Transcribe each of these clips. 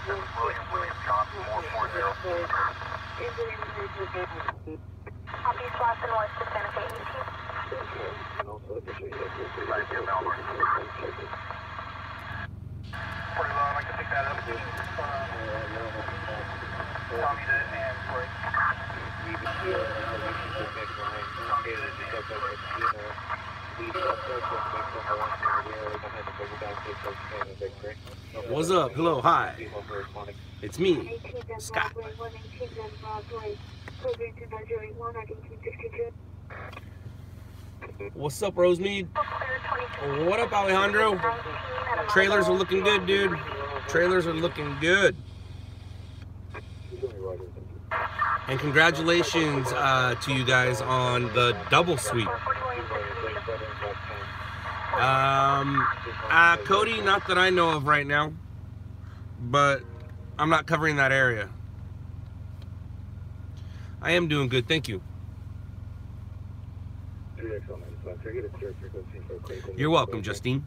Copy, Swanson West to Santa Fe 18. Pretty long, I can pick that up. Tommy and Corey. What's up? Hello, hi. It's me, Scott. What's up, Rosemead? What up, Alejandro? Trailers are looking good, dude. Trailers are looking good. And congratulations to you guys on the double sweep. Cody, not that I know of right now, but I'm not covering that area. I am doing good, thank you. You're welcome, Justine.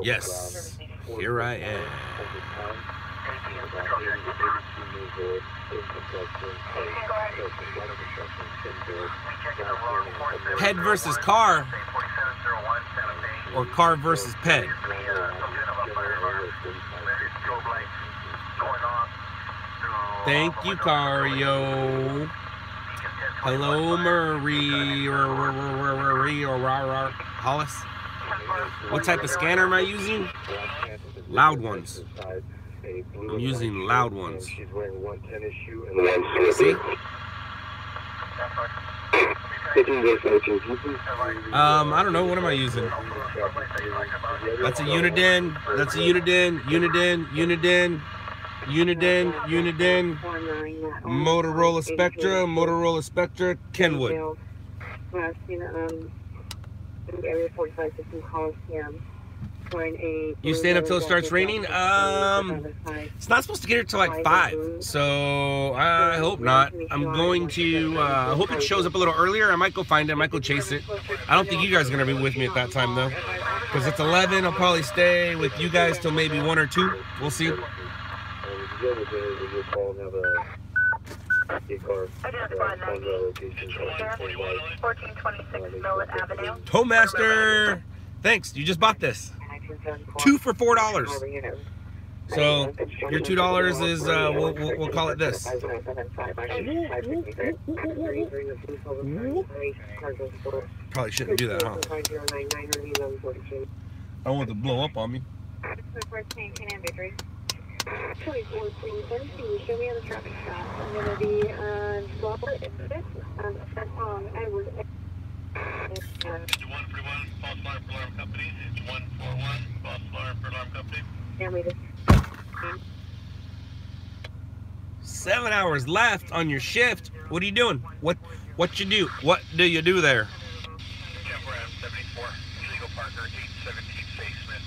Yes, here I am. Ped versus car, or car versus Ped? Thank you, Cario. Hello, Marie or Hollis. What type of scanner am I using? Loud ones. I'm using loud ones. See? I don't know. What am I using? That's a Uniden. That's a Uniden. Uniden. Motorola Spectra, Kenwood. You staying up till it starts raining? It's not supposed to get here till like 5, so I hope not. I'm going to, I hope it shows up a little earlier. I might go find it, I might go chase it. I don't think you guys are going to be with me at that time though, because it's 11. I'll probably stay with you guys till maybe 1 or 2. We'll see. Towmaster! Thanks, you just bought this. 2 for $4. So your $2 is we'll call it this. Probably shouldn't do that, huh? I don't want it to blow up on me. It's 141, false alarm for alarm company. It's 141, false alarm for alarm company. 7 hours left on your shift. What are you doing? What you do? What do you do there? Temporary 74, illegal Parker, 817 Faye Smith.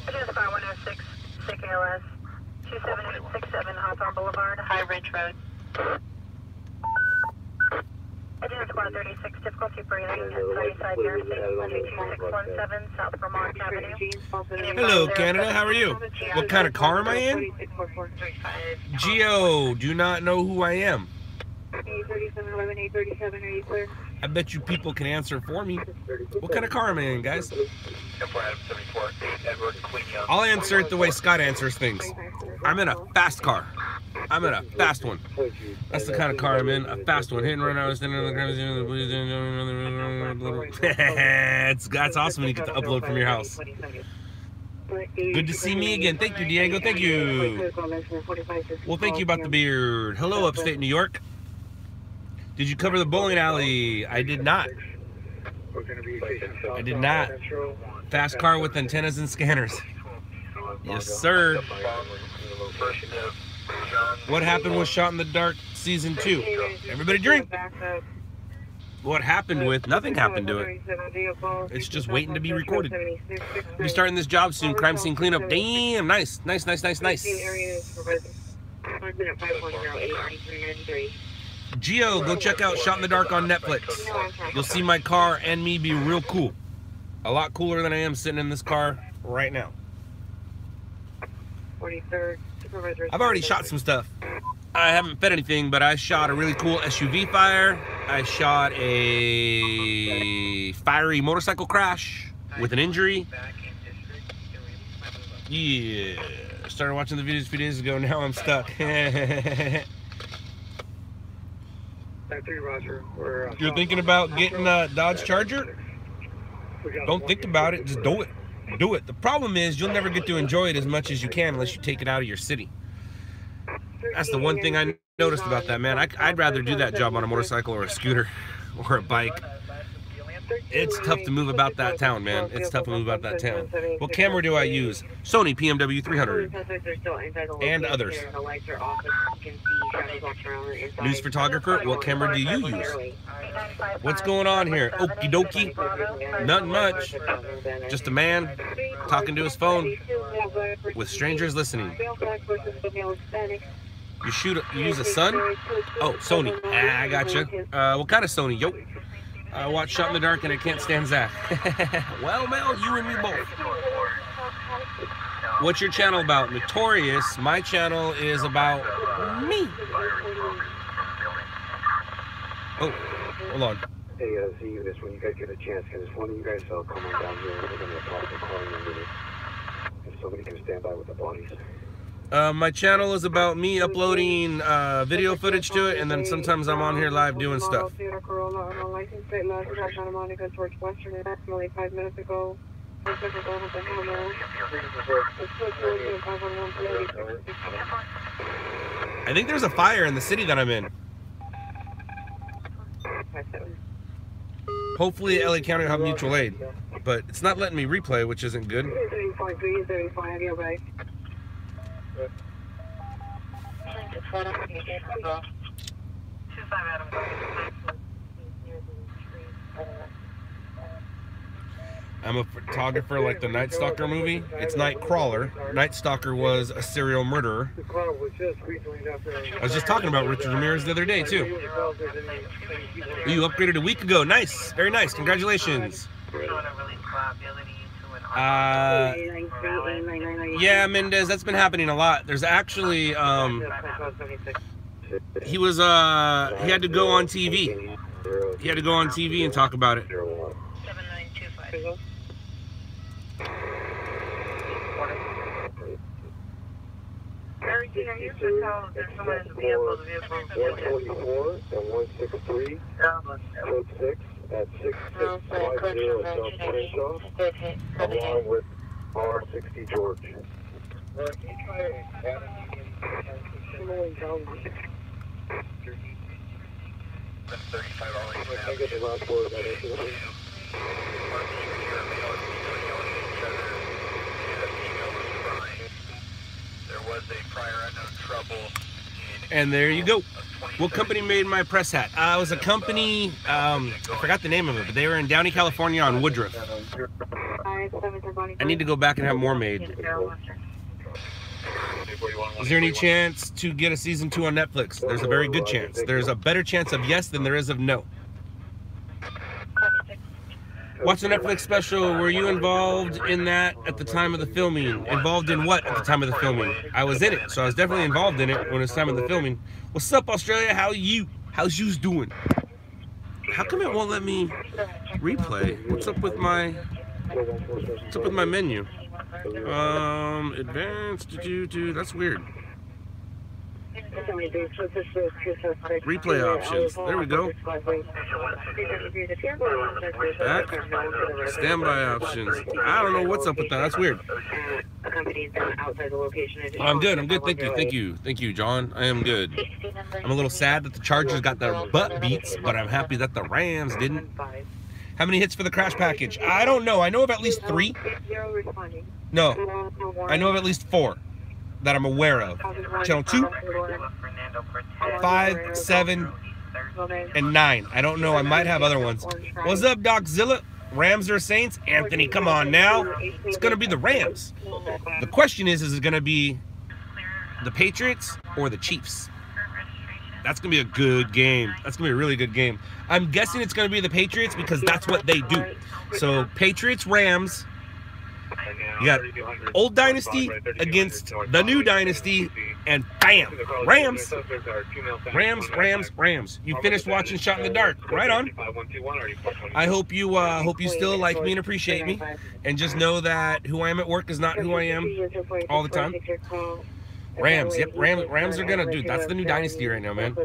Identify 106, SIC ALS. 27867 Hawthorne Boulevard, High Ridge Road. Identity Squad 36, difficulty breathing at Sunnyside Nursing, 22617 South Vermont Avenue. Hello, Canada. How are you? What kind of car am I in? Geo, do not know who I am. 83711, 837, are you clear? I bet you people can answer for me. What kind of car am I in, guys? I'll answer it the way Scott answers things. I'm in a fast car. I'm in a fast one. That's the kind of car I'm in. A fast one. Hitting right now. That's awesome when you get to upload from your house. Good to see me again. Thank you, Diego. Thank you. Well, thank you about the beard. Hello, upstate New York. Did you cover the bowling alley? I did not. I did not. Fast car with antennas and scanners. Yes, sir. What happened with Shot in the Dark Season 2? Everybody drink. what happened with, nothing happened to it. It's just waiting to be recorded. We'll be starting this job soon. Crime scene cleanup. Damn, nice. Nice. Geo, go check out Shot in the Dark on Netflix. You'll see my car and me be real cool. A lot cooler than I am sitting in this car right now. 43rd. I've already shot some stuff. I haven't fed anything, but I shot a really cool SUV fire. I shot a fiery motorcycle crash with an injury. Yeah. Started watching the videos a few days ago. Now I'm stuck. You're thinking about getting a Dodge Charger? Don't think about it. Just do it. Do it. The problem is you'll never get to enjoy it as much as you can unless you take it out of your city. That's the one thing I noticed about that, man. I'd rather do that job on a motorcycle or a scooter or a bike. It's tough to move about that town, man. It's tough to move about that town. What camera do I use? Sony PMW 300 and others. News photographer, what camera do you use? What's going on here? Okie dokie. Nothing much. Just a man talking to his phone with strangers listening. You use a Sun? Oh, Sony. I gotcha. What kind of Sony? Yo. I watch Shot in the Dark and I can't stand Zach. Well, Mel, you and me both. What's your channel about? Notorious. My channel is about me. Oh, hold on. Hey, Z units, when you guys get a chance, can one of you guys come on down here? We're going to talk to calling in minutes. If somebody can stand by with the bodies. My channel is about me uploading video footage to it, and then sometimes I'm on here live doing stuff. I think there's a fire in the city that I'm in. Hopefully LA County will have mutual aid, but it's not letting me replay, which isn't good. I'm a photographer like the Night Stalker movie. It's Nightcrawler. Night Stalker was a serial murderer. I was just talking about Richard Ramirez the other day too. You upgraded a week ago. Nice, very nice. Congratulations. Yeah, Mendez, that's been happening a lot. There's actually, he had to go on TV. He had to go on TV and talk about it. 7925. Everything I hear for tell there's someone in the vehicle. The vehicle is 144 and 163, code 6 at 6650 South Crenshaw, along with R60 George. Can you try to add I get the last word of that incident. There was a prior unknown trouble. And there you go. What company made my press hat? It was a company, I forgot the name of it, but they were in Downey, California on Woodruff. I need to go back and have more made. Is there any chance to get a season 2 on Netflix? There's a very good chance. There's a better chance of yes than there is of no. Watch the Netflix special. Were you involved in that at the time of the filming? Involved in what at the time of the filming? I was in it, so I was definitely involved in it when it was time of the filming. What's up, Australia? How's you's doing? How come it won't let me replay? What's up with my menu? Advanced, that's weird. Replay options. There we go. Back. Standby options. I don't know what's up with that. That's weird. I'm good. Thank you, John. I am good. I'm a little sad that the Chargers got their butt beats, but I'm happy that the Rams didn't. How many hits for the crash package? I don't know. I know of at least 3. No, I know of at least 4 that I'm aware of. Channel 2, 5, 7, and 9. I don't know. I might have other ones. What's up, Doczilla? Rams or Saints? Anthony, come on now. It's going to be the Rams. The question is it going to be the Patriots or the Chiefs? That's going to be a good game. That's going to be a really good game. I'm guessing it's going to be the Patriots because that's what they do. So, Patriots, Rams. You got old dynasty against the new dynasty, and bam, Rams. You finished watching Shot in the Dark, right on. I hope you still like me and appreciate me, and just know that who I am at work is not who I am all the time. Rams, yep, Rams are gonna do. That's the new dynasty right now, man.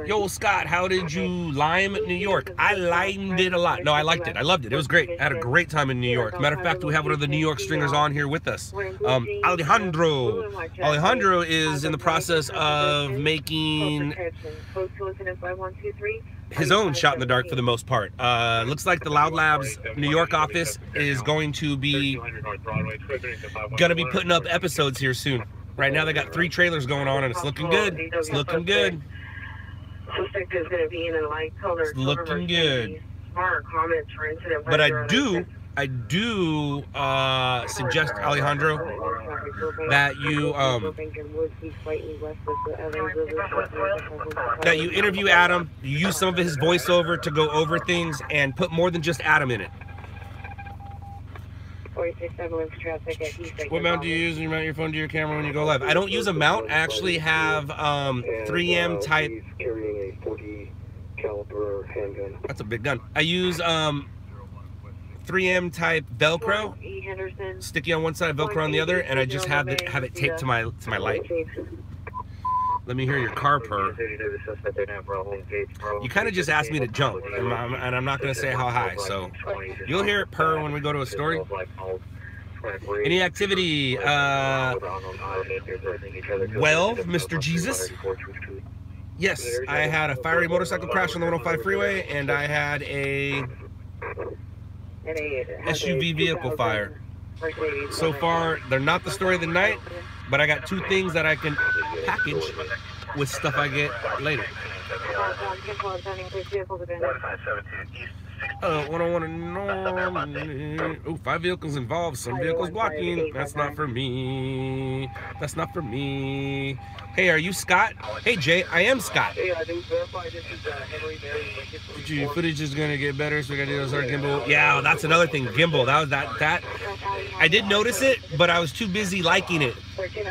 Yo, Scott, how did you lime New York? I limed it a lot. No, I liked it. I loved it. It was great. I had a great time in New York. Matter of fact, we have one of the New York stringers on here with us. Alejandro. Alejandro is in the process of making his own Shot in the Dark for the most part. Looks like the LOUDLABS New York office is going to be putting up episodes here soon. Right now they got 3 trailers going on and it's looking good. It's looking good. It's looking good. But I do suggest, Alejandro, that you interview Adam, you use some of his voiceover to go over things, and put more than just Adam in it. What mount do you use when you mount your phone to your camera when you go live? I don't use a mount. I actually have 3M type. That's a big gun. I use 3M type Velcro, sticky on one side, Velcro on the other, and I just have it taped to my light. Let me hear your car purr. You kind of just asked me to jump, and I'm not going to say how high, so you'll hear it purr when we go to a story. Any activity? Well, Mr. Jesus? Yes, I had a fiery motorcycle crash on the 105 freeway, and I had a SUV vehicle fire. So far, they're not the story of the night, but I got 2 things that I can package with stuff I get later. What I want to know. Oh, 5 vehicles involved, some vehicles blocking. That's not for me. That's not for me. Hey, are you Scott? Hey, Jay, I am Scott. Footage is gonna get better, so we gotta do those gimbal. Yeah, that's another thing. Gimbal. That. I did notice it, but I was too busy liking it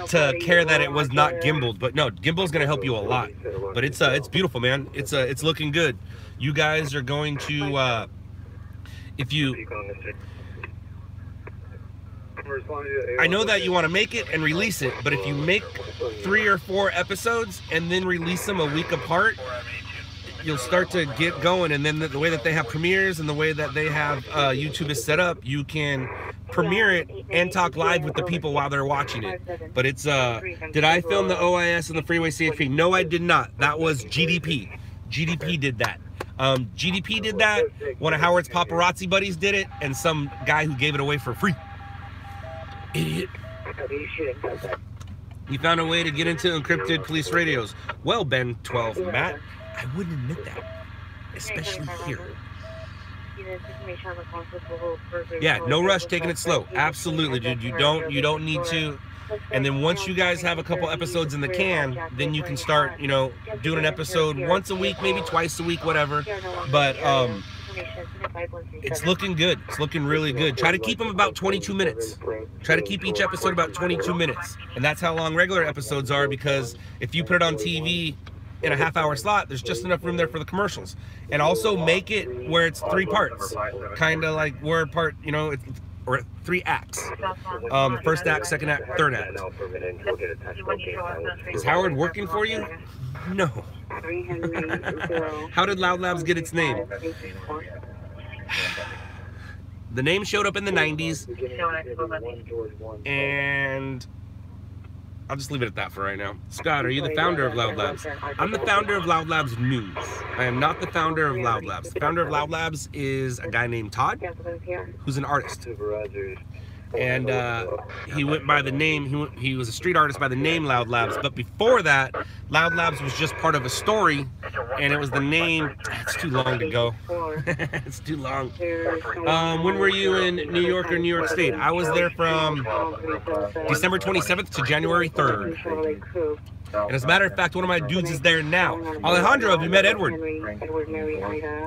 to care that it was not gimbaled. But no, gimbal's gonna help you a lot. But it's beautiful, man. It's looking good. You guys are going to I know that you want to make it and release it, but if you make 3 or 4 episodes and then release them a week apart, you'll start to get going. And then the way that they have premieres and the way that they have YouTube is set up, you can premiere it and talk live with the people while they're watching it. But it's did I film the OIS and the freeway CHP? No, I did not. That was GDP. GDP did that. GDP did that. One of Howard's paparazzi buddies did it, and some guy who gave it away for free. Idiot. You found a way to get into encrypted police radios. Well, Ben 12 Matt, I wouldn't admit that, especially here. Yeah, no rush, taking it slow. Absolutely, dude. You don't need to. And then once you guys have a couple episodes in the can, then you can start, doing an episode once a week, maybe twice a week, whatever. But it's looking good. It's looking really good. Try to keep them about 22 minutes. Try to keep each episode about 22 minutes. And that's how long regular episodes are, because if you put it on TV in a half-hour slot, there's just enough room there for the commercials. And also make it where it's 3 parts. Kind of like where part, or 3 acts. First act, second act, third act. Is Howard working for you? No. How did LOUDLABS get its name? The name showed up in the 90s, and I'll just leave it at that for right now. Scott, are you the founder of LOUDLABS? I'm the founder of LOUDLABS News. I am not the founder of LOUDLABS. The founder of LOUDLABS is a guy named Todd, who's an artist. and he went by the name, he was a street artist by the name LOUDLABS, but before that, LOUDLABS was just part of a story, and it was the name, it's too long to go, it's too long. When were you in New York or New York State? I was there from December 27th to January 3rd. And as a matter of fact, one of my dudes is there now. Alejandro, have you met Edward?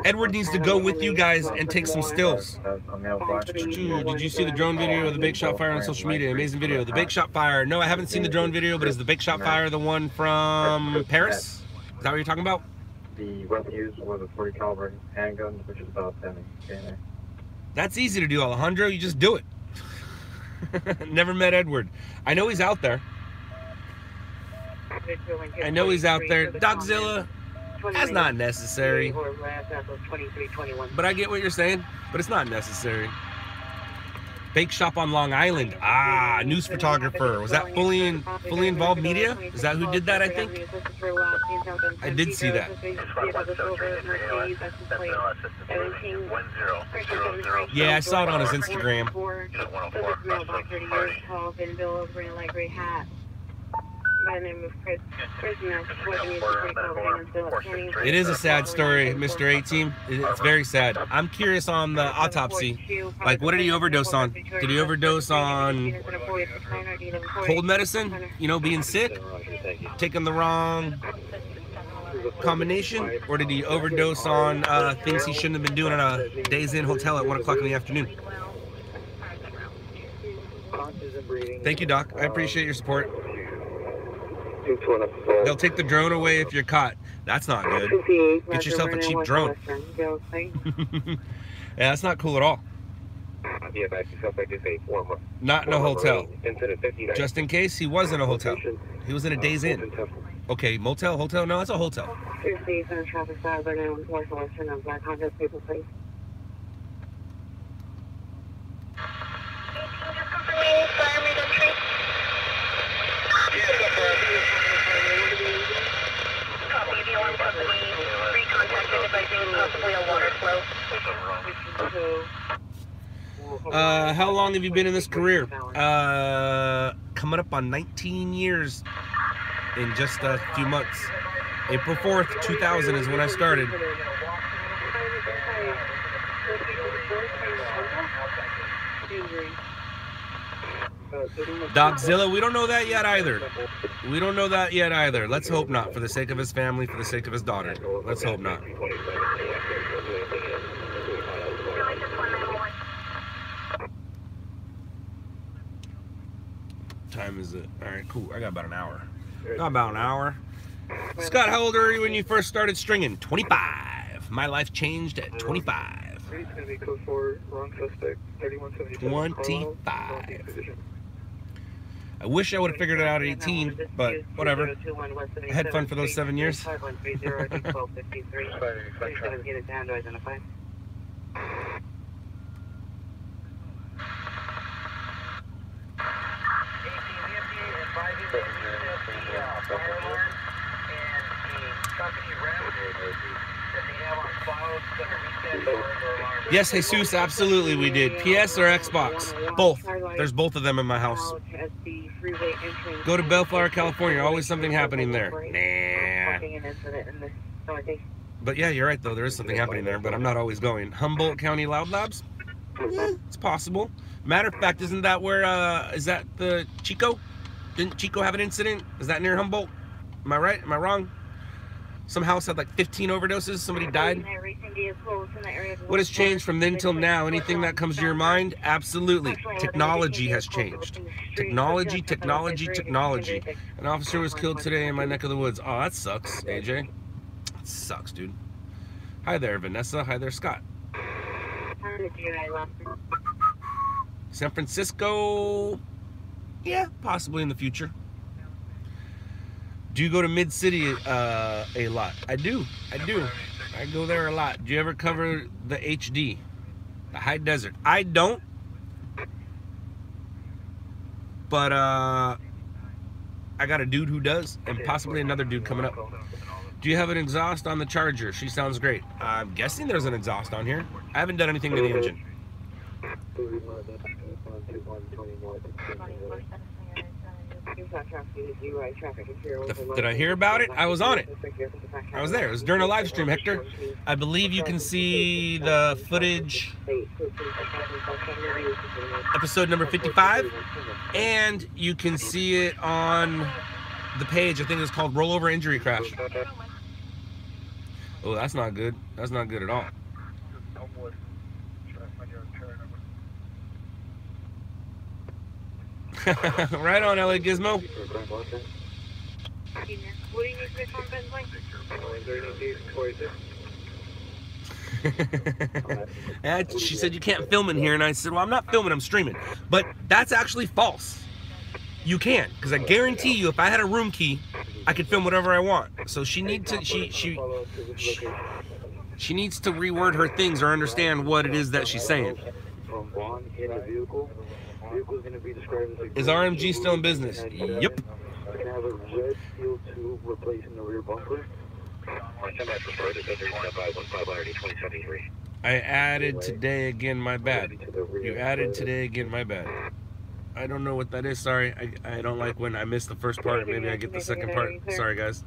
Edward needs to go with you guys and take some stills. Did you see the drone video of the bake shot fire on social media? Amazing video. The bake shot fire. No, I haven't seen the drone video, but is the bake shot fire the one from Paris? Is that what you're talking about? The weapon used was a .40 caliber handgun, which is about 70. That's easy to do, Alejandro. You just do it. Never met Edward. I know he's out there. I know he's out there. Doczilla, that's not necessary. But I get what you're saying, but it's not necessary. Bake shop on Long Island. Ah, news photographer. Was that fully involved media? Is that who did that, I think? I did see that. Yeah, I saw it on his Instagram. It is a sad story, Mr. A-Team. It's very sad. I'm curious on the autopsy. Like, what did he overdose on? Did he overdose on cold medicine? You know, being sick? Taking the wrong combination? Or did he overdose on things he shouldn't have been doing at a Days Inn hotel at 1 o'clock in the afternoon? Thank you, Doc. I appreciate your support. They'll take the drone away if you're caught. That's not good. Get yourself a cheap drone. Yeah, that's not cool at all. Not in a hotel. Just in case, he was in a hotel. He was in a Days Inn. Okay, motel, hotel? No, it's a hotel. How long have you been in this career? Coming up on 19 years in just a few months. April 4th, 2000 is when I started. Doczilla, we don't know that yet either. We don't know that yet either. Let's hope not, for the sake of his family, for the sake of his daughter. Let's hope not. Time is it? All right, cool. I got about an hour. Got about an hour. Scott, how old were you when you first started stringing? 25. My life changed at 25. 25. I wish I would have figured it out at 18, but whatever. I had fun for those 7 years. Yes, Jesus, absolutely we did. PS or Xbox? Both. There's both of them in my house. Go to Bellflower, California. Always something happening there. Nah. But yeah, you're right though. There is something happening there, but I'm not always going. Humboldt County LOUDLABS? Yeah, it's possible. Matter of fact, isn't that where, is that the Chico? Didn't Chico have an incident? Is that near Humboldt? Am I right? Am I wrong? Some house had like 15 overdoses. Somebody died. What has changed from then till now? Anything that comes to your mind? Absolutely. Technology has changed. Technology, technology, technology. An officer was killed today in my neck of the woods. Oh, that sucks, AJ. That sucks, dude. Hi there, Vanessa. Hi there, Scott. San Francisco? Yeah, possibly in the future. Do you go to Mid-City a lot? I do. I go there a lot. Do you ever cover the HD? The high desert? I don't. But I got a dude who does, and possibly another dude coming up. Do you have an exhaust on the Charger? She sounds great. I'm guessing there's an exhaust on here. I haven't done anything to the engine. Did I hear about it? I was on it. I was there. It was during a live stream, Hector. I believe you can see the footage, episode number 55, and you can see it on the page. I think it's called Rollover Injury Crash. Oh, that's not good. That's not good at all. Right on, LA Gizmo. And she said you can't film in here, and I said, well, I'm not filming, I'm streaming. But that's actually false. You can, because I guarantee you, if I had a room key, I could film whatever I want. So she needs to she needs to reword her things or understand what it is that she's saying. Is RMG still in business? Yep. I added today again, my bad. You added today again, my bad. I don't know what that is, sorry. I don't like when I miss the first part. Maybe I get the second part. Sorry, guys.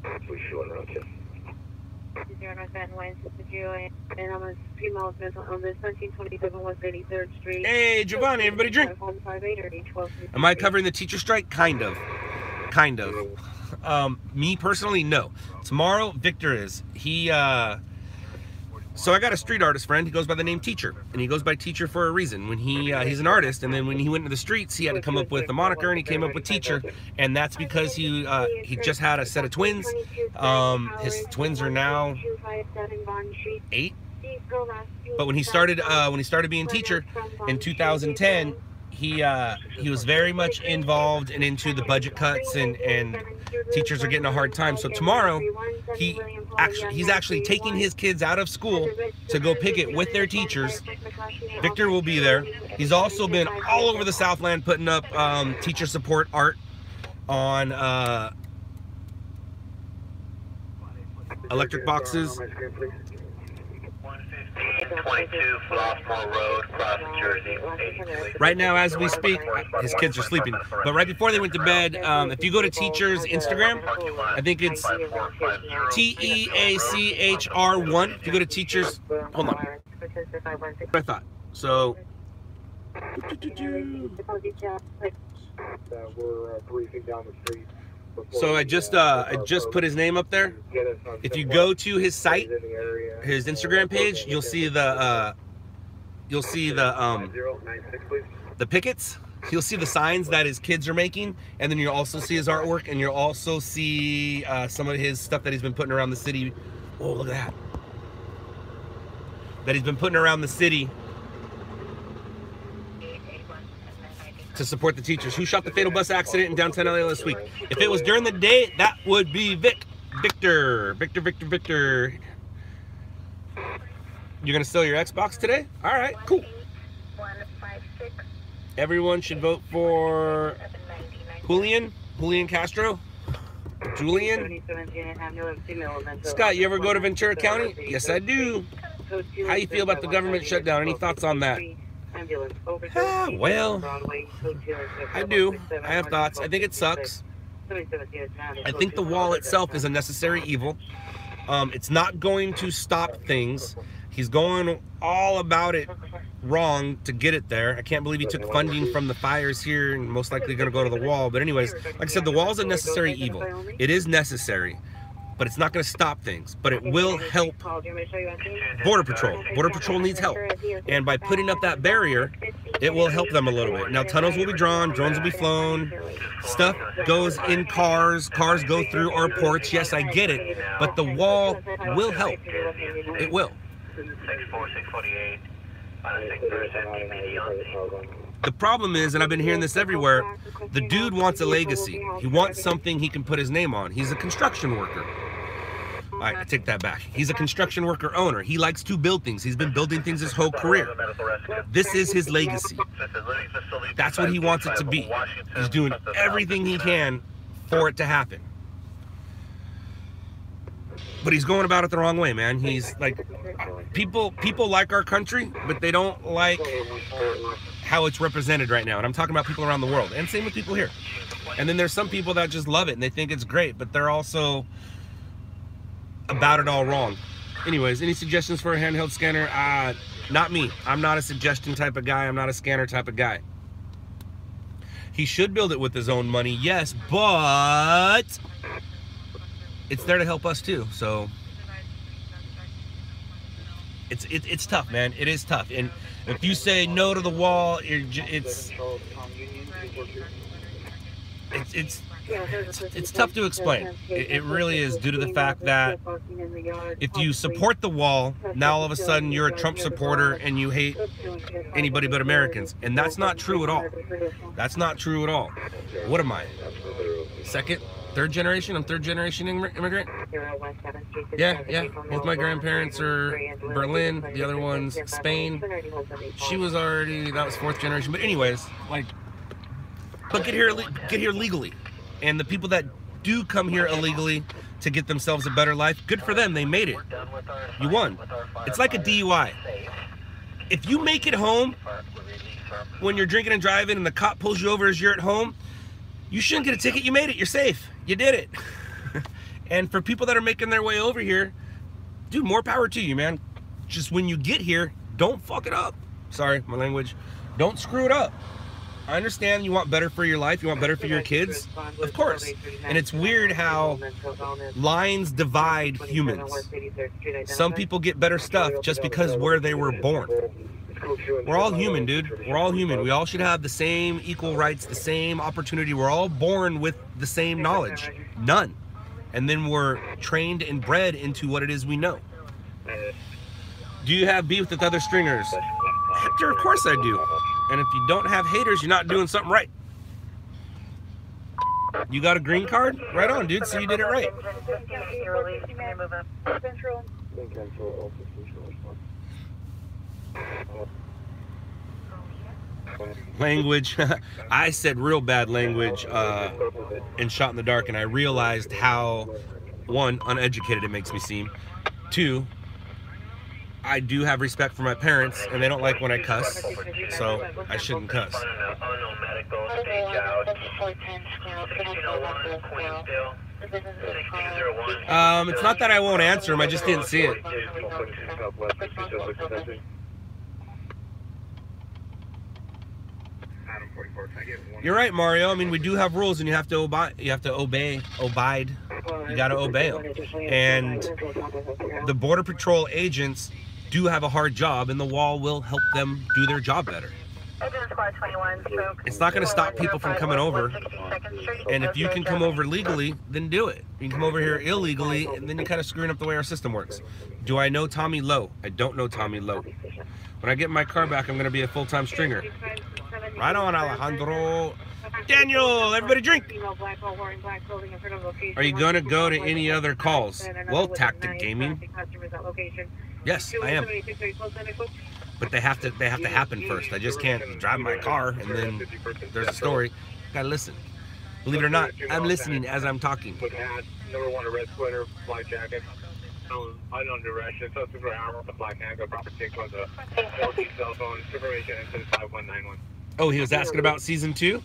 Hey, Giovanni, everybody drink. Am I covering the teacher strike? Kind of. Kind of. Me personally, no. Tomorrow, Victor is. So I got a street artist friend. He goes by the name Teacher, and he goes by Teacher for a reason. When he's an artist, and then when he went into the streets, he had to come up with a moniker, and he came up with Teacher, and that's because he just had a set of twins. His twins are now 8. But when he started being Teacher in 2010, he was very much involved and into the budget cuts, and teachers are getting a hard time. So tomorrow, he's actually taking his kids out of school to go picket with their teachers. Victor will be there. He's also been all over the Southland putting up teacher support art on electric boxes. 22 Flossmoor Road, Cross Jersey. Right now, as we speak, his kids are sleeping. But right before they went to bed, if you go to Teacher's Instagram, I think it's TEACHR1. If you go to Teacher's, hold on. I thought. So. So I just put his name up there. If you go to his site, his Instagram page, you'll see the pickets. You'll see the signs that his kids are making, and then you'll also see his artwork, and you'll also see some of his stuff that he's been putting around the city. Oh, look at that! That he's been putting around the city to support the teachers. Who shot the fatal bus accident in downtown LA last week? If it was during the day, that would be Victor. You're gonna sell your Xbox today? All right, cool. Everyone should vote for Julian Castro. Julian. Scott, you ever go to Ventura County? Yes, I do. How you feel about the government shutdown? Any thoughts on that? Well, I do. I have thoughts. I think it sucks. I think the wall itself is a necessary evil. It's not going to stop things. He's going all about it wrong to get it there. I can't believe he took funding from the fires here and most likely going to go to the wall. But anyways, like I said, the wall is a necessary evil. It is necessary, but it's not going to stop things. But it will help Border Patrol. Border Patrol needs help. And by putting up that barrier, it will help them a little bit. Now, tunnels will be drawn, drones will be flown, stuff goes in cars, cars go through our ports. Yes, I get it, but the wall will help. It will. 64648. The problem is, and I've been hearing this everywhere, the dude wants a legacy. He wants something he can put his name on. He's a construction worker. All right, I take that back. He's a construction worker owner. He likes to build things. He's been building things his whole career. This is his legacy. That's what he wants it to be. He's doing everything he can for it to happen. But he's going about it the wrong way, man. He's like, people like our country, but they don't like how it's represented right now. And I'm talking about people around the world, and same with people here. And then there's some people that just love it and they think it's great, but they're also about it all wrong. Anyways, any suggestions for a handheld scanner? Not me. I'm not a suggestion type of guy. I'm not a scanner type of guy. He should build it with his own money, yes, but it's there to help us too. So it's tough, man. It is tough. And if you say no to the wall, it's tough to explain. It really is, due to the fact that if you support the wall, now all of a sudden you're a Trump supporter and you hate anybody but Americans. And that's not true at all. That's not true at all. What am I? Second? Third generation? I'm third generation immigrant? Yeah. Both my grandparents are Berlin. The other one's Spain. She was already, that was fourth generation. But anyways, like, but get here legally. And the people that do come here illegally to get themselves a better life, good for them. They made it. You won. It's like a DUI. If you make it home when you're drinking and driving and the cop pulls you over as you're at home, you shouldn't get a ticket. You made it. You're safe. You did it. And for people that are making their way over here, dude, more power to you, man. Just when you get here, don't fuck it up. Sorry, my language. Don't screw it up. I understand you want better for your life, you want better for your kids, of course. And it's weird how lines divide humans. Some people get better stuff just because where they were born. We're all human, dude. We're all human. We all should have the same equal rights, the same opportunity. We're all born with the same knowledge. None. And then we're trained and bred into what it is we know. Do you have beef with other stringers? Hector, of course I do. And if you don't have haters, you're not doing something right. You got a green card? Right on, dude. So you did it right. Language. I said real bad language in Shot in the Dark, and I realized how, one, uneducated it makes me seem. Two, I do have respect for my parents, and they don't like when I cuss, so I shouldn't cuss. It's not that I won't answer them, I just didn't see it. You're right, Mario. I mean, we do have rules, and you have to abide. You gotta obey them. And the Border Patrol agents do have a hard job, and the wall will help them do their job better. It's not going to stop people from coming over, and if you can come over legally, then do it. You can come over here illegally, and then you're kind of screwing up the way our system works. Do I know Tommy Lowe? I don't know Tommy Lowe. When I get my car back, I'm going to be a full-time stringer. Right on, Alejandro. Daniel, everybody drink. Are you going to go to any other calls? Well, Tactic Gaming. Yes, I am. But they have to happen first. I just can't drive my car and then there's a story. Gotta listen. Believe it or not, I'm listening as I'm talking. Number one, a red sweater, black jacket. Unknown direction, so super armor with a black handgun, proper tick on the LT cell phone, information into 5191. Oh, he was asking about season 2?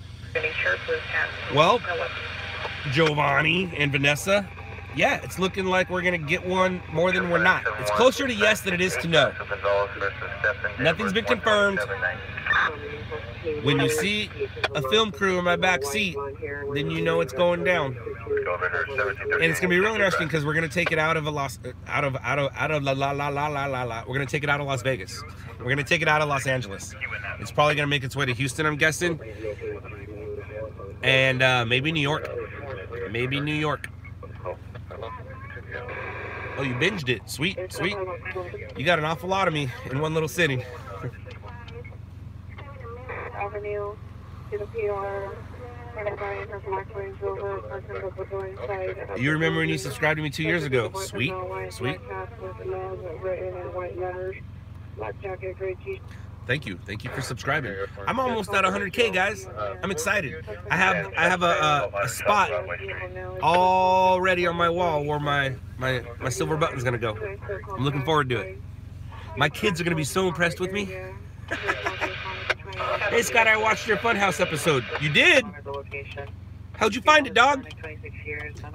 Well, Giovanni and Vanessa, yeah, it's looking like we're going to get one more than we're not. It's closer to yes than it is to no. Nothing's been confirmed. When you see a film crew in my back seat, then you know it's going down. And it's gonna be really interesting because we're gonna take it out of Las Vegas. We're gonna take it out of Los Angeles. It's probably gonna make its way to Houston, I'm guessing, and maybe New York. Maybe New York. Oh, you binged it. Sweet, sweet. You got an awful lot of me in one little sitting. Avenue to the PR. You remember when you subscribed to me 2 years ago? Sweet, sweet. Thank you for subscribing. I'm almost at 100K, guys. I'm excited. I have a spot already on my wall where my silver button's gonna go. I'm looking forward to it. My kids are gonna be so impressed with me. Hey, Scott, I watched your Funhouse episode. You did? How'd you find it, dog?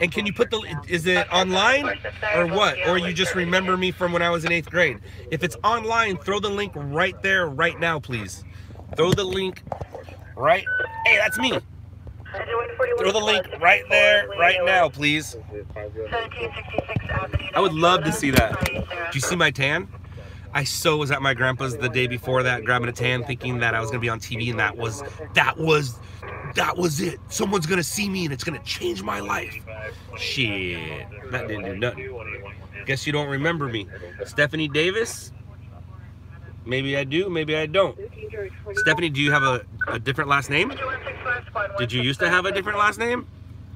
And can you put the, is it online or what? Or you just remember me from when I was in 8th grade? If it's online, throw the link right there, right now, please. Throw the link right, hey, that's me. Throw the link right there, right now, please. 1766 Avenue. I would love to see that. Do you see my tan? I so was at my grandpa's the day before that, grabbing a tan, thinking that I was gonna be on TV, and that was it. Someone's gonna see me, and it's gonna change my life. Shit, that didn't do nothing. Guess you don't remember me, Stephanie Davis. Maybe I do, maybe I don't. Stephanie, do you have a different last name? Did you used to have a different last name?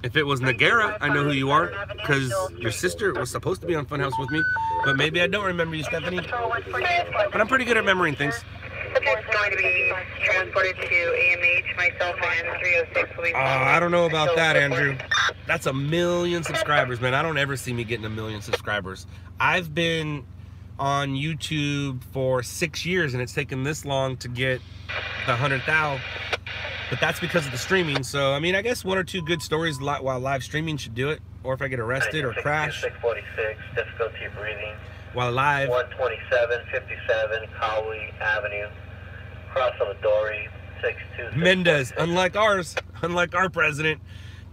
If it was Nagara, I know who you are, because your sister was supposed to be on Funhouse with me, but maybe I don't remember you, Stephanie. But I'm pretty good at remembering things. Subject's going to be transported to AMH, myself, and 306 will be... I don't know about that, Andrew. That's 1 million subscribers, man. I don't ever see me getting 1 million subscribers. I've been on YouTube for 6 years, and it's taken this long to get the 100,000. But that's because of the streaming. So, I mean, I guess 1 or 2 good stories while live streaming should do it. Or if I get arrested or crash 646, difficulty breathing. while live. 12757 Cowley Avenue. Cross on the Dory. 62. Mendez, unlike ours, unlike our president.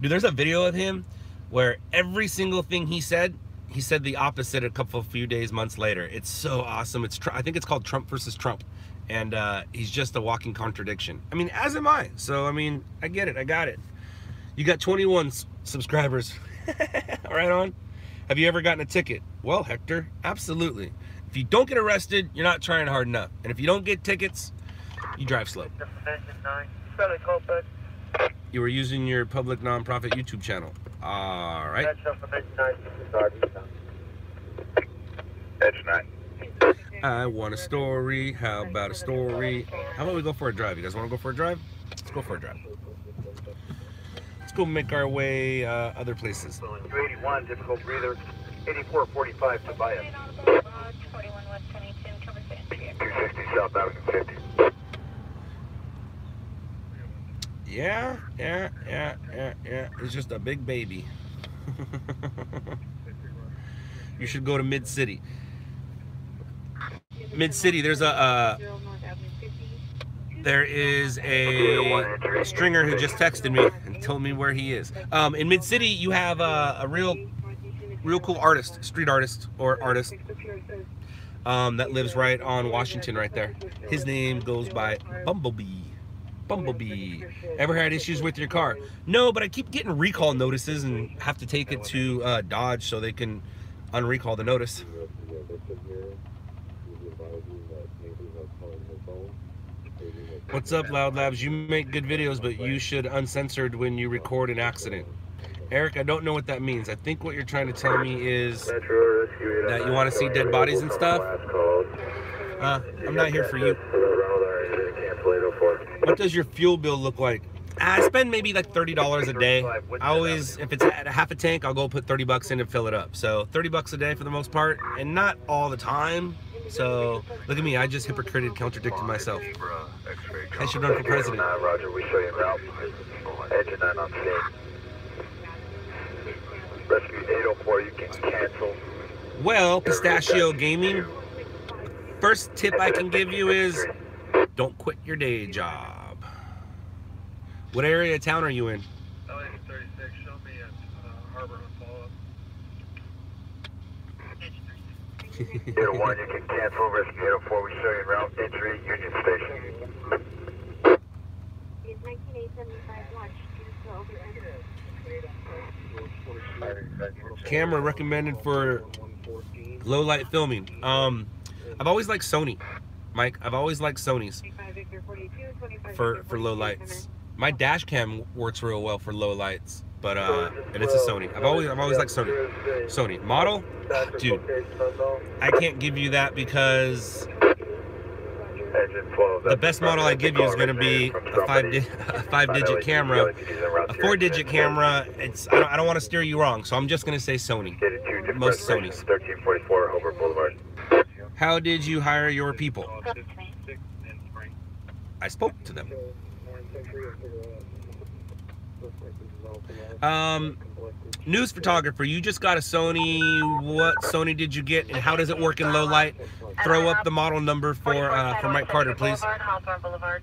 Dude, there's a video of him where every single thing he said the opposite a few days, months later. It's so awesome. I think it's called Trump versus Trump. And he's just a walking contradiction. I mean, as am I. So, I mean, I get it. I got it. You got 21 subscribers. Right on. Have you ever gotten a ticket? Well, Hector, absolutely. If you don't get arrested, you're not trying hard enough. And if you don't get tickets, you drive slow. You were using your public nonprofit YouTube channel. All right. Edge 9. I want a story. How about a story? How about we go for a drive? You guys want to go for a drive? Let's go for a drive. Let's go make our way other places. 281, difficult breather. 8445 Tobias. 41 West 22, cover San Diego. 260 South Avenue 50. Yeah. It's just a big baby. You should go to Mid-City. Mid-City, there is a stringer who just texted me and told me where he is. In Mid-City, you have a real cool artist, street artist or artist that lives right on Washington right there. His name goes by Bumblebee. Ever had issues with your car? No, but I keep getting recall notices and have to take it to Dodge so they can unrecall the notice. What's up, Loud Labs? You make good videos, but you should uncensored when you record an accident. Eric, I don't know what that means. I think what you're trying to tell me is that you want to see dead bodies and stuff. I'm not here for you. What does your fuel bill look like? I spend maybe like $30 a day. I always, if it's at a half a tank, I'll go put 30 bucks in and fill it up. So 30 bucks a day for the most part, and not all the time. So look at me, I just contradicted myself. I should run for president. Roger, we show you route. Edge 9 on scene. Rescue 804, you can cancel. Well, Pistachio Gaming, first tip I can give you is don't quit your day job. What area of town are you in? LA 36, show me at Harbor follow-up. 801, you can cancel. Rescue 804, we show you route. Entry, Union Station. It's 1975 watch. Camera recommended for low light filming. I've always liked Sony, Mike. I've always liked Sony's for low lights. My dash cam works real well for low lights, but and it's a Sony. I've always liked Sony model. Dude, I can't give you that because the best model I give you is going to be a five-digit camera. A 4-digit camera, I don't want to steer you wrong, so I'm just going to say Sony. Most Sonys. 1344 Hobart Boulevard. How did you hire your people? I spoke to them. News photographer, you just got a Sony. What Sony did you get, and how does it work in low light? Throw up the model number for Mike Carter, please. Hawthorne Boulevard.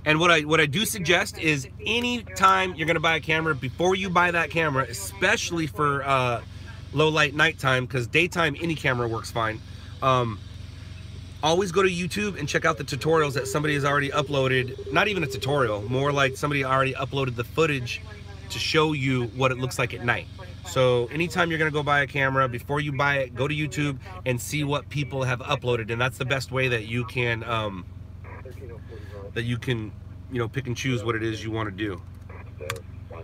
And what I do suggest is anytime you're gonna buy a camera, before you buy that camera, especially for low light nighttime, because daytime any camera works fine. Always go to YouTube and check out the tutorials that somebody has already uploaded. Not even a tutorial, more like somebody already uploaded the footage to show you what it looks like at night. So anytime you're gonna go buy a camera, before you buy it, go to YouTube and see what people have uploaded, and that's the best way that you can you know, pick and choose what it is you want to do.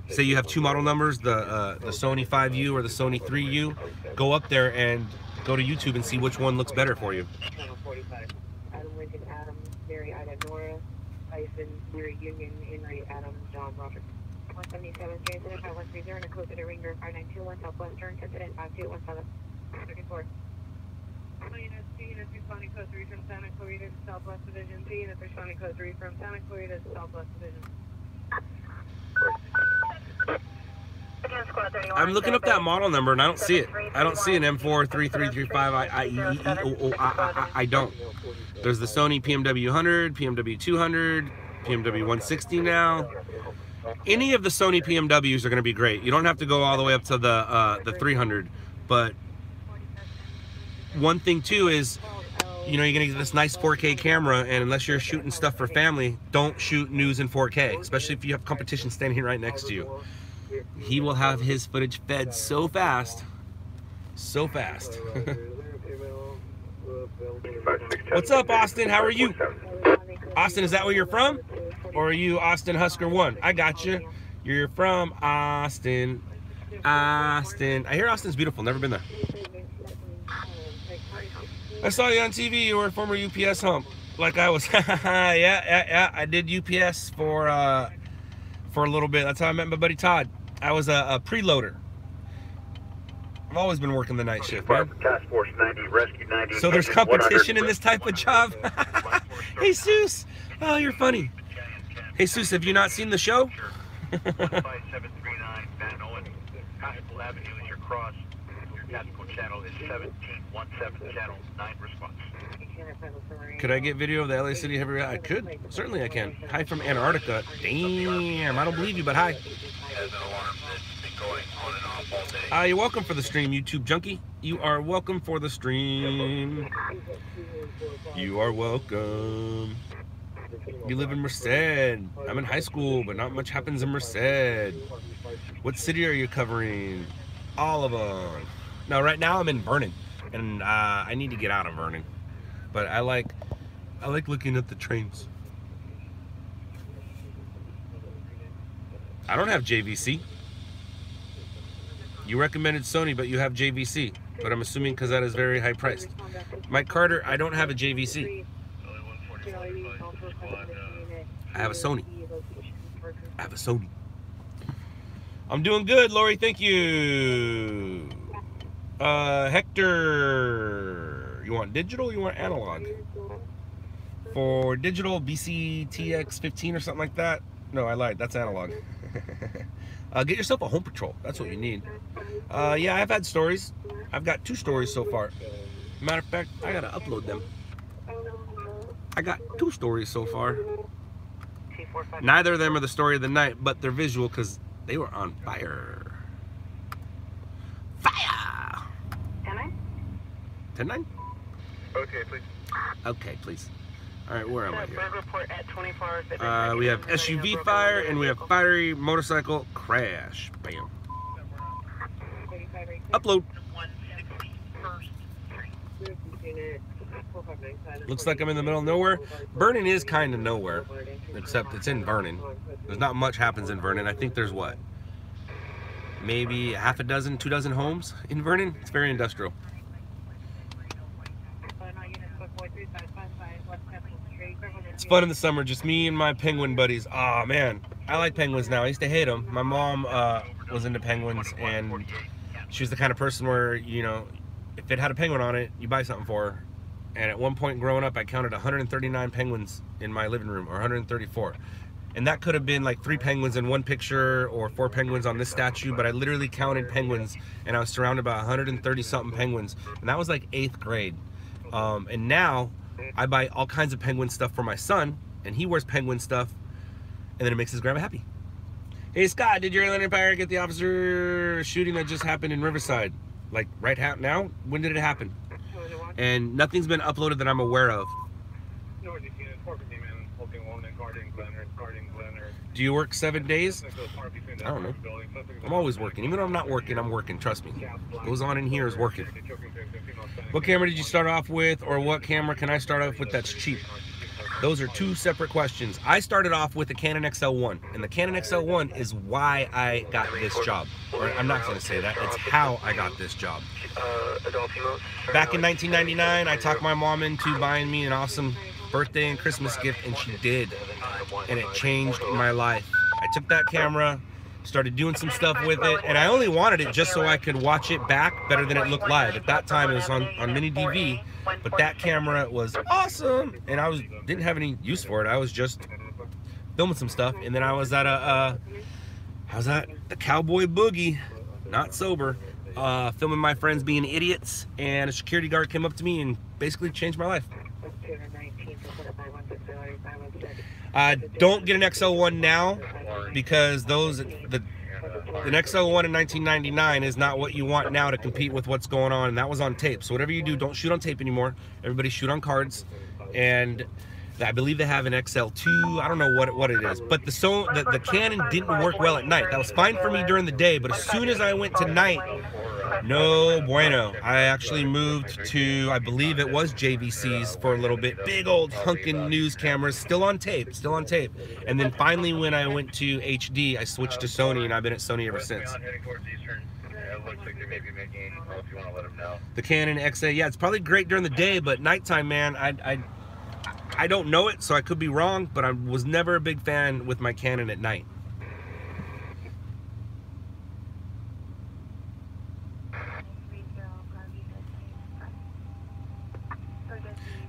Say you have two model numbers, the Sony 5U or the Sony 3U, go up there and go to YouTube and see which one looks better for you. Channel 45. Adam Lincoln, Adam, Mary, Ida, Nora, Tyson, Mary, Union, Henry, Adam, John, Roger. 177, incident 5130, and a code to the ringer, 5921, Southwestern, incident 5217. 34. Units, units responding code 3 from Santa Clarita to Southwest Division. Units responding code 3 from Santa Clarita to Southwest Division. I'm looking up that model number and I don't see it. I don't see an M43335. I don't. There's the Sony PMW 100, PMW 200, PMW 160 now. Any of the Sony PMWs are going to be great. You don't have to go all the way up to the 300, but one thing too is, you know, you're gonna get this nice 4K camera, and unless you're shooting stuff for family, don't shoot news in 4K, especially if you have competition standing right next to you. He will have his footage fed so fast. So fast. What's up, Austin? How are you? Austin, is that where you're from? Or are you Austin Husker 1? I got you. You're from Austin. Austin. I hear Austin's beautiful. Never been there. I saw you on TV. You were a former UPS hump, like I was. yeah. I did UPS for a little bit. That's how I met my buddy Todd. I was a preloader. I've always been working the night shift, man. Task Force 90, Rescue 90. So there's competition in this type of job. Jesus, oh, you're funny. Jesus, have you not seen the show? 5739 Van Owen, Constable Avenue is your cross. Your tactical channel is 1717, channel 9 response. Could I get video of the LA City Heavy? I could. Certainly I can. Hi from Antarctica. Damn, I don't believe you, but hi. Has an alarm that's been going on and off all day. You're welcome for the stream, YouTube junkie. You are welcome for the stream. You are welcome. You live in Merced. I'm in high school, but not much happens in Merced. What city are you covering? All of them. No, right now I'm in Vernon, and I need to get out of Vernon. But I like looking at the trains. I don't have JVC. You recommended Sony, but you have JVC. But I'm assuming because that is very high priced. Mike Carter, I don't have a JVC. I have a Sony. I have a Sony. I'm doing good, Lori. Thank you. Hector, you want digital or you want analog? For digital, BCTX15 or something like that. No, I lied. That's analog. Get yourself a Home Patrol. That's what you need. Yeah, I've had stories. I've got 2 stories so far. Matter of fact, I gotta upload them. I got 2 stories so far. Neither of them are the story of the night, but they're visual because they were on fire. Fire! 10-9? Okay, please. Okay, please. All right, where am I here? Report at 24. We have SUV fire and we have fiery motorcycle crash. Bam. Upload. Looks like I'm in the middle of nowhere. Vernon is kind of nowhere, except it's in Vernon. There's not much happens in Vernon. I think there's what? Maybe half a dozen, 2 dozen homes in Vernon. It's very industrial. It's fun in the summer, just me and my penguin buddies. Oh man, I like penguins now. I used to hate them. My mom was into penguins, and she was the kind of person where, you know, if it had a penguin on it, you buy something for her. And at one point growing up, I counted 139 penguins in my living room, or 134. And that could have been like 3 penguins in one picture or 4 penguins on this statue, but I literally counted penguins, and I was surrounded by 130 something penguins, and that was like 8th grade. And now I buy all kinds of penguin stuff for my son, and he wears penguin stuff, and then it makes his grandma happy. Hey Scott, did your Inland Empire get the officer shooting that just happened in Riverside? Like right now? When did it happen? And nothing's been uploaded that I'm aware of. Do you work 7 days? I don't know. I'm always working. Even though I'm not working, I'm working. Trust me. What goes on in here is working. What camera did you start off with, or what camera can I start off with that's cheap? Those are 2 separate questions. I started off with the Canon XL1, and the Canon XL1 is why I got this job. Or I'm not going to say that. It's how I got this job. Back in 1999, I talked my mom into buying me an awesome birthday and Christmas gift, and she did, and it changed my life. I took that camera, started doing some stuff with it, and I only wanted it just so I could watch it back better than it looked live. At that time it was on mini DV, but that camera was awesome, and I didn't have any use for it. I was just filming some stuff, and then I was at the Cowboy Boogie, not sober, filming my friends being idiots, and a security guard came up to me and basically changed my life. Don't get an XL1 now, because the XL1 in 1999 is not what you want now to compete with what's going on, and that was on tape. So whatever you do, don't shoot on tape anymore. Everybody shoot on cards, and I believe they have an XL2. I don't know what it is, but the Canon didn't work well at night. That was fine for me during the day, but as soon as I went to night, no bueno. I actually moved to, I believe it was JVC's for a little bit. Big old hunkin' news cameras, still on tape. And then finally when I went to HD, I switched to Sony, and I've been at Sony ever since. The Canon XA, yeah, it's probably great during the day, but nighttime, man, I don't know it, so I could be wrong, but I was never a big fan with my Canon at night.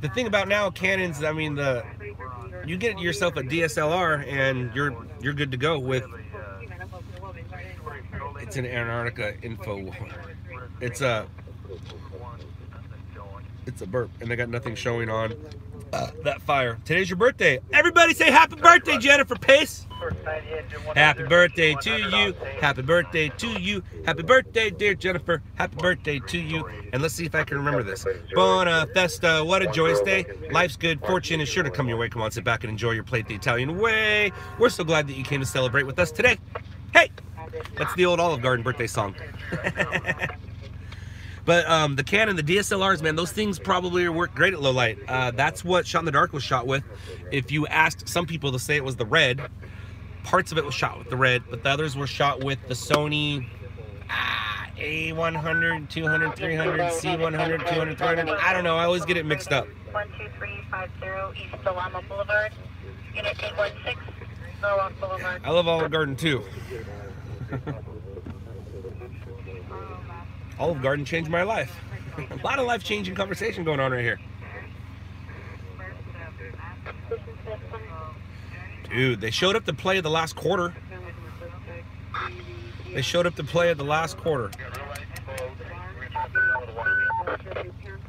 The thing about now Canons, I mean, you get yourself a DSLR and you're good to go with. It's an Antarctica info. It's a burp, and they got nothing showing on that fire. Today's your birthday. Everybody say happy birthday, Jennifer Pace. Happy birthday to you. Happy birthday to you. Happy birthday, dear Jennifer. Happy birthday to you. And let's see if I can remember this. Bona Festa, what a joyous day. Life's good. Fortune is sure to come your way. Come on, sit back and enjoy your plate the Italian way. We're so glad that you came to celebrate with us today. Hey, that's the old Olive Garden birthday song. But the Canon, the DSLRs, man, those things probably work great at low light. That's what Shot in the Dark was shot with. If you asked some people, to say it was the red. Parts of it was shot with the red, but the others were shot with the Sony A100, 200, 300, C100, 200, 300. I don't know. I always get it mixed up. 12350 East Salama Boulevard, Unit 816, Norwalk Boulevard. I love Olive Garden too. Olive Garden changed my life. A lot of life-changing conversation going on right here. Dude, they showed up to play the last quarter. They showed up to play at the last quarter.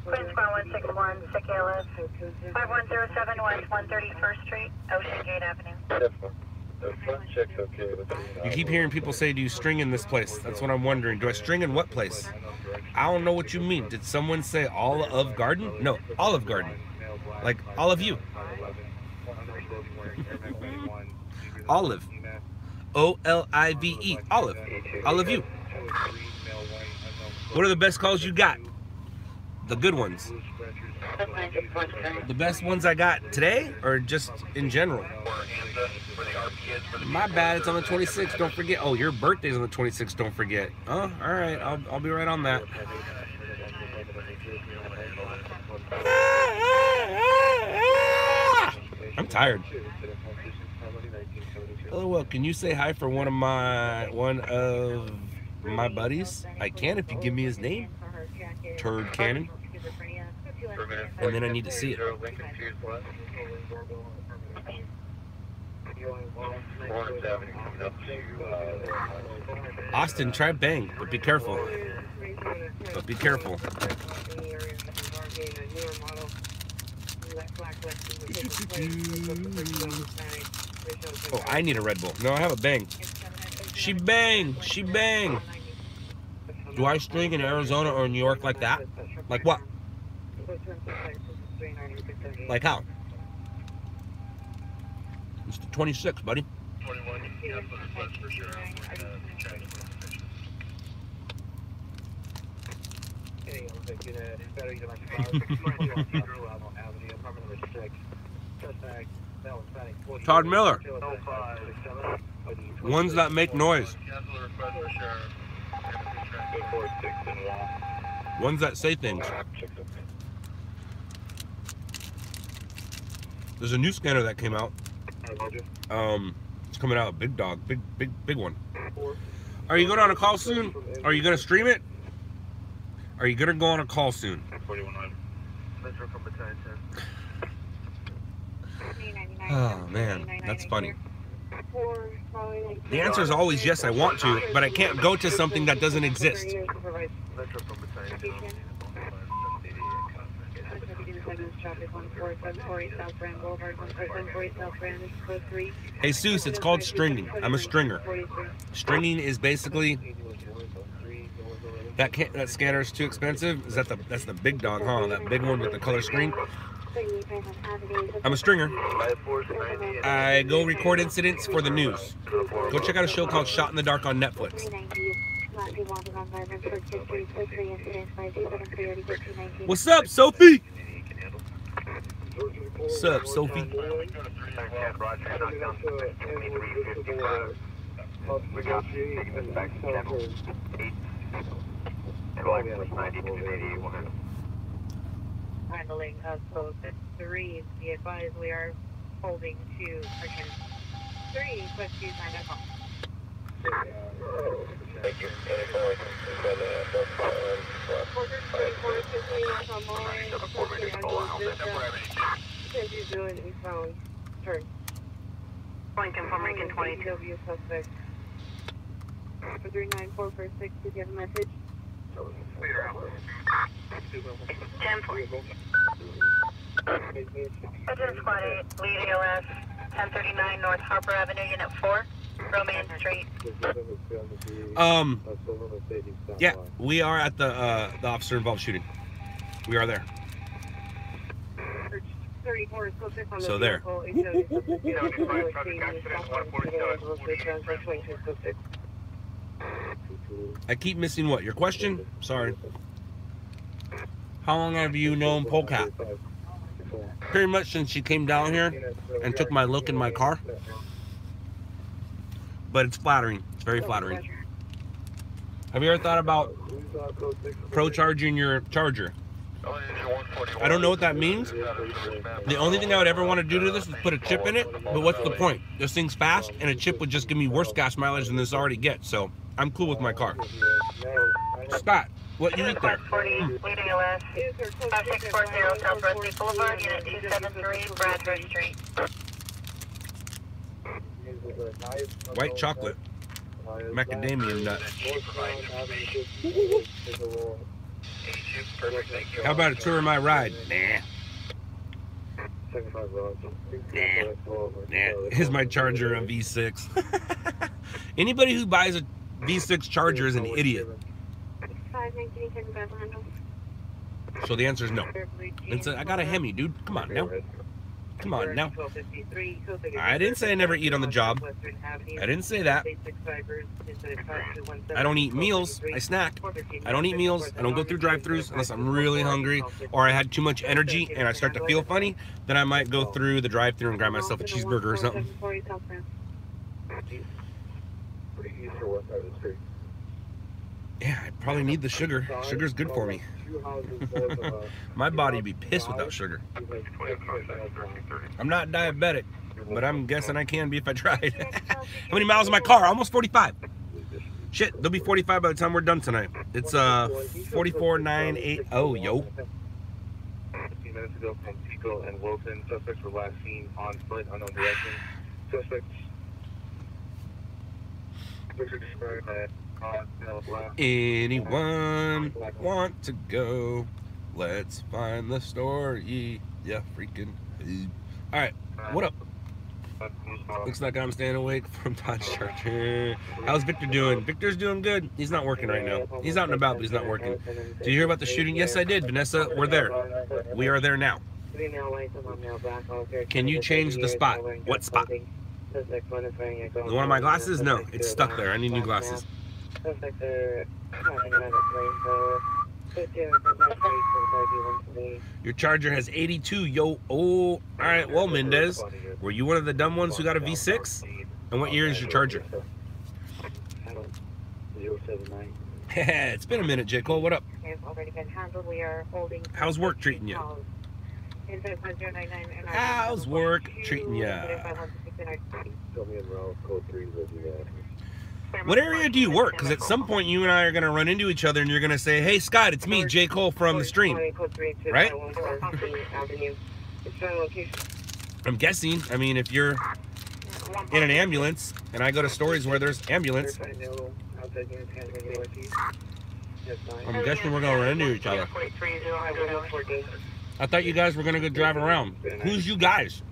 Queen Squad 161, Secula, 51071 West 131st Street, Ocean Gate Avenue. You keep hearing people say, do you string in this place? That's what I'm wondering. Do I string in what place? I don't know what you mean. Did someone say Olive Garden? No, Olive Garden. Like all of you. Olive. O-L-I-V-E. Olive. All of you. What are the best calls you got? The good ones. The best ones I got today, or just in general? My bad, it's on the 26th, don't forget. Oh, your birthday's on the 26th, don't forget. Oh, alright, I'll be right on that. I'm tired. Oh well, can you say hi for one of my buddies? I can if you give me his name. Turd Cannon. And then I need to see it. Austin, try bang, but be careful. But be careful. Oh, I need a Red Bull. No, I have a bang. She bang. She bang. Do I string in Arizona or New York like that? Like what? Like how? It's the 26, buddy. 21, yeah, for sure. Todd Miller. Ones that make noise. Ones that say things. There's a new scanner that came out. It's coming out, big dog, big one. Are you going on a call soon? Are you gonna stream it? Are you gonna go on a call soon? Oh man, that's funny. The answer is always yes, I want to, but I can't go to something that doesn't exist. Hey Seuss, it's called stringing. I'm a stringer. Stringing is basically that scanner is too expensive. Is that that's the big dog, huh? That big one with the color screen. I'm a stringer. I go record incidents for the news. Go check out a show called Shot in the Dark on Netflix. What's up, Sophie? What's up, Sophie? Handling of code 3, be advised we are holding to section 3, but use 9.com. Thank you. Turn. Lincoln from Lincoln 22. Suspect. 39446, did you have a message? 10-4. Agent Squad 8, lead ALS, 1039 North Harper Avenue, Unit 4, Romance Street. Yeah, we are at the officer involved shooting. We are there. So there. I keep missing what? Your question? Sorry. How long have you known Polecat? Pretty much since she came down here and took my look in my car. But it's flattering. It's very flattering. Have you ever thought about pro-charging your Charger? I don't know what that means. The only thing I would ever want to do to this is put a chip in it, but what's the point? This thing's fast, and a chip would just give me worse gas mileage than this already gets, so I'm cool with my car. Scott, what you eat there? 40, leading ALS, 5640 South Rusty Boulevard, Unit 273, Bradford Street. White chocolate. Macadamia nut. How about a tour of my ride? Nah. Here's my Charger, a V6. Anybody who buys a V6 Charger is an idiot. So the answer is no. I got a Hemi, dude. Come on now. Come on now. I didn't say I never eat on the job. I didn't say that. I don't eat meals. I snack. I don't eat meals. I don't go through drive-thrus unless I'm really hungry or I had too much energy and I start to feel funny. Then I might go through the drive-thru and grab myself a cheeseburger or something. Yeah, I probably need the sugar. Sugar's good for me. My body would be pissed without sugar. I'm not diabetic, but I'm guessing I can be if I tried. How many miles in my car? Almost 45. Shit, they'll be 45 by the time we're done tonight. It's 44,980, yo. 15 minutes ago from Pico and Wilson. Suspects were last seen on foot, unknown direction. Suspects. Anyone want to go? Let's find the story. Yeah, freaking. All right, what up? Looks like I'm staying awake from Dodge Charger. How's Victor doing? Victor's doing good. He's not working right now. He's out and about, but he's not working. Did you hear about the shooting? Yes, I did. Vanessa, we're there. We are there now. Can you change the spot? What spot? The one of my glasses? No, it's stuck there. I need new glasses. Your Charger has 82, yo. Oh, all right. Well, Mendez, were you one of the dumb ones who got a V6? And what year is your Charger? 079. It's been a minute, J. Cole. What up? How's work treating you? How's work treating you? What area do you work? Because at some point you and I are going to run into each other and you're going to say, hey, Scott, it's me, J. Cole from the stream. Right? I'm guessing. I mean, if you're in an ambulance and I go to stories where there's ambulance, I'm guessing we're going to run into each other. I thought you guys were going to go drive around. Who's you guys?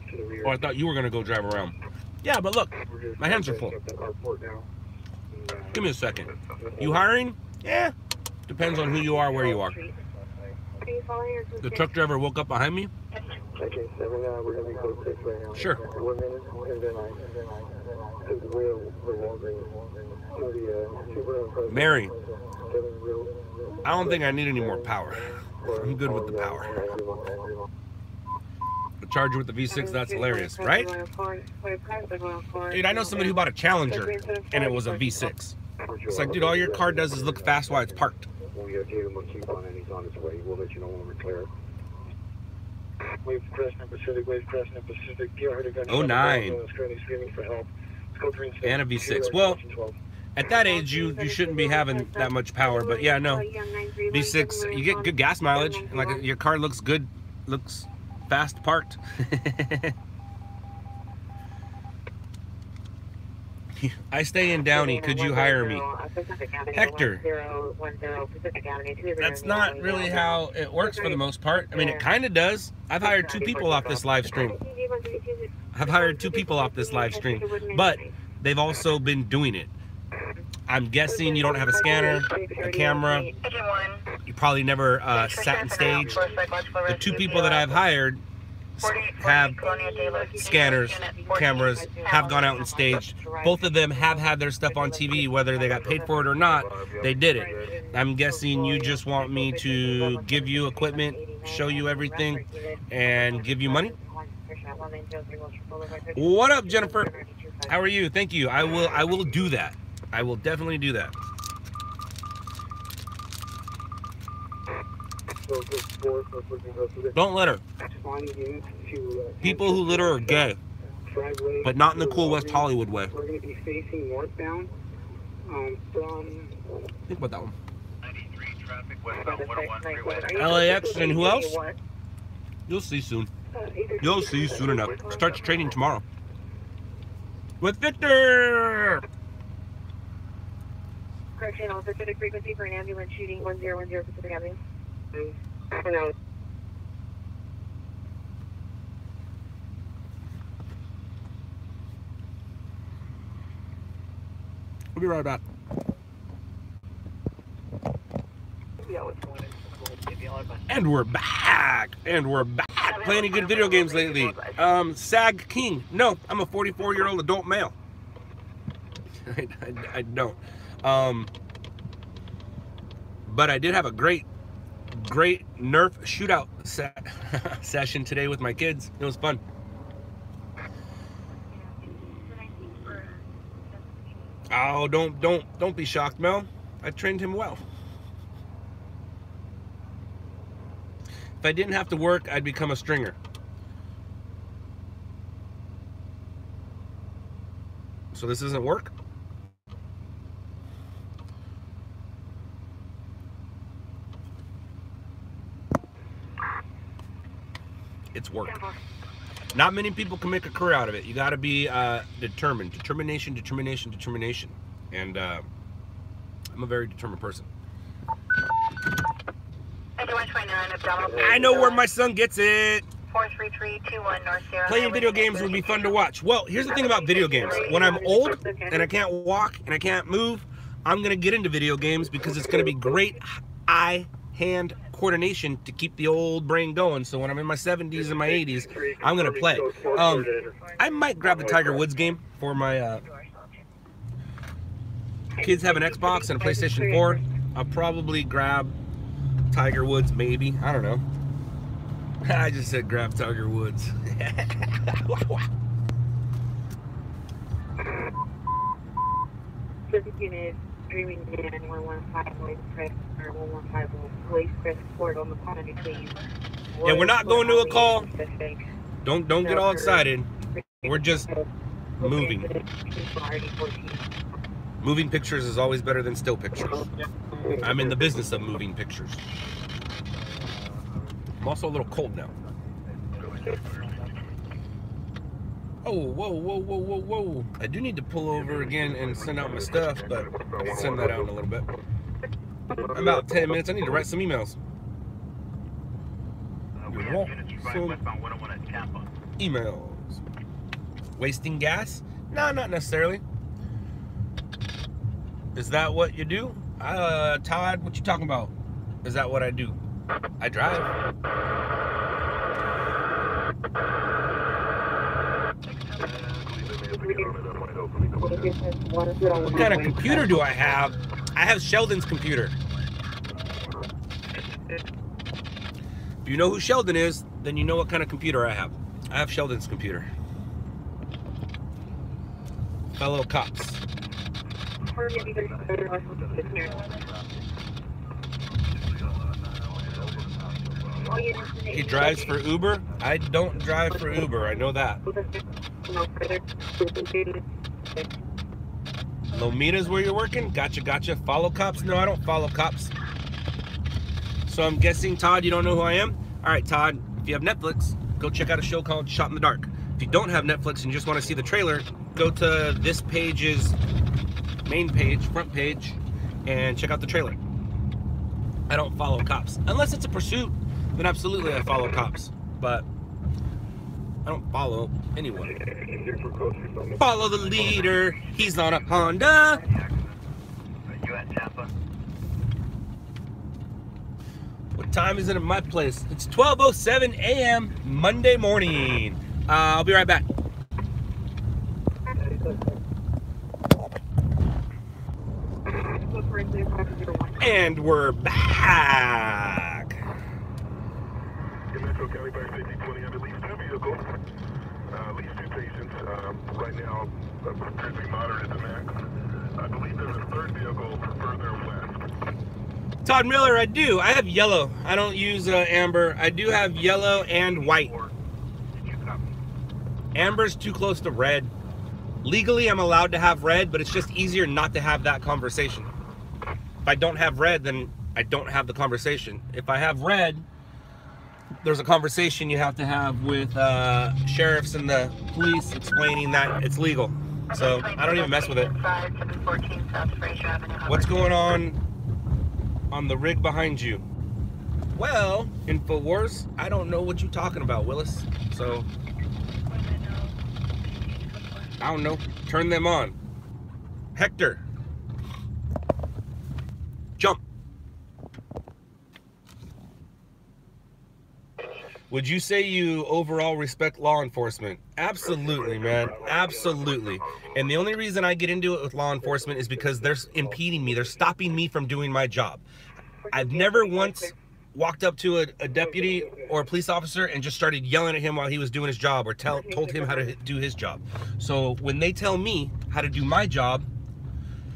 Oh, I thought you were going to go drive around. Yeah, but look, my hands are full. Give me a second. You hiring? Yeah. Depends on who you are, where you are. The truck driver woke up behind me? Sure. Mary, I don't think I need any more power. I'm good with the power. The Charger with the V6, that's hilarious, right? Dude, I know somebody who bought a Challenger and it was a V6. It's like, dude, all your car does is look fast while it's parked. We gave him a coupon and he's on his way. We'll let you know when we're clear. Wave Crescent Pacific, Wave Crescent Pacific. 09. And a V6. Well, at that age, you shouldn't be having that much power. But yeah, no. V6, you get good gas mileage. Like your car looks good, looks fast parked. I stay in Downey. Could you hire me? Hector, that's not really how it works for the most part. I mean, it kind of does. I've hired 2 people off this live stream. But they've also been doing it. I'm guessing you don't have a scanner, a camera. You probably never sat in stage. The 2 people that I've hired have scanners, cameras, have gone out and staged. Both of them have had their stuff on TV, whether they got paid for it or not, they did it. I'm guessing you just want me to give you equipment, show you everything, and give you money? What up, Jennifer? How are you? Thank you. I will do that. I will definitely do that. Don't litter. People who litter are gay, but not in the cool West Hollywood way. We're going to be facing northbound from... Think about that one. 93 traffic westbound 101 freeway. LAX and who else? You'll see soon. You'll see soon enough. Starts training tomorrow. With Victor! Correction, on Pacific frequency for an ambulance shooting 1010 Pacific Avenue. We'll be right back. And we're back. And we're back. Playing any good video games lately? Sag King. No, I'm a 44-year-old adult male. I don't. But I did have a great Nerf shootout session today with my kids. It was fun. Oh, don't be shocked, Mel. I trained him well. If I didn't have to work, I'd become a stringer. So this isn't work? It's work. Not many people can make a career out of it. You got to be determined. Determination. And I'm a very determined person. I know where my son gets it. 43321 North Sierra. Playing video games would be fun to watch. Well, here's the thing about video games. When I'm old and I can't walk and I can't move, I'm going to get into video games because it's going to be great eye-hand coordination to keep the old brain going. So when I'm in my 70s and my 80s, I'm going to play. I might grab the Tiger Woods game for my kids have an Xbox and a PlayStation 4. I'll probably grab Tiger Woods, maybe. I don't know. I just said grab Tiger Woods. Unit, Dreaming Man, 115, Voice Press, or 115, Voice Press Port on the quantity, please. Yeah, we're not going to a call. Don't get all excited. We're just moving. Moving pictures is always better than still pictures. I'm in the business of moving pictures. I'm also a little cold now. Oh, whoa. I do need to pull over again and send out my stuff, but I'll send that out in a little bit. I'm about 10 minutes. I need to write some emails. Emails. Wasting gas? No, not necessarily. Is that what you do? Todd, what you talking about? Is that what I do? I drive. What kind of computer do I have? I have Sheldon's computer. If you know who Sheldon is, then you know what kind of computer I have. I have Sheldon's computer. Fellow cops. He drives for Uber? I don't drive for Uber, I know that. Lomita's where you're working? Gotcha. Follow cops? No, I don't follow cops. So I'm guessing, Todd, you don't know who I am? Alright, Todd, if you have Netflix, go check out a show called Shot in the Dark. If you don't have Netflix and you just want to see the trailer, go to this page's main page, front page, and check out the trailer. I don't follow cops. Unless it's a pursuit, then absolutely I follow cops. But I don't follow anyone. Follow the leader. He's on a Honda. You at Tampa? What time is it in my place? It's 12:07 a.m. Monday morning. I'll be right back. And we're back. Metro County Fire Safety 20 have at least 2 vehicles, at least 2 patients. Right now, appears to be moderate at the max. I believe there's a 3rd vehicle further west. Todd Miller, I do. I have yellow. I don't use amber. I do have yellow and white. Amber's too close to red. Legally, I'm allowed to have red, but it's just easier not to have that conversation. If I don't have red, then I don't have the conversation. If I have red, there's a conversation you have to have with sheriffs and the police explaining that it's legal. So I don't even mess with it. What's going on the rig behind you? Well, InfoWars, I don't know what you're talking about, Willis. So I don't know. Turn them on. Hector. Jump. Would you say you overall respect law enforcement? Absolutely, man. Absolutely. And the only reason I get into it with law enforcement is because they're impeding me. They're stopping me from doing my job. I've never once walked up to a deputy or a police officer and just started yelling at him while he was doing his job, or told him how to do his job. So when they tell me how to do my job,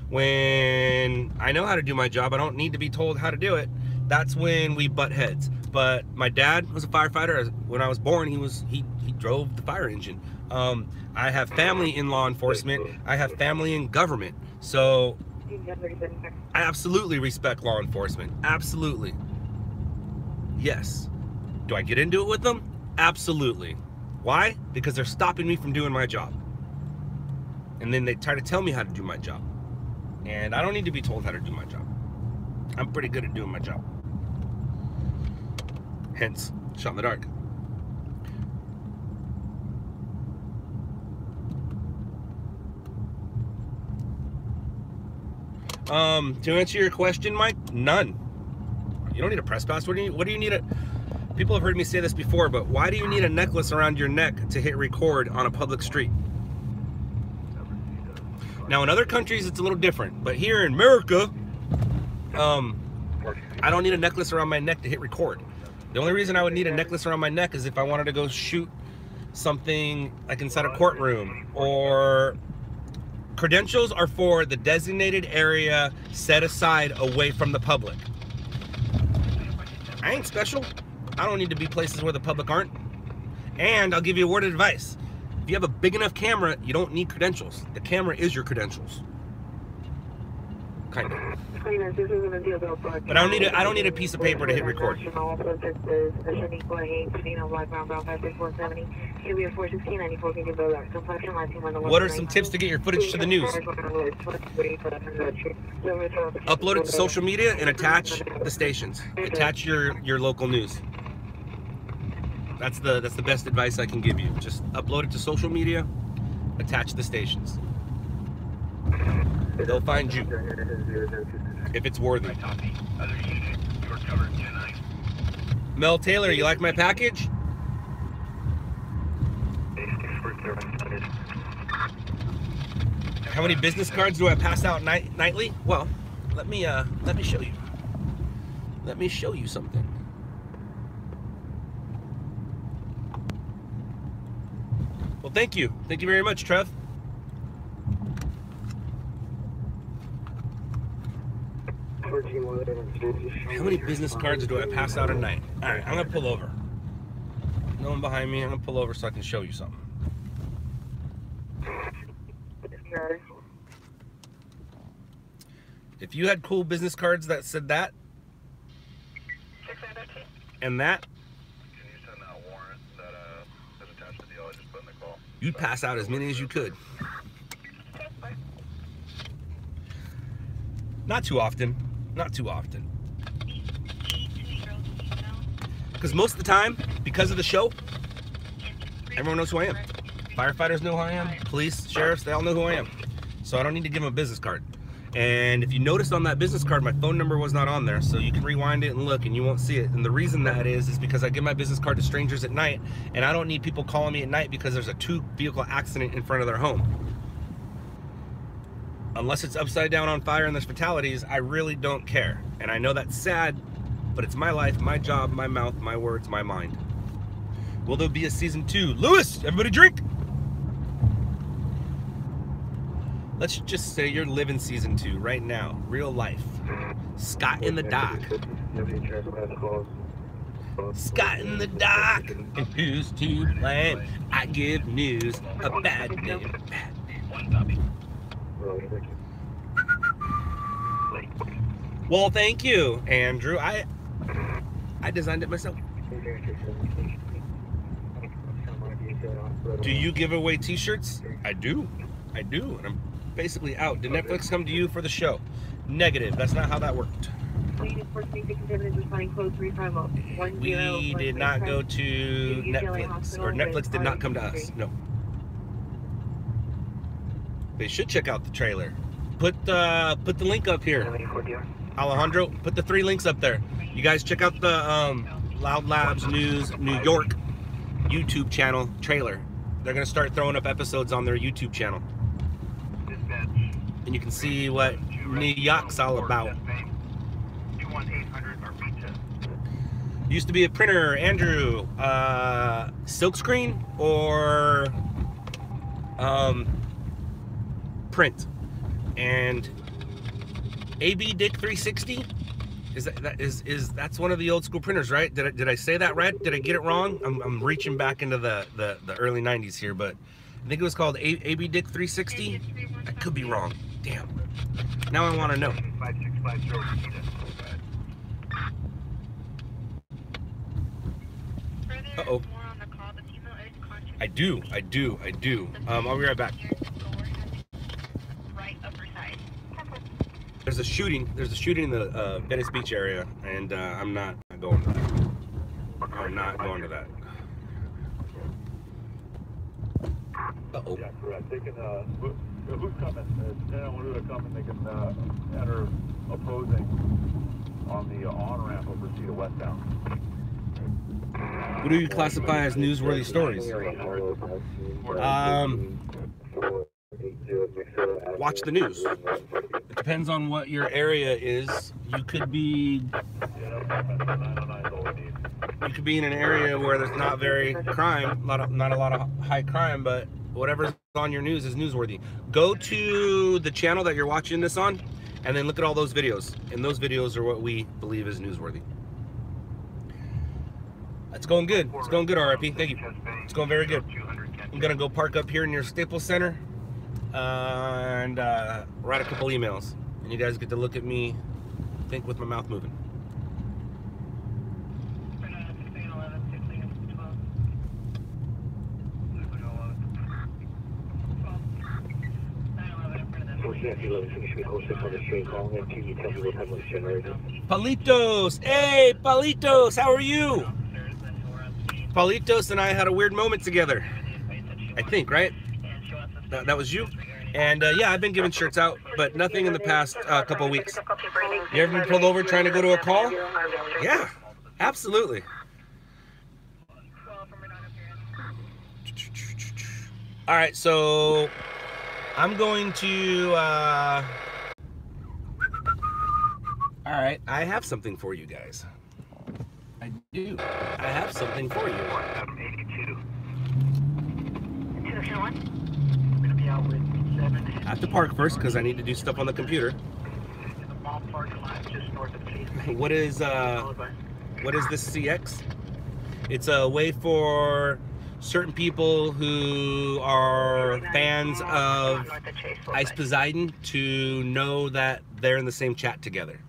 When I know how to do my job, I don't need to be told how to do it. That's when we butt heads. But my dad was a firefighter. When I was born, he drove the fire engine. I have family in law enforcement. I have family in government. So I absolutely respect law enforcement. Absolutely. Yes. Do I get into it with them? Absolutely. Why? Because they're stopping me from doing my job. And then they try to tell me how to do my job. And I don't need to be told how to do my job. I'm pretty good at doing my job. Hence, shot in the dark. To answer your question, Mike, none. You don't need a press pass. What do you need a... People have heard me say this before, but why do you need a necklace around your neck to hit record on a public street? Now, in other countries, it's a little different, but here in America, I don't need a necklace around my neck to hit record. The only reason I would need a necklace around my neck is if I wanted to go shoot something like inside a courtroom. Or credentials are for the designated area set aside away from the public. I ain't special. I don't need to be places where the public aren't. And I'll give you a word of advice. If you have a big enough camera, you don't need credentials. The camera is your credentials. Kind of. But I don't need a piece of paper to hit record. What are some tips to get your footage to the news? Upload it to social media and attach the stations. Attach your local news. That's the best advice I can give you. Just upload it to social media, attach the stations. They'll find you if it's worthy. Mel Taylor, you like my package? How many business cards do I pass out nightly? Well, let me show you. Let me show you something. Well, thank you. Thank you very much, Trev. How many business cards do I pass out a night? All right, I'm gonna pull over. No one behind me. I'm gonna pull over so I can show you something. If you had cool business cards that said that and that, Can you send that warrant that is attached to the deal I just put in the call? you'd pass out as many as you could. Not too often. Not too often. Because most of the time, because of the show, everyone knows who I am. Firefighters know who I am. Police, sheriffs, they all know who I am. So I don't need to give them a business card. And if you noticed on that business card, my phone number was not on there. So you can rewind it and look and you won't see it. And the reason that is because I give my business card to strangers at night. And I don't need people calling me at night because there's a 2-vehicle accident in front of their home. Unless it's upside down on fire and there's fatalities, I really don't care. And I know that's sad, but it's my life, my job, my mouth, my words, my mind. Will there be a season 2? Lewis, everybody drink! Let's just say you're living season 2 right now, real life. Scott in the dock. Scott in the dock. And who's to blame? I give news, a bad name. Well, thank you, Andrew. I designed it myself. Do you give away t-shirts? I do. And I'm basically out. Did Netflix come to you for the show? Negative. That's not how that worked. We did not go to Netflix, or Netflix did not come to us. No. They should check out the trailer. Put the link up here. Alejandro, put the 3 links up there. You guys check out the Loud Labs News New York YouTube channel trailer. They're gonna start throwing up episodes on their YouTube channel. And you can see what New York's all about. Used to be a printer, Andrew. Silkscreen or print. And AB Dick 360. That's one of the old school printers, right? Did I say that right? Did I get it wrong? I'm reaching back into the early 90s here, but I think it was called AB Dick 360. I could be wrong. Damn. Now I want to know. 5650. Uh-oh. I do. I'll be right back. There's a shooting in the Venice Beach area, and I'm not going to that. I'm not going to that. Uh-oh. Yeah, correct. They can, who's coming? Depending on who they're coming, they can enter opposing on the on-ramp over Cedar westbound. What do you classify as newsworthy stories? Watch the news. It depends on what your area is. You could be in an area where there's not very crime, not a lot of high crime, but whatever's on your news is newsworthy. Go to the channel that you're watching this on, and then look at all those videos. And those videos are what we believe is newsworthy. It's going good. It's going good, RIP. Thank you. It's going very good. I'm gonna go park up here near Staples Center and write a couple emails, and you guys get to look at me think with my mouth moving. Palitos! Hey, Palitos! How are you? Palitos and I had a weird moment together. I think, right? That was you? And yeah, I've been giving shirts out, but nothing in the past couple of weeks. You ever been pulled over trying to go to a call? Yeah, absolutely. All right, so I'm going to... all right, I have something for you guys. I do. I have something for you. 82. I have to park first because I need to do stuff on the computer. What is this CX? It's a way for certain people who are fans of Ice Poseidon to know that they're in the same chat together.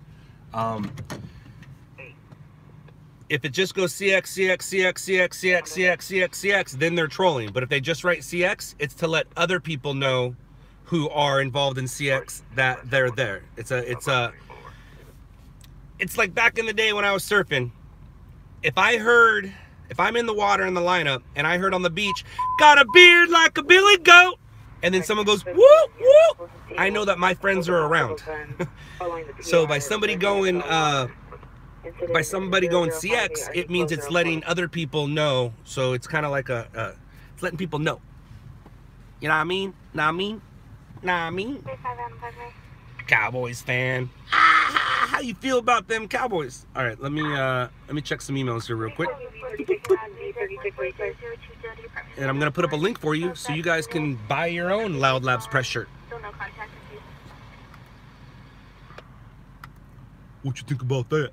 If it just goes CX, CX, CX, CX, CX, CX, CX, CX, then they're trolling. But if they just write CX, it's to let other people know who are involved in CX that they're there. It's like back in the day when I was surfing. If I'm in the water in the lineup and I heard on the beach, got a beard like a billy goat, and then someone goes, whoop, whoop, I know that my friends are around. So by somebody going CX, it means it's letting other people know. So it's kind of like it's letting people know. You know what I mean? Know what I mean? Know what I mean? Cowboys fan. How you feel about them Cowboys? All right, let me check some emails here real quick. And I'm gonna put up a link for you so you guys can buy your own LOUDLABS press shirt. What you think about that?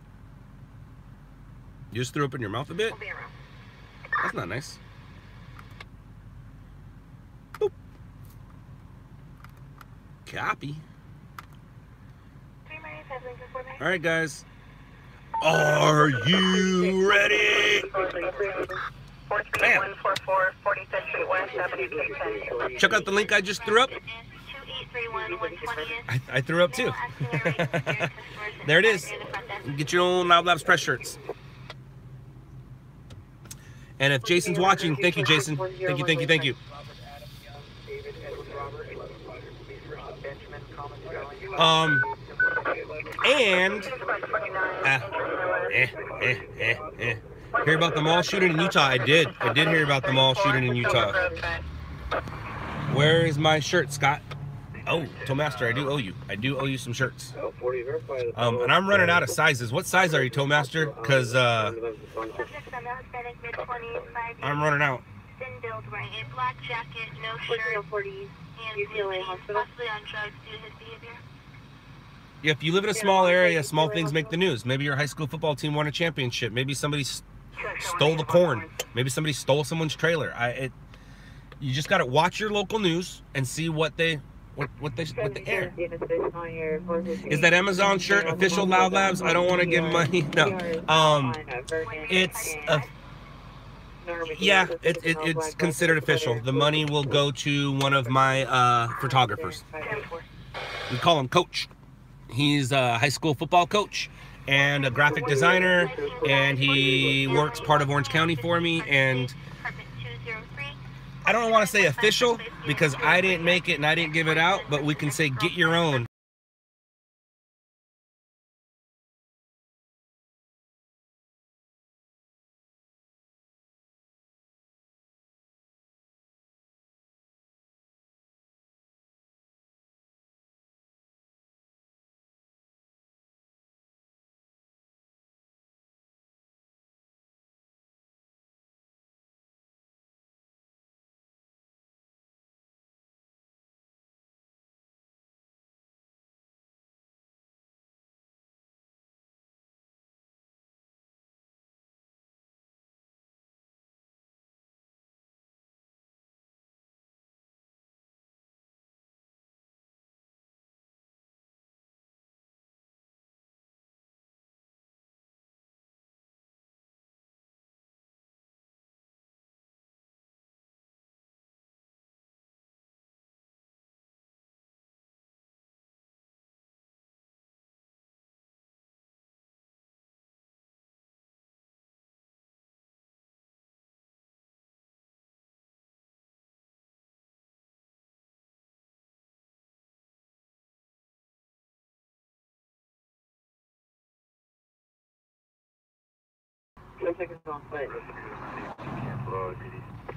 You just threw up in your mouth a bit? That's not nice. Boop. Copy. All right, guys. Are you ready? Bam. Check out the link I just threw up. I threw up too. There it is. Get your own LOUDLABS press shirts. And if Jason's watching, thank you, Jason. Thank you, thank you, thank you. And hear about the mall shooting in Utah? I did hear about the mall shooting in Utah. Where is my shirt, Scott? Oh, Toemaster, I do owe you some shirts. And I'm running out of sizes. What size are you, Toemaster? Because I'm running out. Thin build, wearing a black jacket, no shirt, and possibly on drugs due to his behavior. if you live in a small area, small things make the news. Maybe your high school football team won a championship. Maybe somebody stole the corn. Maybe somebody stole someone's trailer. You just got to watch your local news and see what they air. Is that Amazon shirt official Loud Labs? I don't want to give money. No. Yeah, it's considered official. The money will go to one of my photographers. We call him Coach. He's a high school football coach and a graphic designer, and he works part of Orange County for me. And I don't want to say official because I didn't make it and I didn't give it out, but we can say get your own.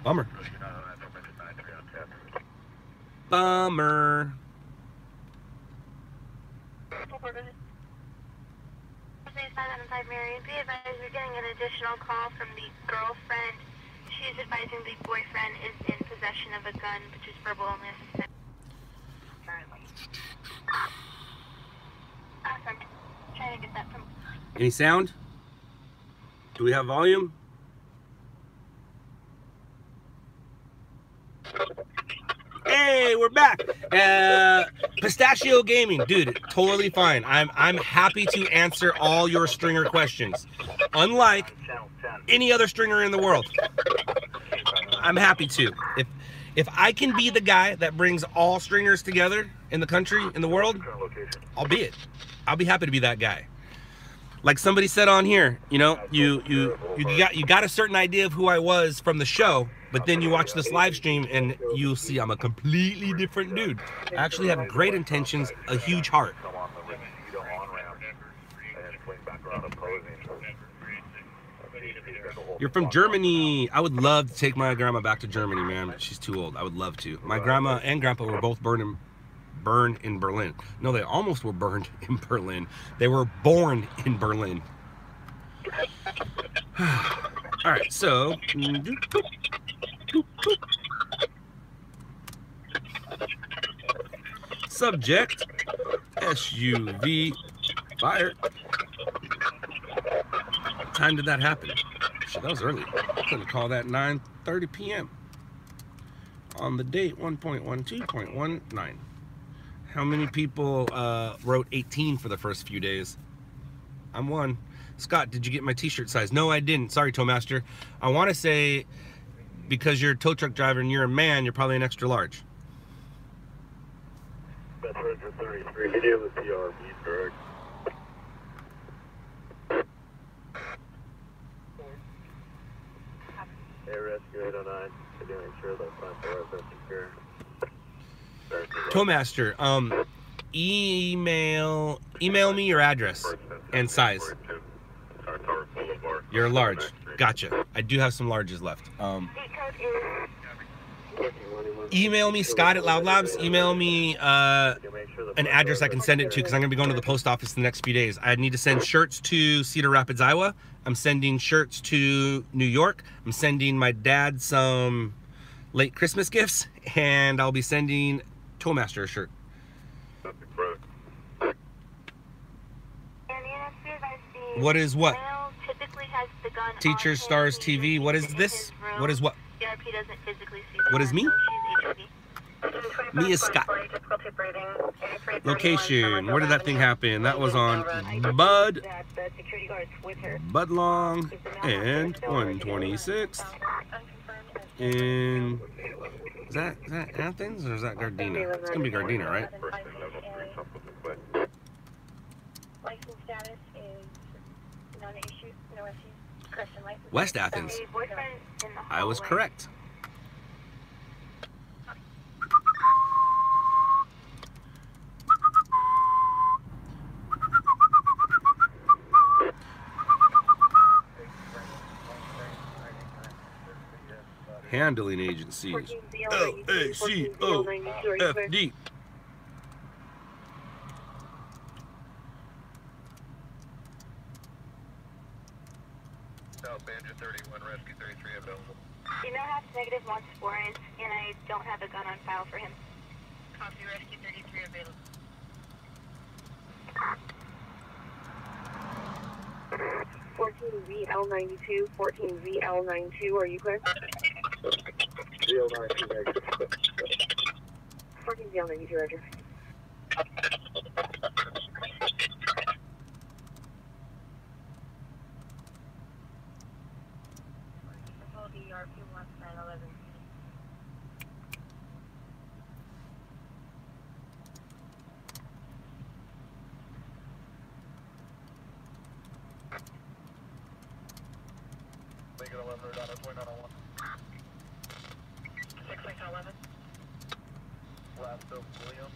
Bummer. Bummer. Marion, be advised we're getting an additional call from the girlfriend. She's advising the boyfriend is in possession of a gun, which is verbal only assistance. Currently. Awesome. Trying to get that from. Any sound? Do we have volume? Hey, we're back. Pistachio Gaming, dude, totally fine. I'm happy to answer all your stringer questions. Unlike any other stringer in the world, I'm happy to. If I can be the guy that brings all stringers together in the country, in the world, I'll be it. I'll be happy to be that guy. Like somebody said on here, you know, you got a certain idea of who I was from the show, but then you watch this live stream and you'll see I'm a completely different dude. I actually have great intentions, a huge heart. You're from Germany. I would love to take my grandma back to Germany, man, but she's too old. I would love to. My grandma and grandpa were both burned in Berlin. No, they almost were burned in Berlin. They were born in Berlin. All right, so subject SUV fire. What time did that happen? Shit, that was early. I couldn't call that 9:30 p.m. on the date 1.12.19. How many people wrote 18 for the first few days? I'm one. Scott, did you get my t-shirt size? No, I didn't. Sorry, Towmaster. I want to say, because you're a tow truck driver and you're a man, you're probably an extra large. That's 133. Video with PRB, correct? Hey, Rescue 809. Can you make sure that front door is secure? Towmaster, email me your address and size. You're a large. Gotcha. I do have some larges left. Email me, Scott at LOUDLABS. Email me an address I can send it to, because I'm going to be going to the post office in the next few days. I need to send shirts to Cedar Rapids, Iowa. I'm sending shirts to New York. I'm sending my dad some late Christmas gifts, and I'll be sending Towmaster a shirt. What is what? Male typically has the gun Teacher on Stars him. TV. What is this? What is what? CRP doesn't physically see the What is gun, me? so she's HB. Mia Scott. Location. Where did that thing happen? That was on Bud Long and 126 in. Is that Athens or is that Gardena? It's gonna be Gardena, right? License status is non-issue, no issues. Correction, license. West Athens. A boyfriend in the I was hallway. correct. Handling agencies. LACOFD. South Banjo 31, Rescue 33 available. Female has negative one sporins, and I don't have a gun on file for him. Copy, Rescue 33 available. 14VL92, 14VL92, are you clear? VL92 negative. 14VL92, Roger. Hold ERP 1911. Lincoln 11, Rodano, point on 1. 6 Lincoln 11. Last of William,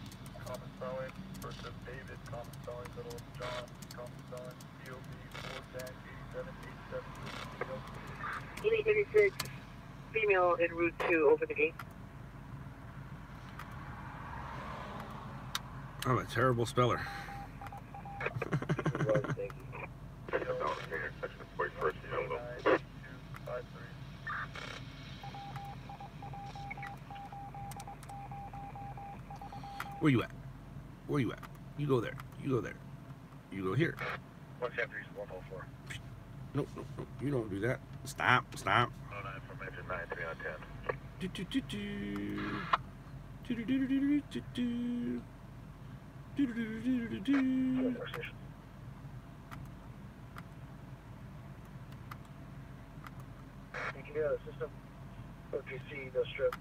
common spelling. First of David, common spelling. Middle of John, common spelling. DOB 4-8787. 8836, female en route to over the gate. I'm a terrible speller. Where you at? Where you at? You go there. You go there. You go here. 173 104. Nope, nope, nope. You don't do that. Stop, stop. 09 from engine 93 on 10. Do, do, do, do. Do, do, do, do, do, do, do. Do, do, do, do, do, do. You can hear the system. OPC, no strip.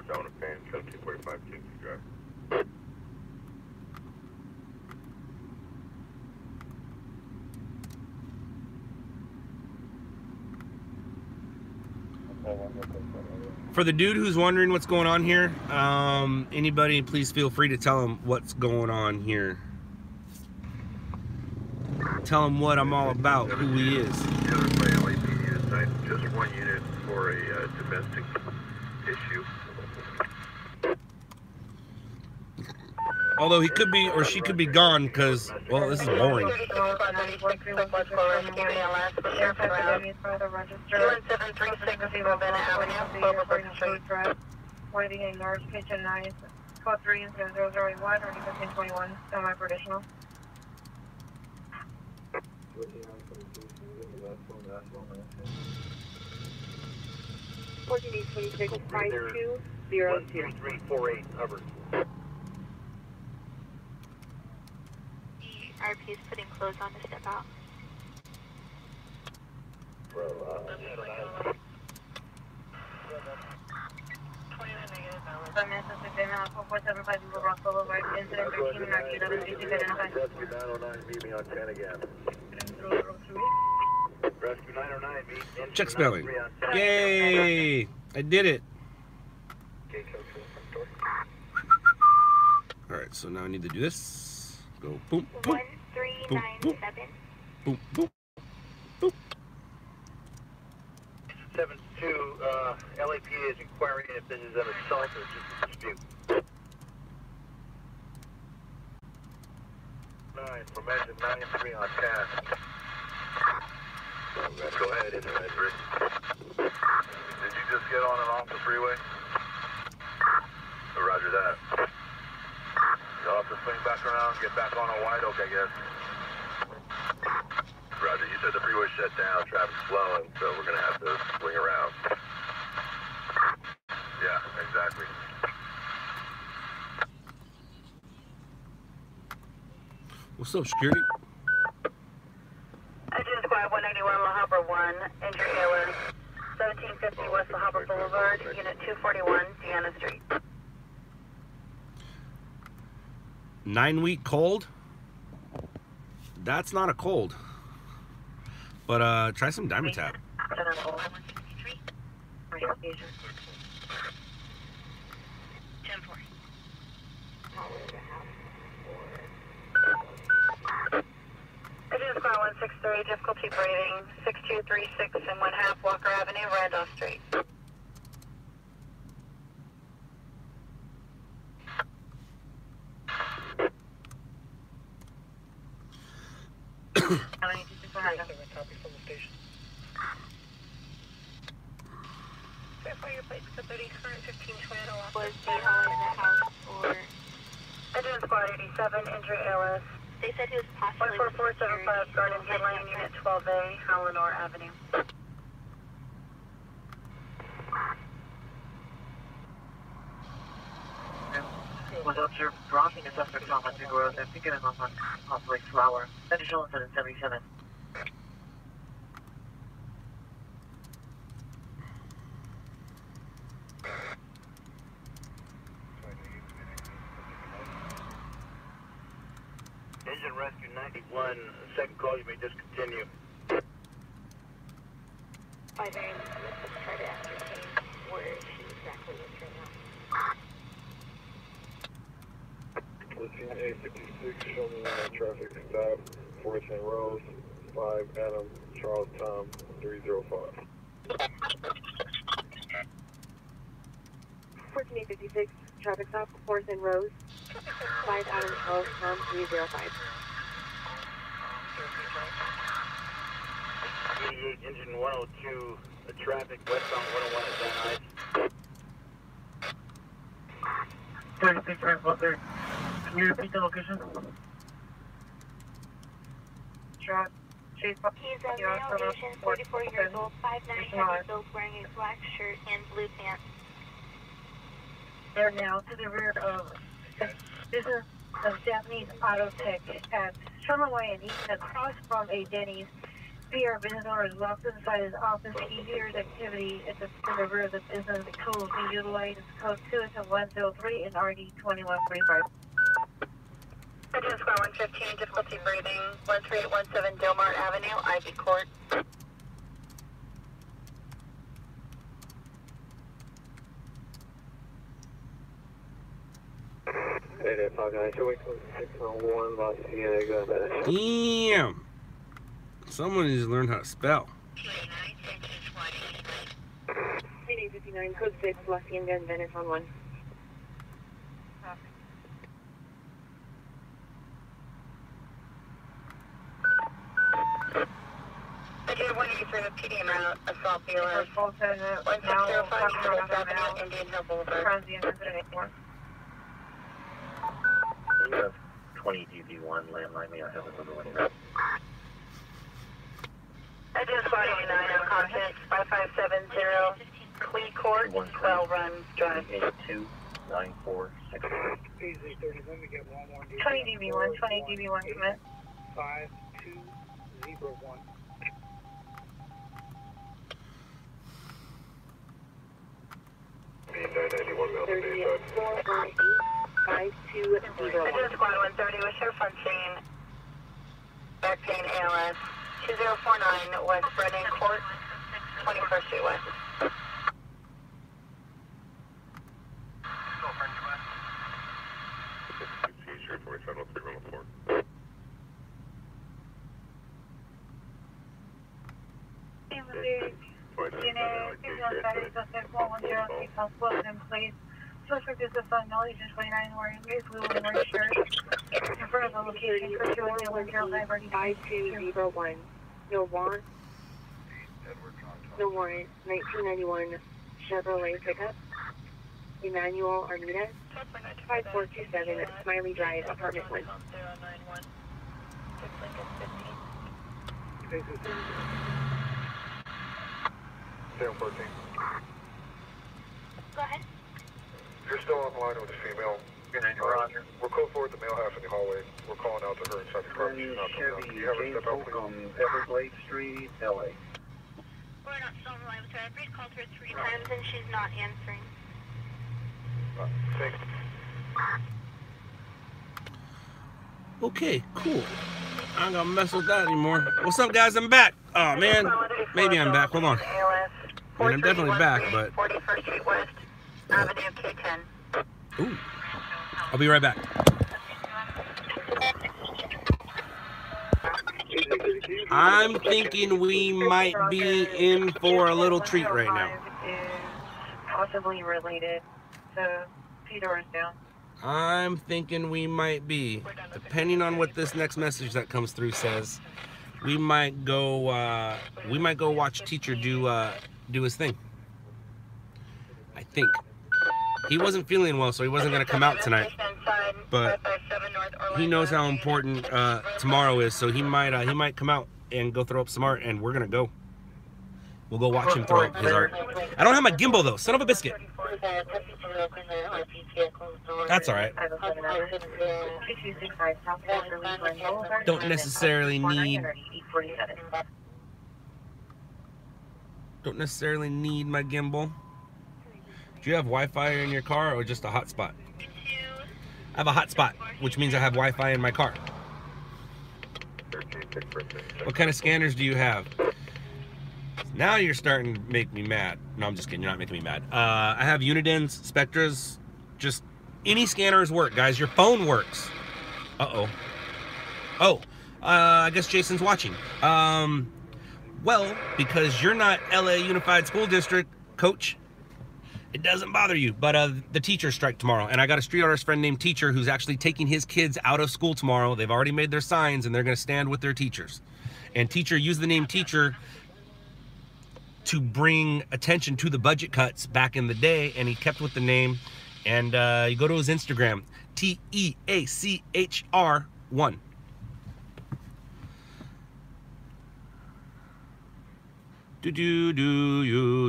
Down a pan, 1745 Kingston Drive. For the dude who's wondering what's going on here, anybody please feel free to tell him what's going on here. Tell him what I'm all about, who he is. Just one unit for a domestic issue. Although he could be, or she could be gone, because, well, this is boring. Waiting in North Kitchen 9, code 3 and 0001, or 1521, semi for additional. 1426 5200. 13348 covered. RP is putting clothes on to step out. Incident 13, 909, meet me on 10 again. Rescue 909, meet engine Check spelling. 93 on 10. Yay! I did it. Alright, so now I need to do this. Go boom, boom, 1397. boom, boom, boom. 72, LAPD is inquiring if this is an assault or just a dispute. 9 from engine 93 on task. Go ahead, engine 93. Did you just get on and off the freeway? Roger that. You'll have to swing back around, get back on a wide oak, I guess. Roger, you said the freeway's shut down, traffic's flowing, so we're gonna have to swing around. Yeah, exactly. What's up, security? Engine Squad 181, La Habra 1, entry ALS 1750 West La Habra Boulevard, Unit 241, Deanna Street. 9-week cold? That's not a cold. But try some Diamond Tap. 10-4. Engine Squad 163, difficulty breathing, 6236 and 1/2 Walker Avenue, Randolph Street. Copy from the station. For your plates, the 30 current 15 Toyota Was he home in the house or? Engine Squad 87, entry ALS They said he was possibly. 14475 Garden Gate Lane, Unit 12A, Hallenor Avenue. Was observed crossing a suspect on Hunting Road and picking him up on Lake Flower. Additional incident 77. Engine Rescue 91, second call, you may discontinue. By then, let's try to ascertain where she exactly is right now. Listen, A56, show me traffic stop, 14 Rose, 5 Adam, Charles Tom, 305. 1456, traffic stop, Forest and Rose, 5 Adam Charles Tom 305. 88, engine 102, the traffic westbound 101 is on ice. 36 right about there. Can you repeat the location? Chase. He's a male Asian, 44 years old, 5'9", heavy built, wearing a black shirt and blue pants. They're now to the rear of this is a Japanese auto tech at Sherman and Eaton across from a Denny's. PR business owner is locked inside his office. He hears activity at the rear of the business. The code he utilizes code 2-103 and RD 2145. Engine Squad 115, difficulty breathing, 13817 Delmar Avenue, Ivy Court. Damn! Someone needs to learn how to spell. 5859, code 6, La Hacienda and Venice on 1. Engine 183 with PD route, assault dealer. 1605 Charles Avenue, Indian Hill Boulevard. Transient incident 84. You have 20 DB1 landline, may I have another one here? Engine Squad 89 on contact 5570 Clee Court, Quell Run Drive. 29460. 20 DB1, 20 DB1 commit. 5201. Engine Squad 130 with Sheriff on scene. Back pain ALS. 2049 West Brennan Court, 21st Street West. Unit on Saturday, suspect 110 South Pleasant in place. Suspect is assigned knowledge in 29 wearing a blue and white shirt. In front of the location, pursuing 5201. No warrant. No warrant. 1991 Chevrolet pickup. Emmanuel Armida. 5427 Smiley Drive, apartment 1. 1014. Go ahead. You're still on the line with the female. Roger. We're code forward the male half in the hallway. We're calling out to her inside the car. She's not coming out. Can you have her step out, please? Everglade Street, LA. We're not still on the line with her. I've recalled her 3 times and she's not answering. Thanks. Okay, cool. I ain't gonna mess with that anymore. What's up, guys? I'm back. Oh man, maybe I'm back. Hold on. I mean, I'm definitely back, but 41st Street West, Avenue K10. ooh, I'll be right back. I'm thinking we might be in for a little treat right now. Is possibly related to Theodore's down. I'm thinking we might be, depending on what this next message that comes through says. We might go watch teacher do his thing. I think he wasn't feeling well, so he wasn't gonna come out tonight. But he knows how important tomorrow is, so he might come out and go throw up some art, and we're gonna go. We'll go watch him throw up his art. I don't have my gimbal though, son of a biscuit. That's all right. Don't necessarily need my gimbal. Do you have Wi-Fi in your car or just a hotspot? I have a hotspot, which means I have Wi-Fi in my car. What kind of scanners do you have? Now you're starting to make me mad. No, I'm just kidding. You're not making me mad. I have Unidens, Spectras, just any scanners work, guys. Your phone works. Uh-oh. Oh, I guess Jason's watching. Well, because you're not LA Unified School District, coach, it doesn't bother you. But the teachers strike tomorrow, and I got a street artist friend named Teacher who's actually taking his kids out of school tomorrow. They've already made their signs, and they're going to stand with their teachers. And Teacher used the name Teacher to bring attention to the budget cuts back in the day, and he kept with the name. And you go to his Instagram, TEACHR1.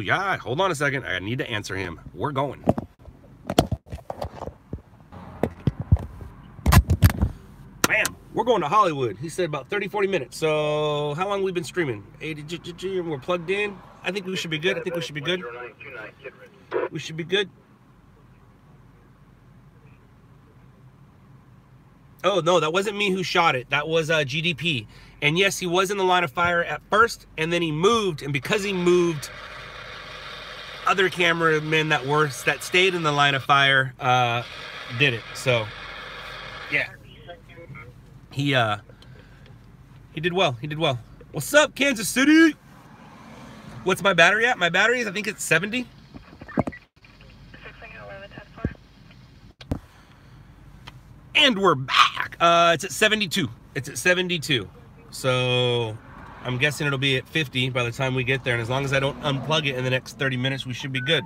Yeah, hold on a second. I need to answer him. We're going. Bam! We're going to Hollywood. He said about 30-40 minutes. So how long we been streaming? We're plugged in. I think we should be good. I think we should be good. We should be good. Oh, no, that wasn't me who shot it. That was GDP. And yes, he was in the line of fire at first, and then he moved. And because he moved, other cameramen that stayed in the line of fire did it. So, yeah. He did well. He did well. What's up, Kansas City? What's my battery at? My battery is, I think it's 70. And we're back. It's at 72. It's at 72. So I'm guessing it'll be at 50 by the time we get there. And as long as I don't unplug it in the next 30 minutes, we should be good.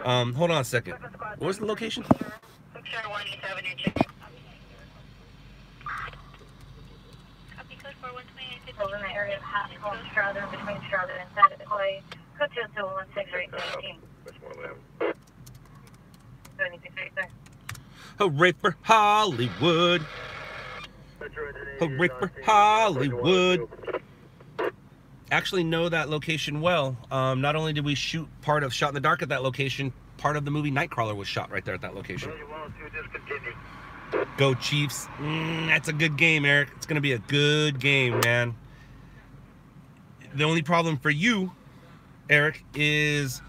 Hold on a second. Where's the location? 601 East Avenue. In the area of Haskell and Strother, between Strother and Santa Clay. Code 2216819. Hooray for Hollywood. Hooray for Hollywood. Actually know that location well. Not only did we shoot part of Shot in the Dark at that location, part of the movie Nightcrawler was shot right there at that location. Go Chiefs. That's a good game, Eric. It's going to be a good game, man. The only problem for you, Eric, is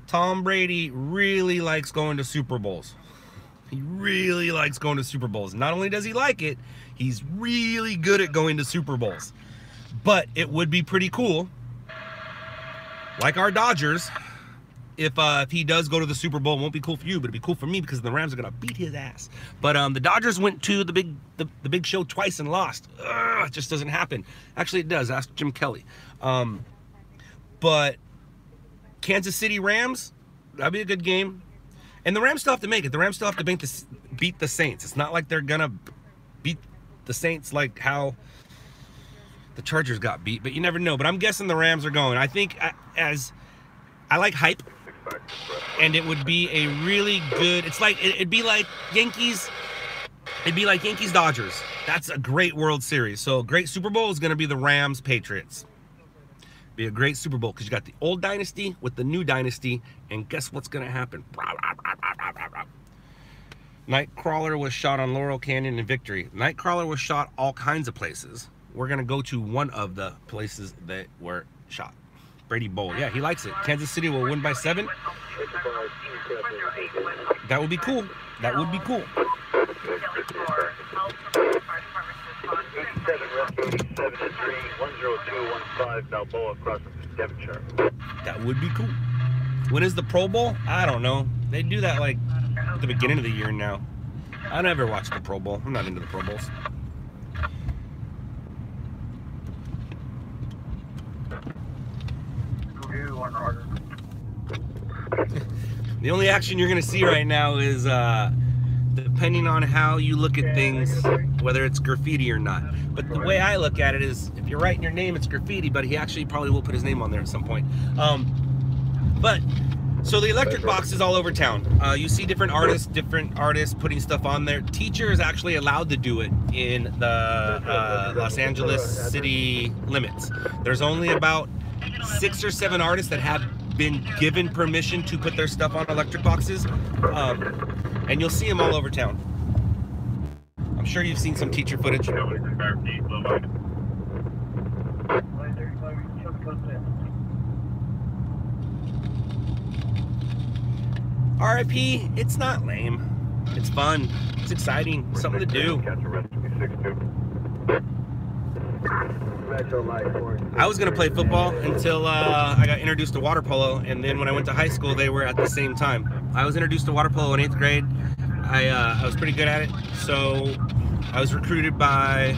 Tom Brady really likes going to Super Bowls. He really likes going to Super Bowls. Not only does he like it, he's really good at going to Super Bowls. But it would be pretty cool, like our Dodgers, if he does go to the Super Bowl. It won't be cool for you, but it'd be cool for me because the Rams are gonna beat his ass. But the Dodgers went to the big show twice and lost. It just doesn't happen. Actually, it does. Ask Jim Kelly. But Kansas City Rams, that'd be a good game. And the Rams still have to make it. The Rams still have to beat the Saints. It's not like they're gonna beat the Saints like how the Chargers got beat, but you never know. But I'm guessing the Rams are going. I think I like hype, and it would be a really good. It's like it'd be like Yankees. It'd be like Yankees Dodgers. That's a great World Series. So a great Super Bowl is going to be the Rams Patriots. Be a great Super Bowl because you got the old dynasty with the new dynasty, and guess what's going to happen? Nightcrawler was shot on Laurel Canyon and Victory. Nightcrawler was shot all kinds of places. We're going to go to one of the places that were shot. Brady Bowl. Yeah, he likes it. Kansas City will win by 7. That would be cool. That would be cool. That would be cool. When is the Pro Bowl? I don't know. They do that like at the beginning of the year now. I never watched the Pro Bowl. I'm not into the Pro Bowls. The only action you're going to see right now is depending on how you look at things, whether it's graffiti or not. But the way I look at it is, if you're writing your name, it's graffiti, but he actually probably will put his name on there at some point. So the electric box is all over town. You see different artists putting stuff on there. Teacher is actually allowed to do it in the Los Angeles city limits. There's only about 6 or 7 artists that have been given permission to put their stuff on electric boxes, and you'll see them all over town. I'm sure you've seen some teacher footage. RIP, it's not lame. It's fun. It's exciting. Something to do. I was going to play football until I got introduced to water polo, and then when I went to high school, they were at the same time. I was introduced to water polo in 8th grade. I was pretty good at it, so I was recruited by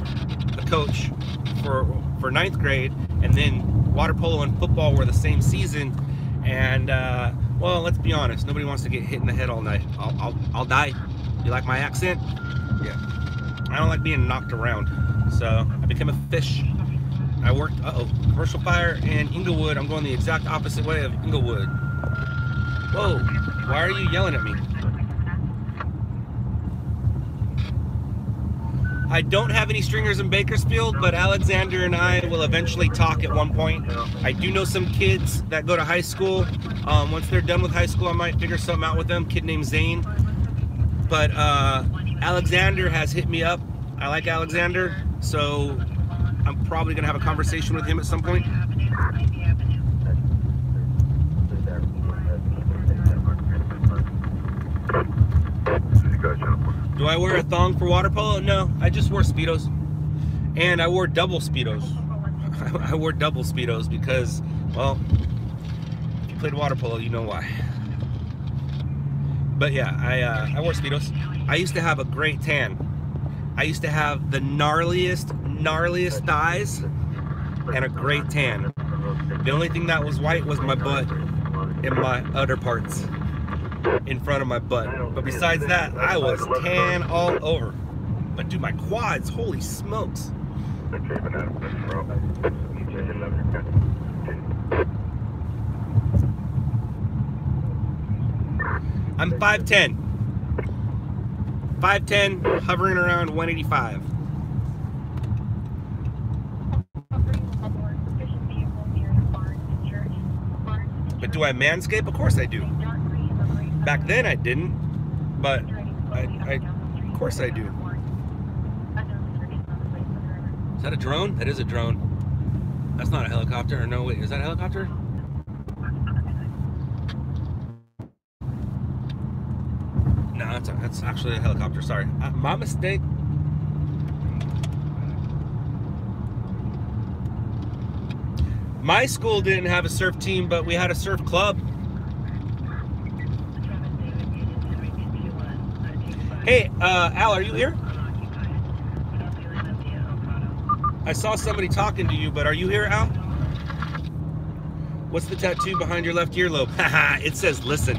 a coach for 9th grade, and then water polo and football were the same season, and well, let's be honest, nobody wants to get hit in the head all night. I'll die. You like my accent? Yeah. I don't like being knocked around, so I became a fish. I worked, commercial fire in Inglewood. I'm going the exact opposite way of Inglewood. Whoa, why are you yelling at me? I don't have any stringers in Bakersfield, but Alexander and I will eventually talk at one point. I do know some kids that go to high school. Once they're done with high school, I might figure something out with them. Kid named Zane. But Alexander has hit me up. I like Alexander, so I'm probably going to have a conversation with him at some point. Do I wear a thong for water polo? No, I just wore Speedos. And I wore double Speedos. I wore double Speedos because, well, if you played water polo, you know why. But yeah, I wore Speedos. I used to have a great tan. I used to have the gnarliest thighs and a great tan. The only thing that was white was my butt and my other parts in front of my butt. But besides that, I was tan all over. But dude, my quads, holy smokes. I'm 5'10". 5'10", hovering around 185. But do I manscape? Of course I do. Back then I didn't, but of course I do. Is that a drone? That is a drone. That's not a helicopter. Or no, wait, is that a helicopter? No, that's actually a helicopter. Sorry, my mistake. My school didn't have a surf team, but we had a surf club. Hey, Al, are you here? I saw somebody talking to you, but are you here, Al? What's the tattoo behind your left earlobe? Haha, it says listen.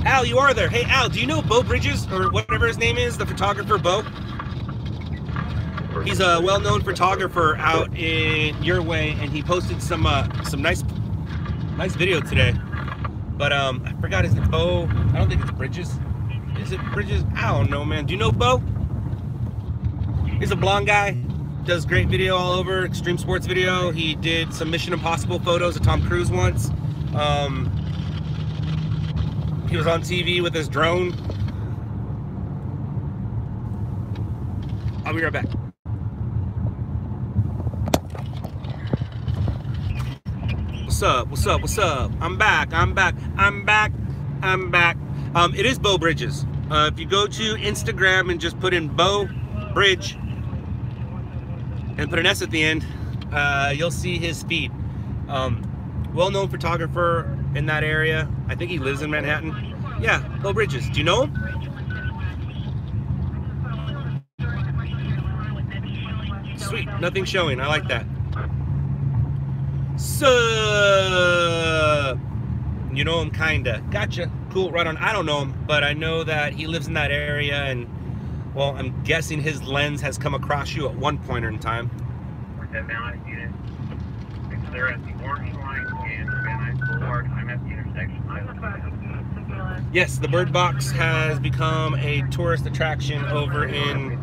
Al, you are there. Hey, Al, do you know Bo Bridges, or whatever his name is, the photographer, Bo? He's a well-known photographer out in your way, and he posted some nice video today. But I forgot his name. Bo. I don't think it's Bridges. Is it Bridges? I don't know, man. Do you know Bo? He's a blonde guy. Does great video all over, extreme sports video. He did some Mission Impossible photos of Tom Cruise once. He was on TV with his drone. I'll be right back. What's up? What's up? What's up? I'm back. I'm back. I'm back. I'm back. It is Bo Bridges. If you go to Instagram and just put in Bo Bridge and put an S at the end, you'll see his feed. Well-known photographer in that area. I think he lives in Manhattan. Yeah, Bo Bridges. Do you know him? Sweet, nothing showing. I like that. So, you know him, kinda. Gotcha. Cool, right on. I don't know him, but I know that he lives in that area, and well, I'm guessing his lens has come across you at one point in time. They're at the orange line and Van Nuys Boulevard. I'm at the intersection. Yes, the Bird Box has become a tourist attraction over in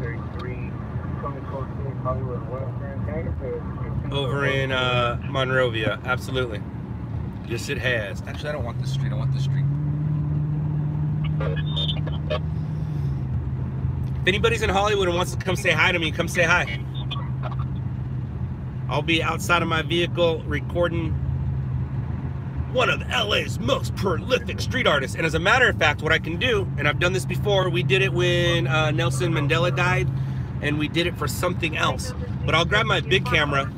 Monrovia. Absolutely. Yes, it has. Actually, I don't want this street. I want this street. If anybody's in Hollywood and wants to come say hi to me, come say hi. I'll be outside of my vehicle recording one of LA's most prolific street artists. And as a matter of fact, what I can do, and I've done this before, we did it when Nelson Mandela died, and we did it for something else. But I'll grab my big camera,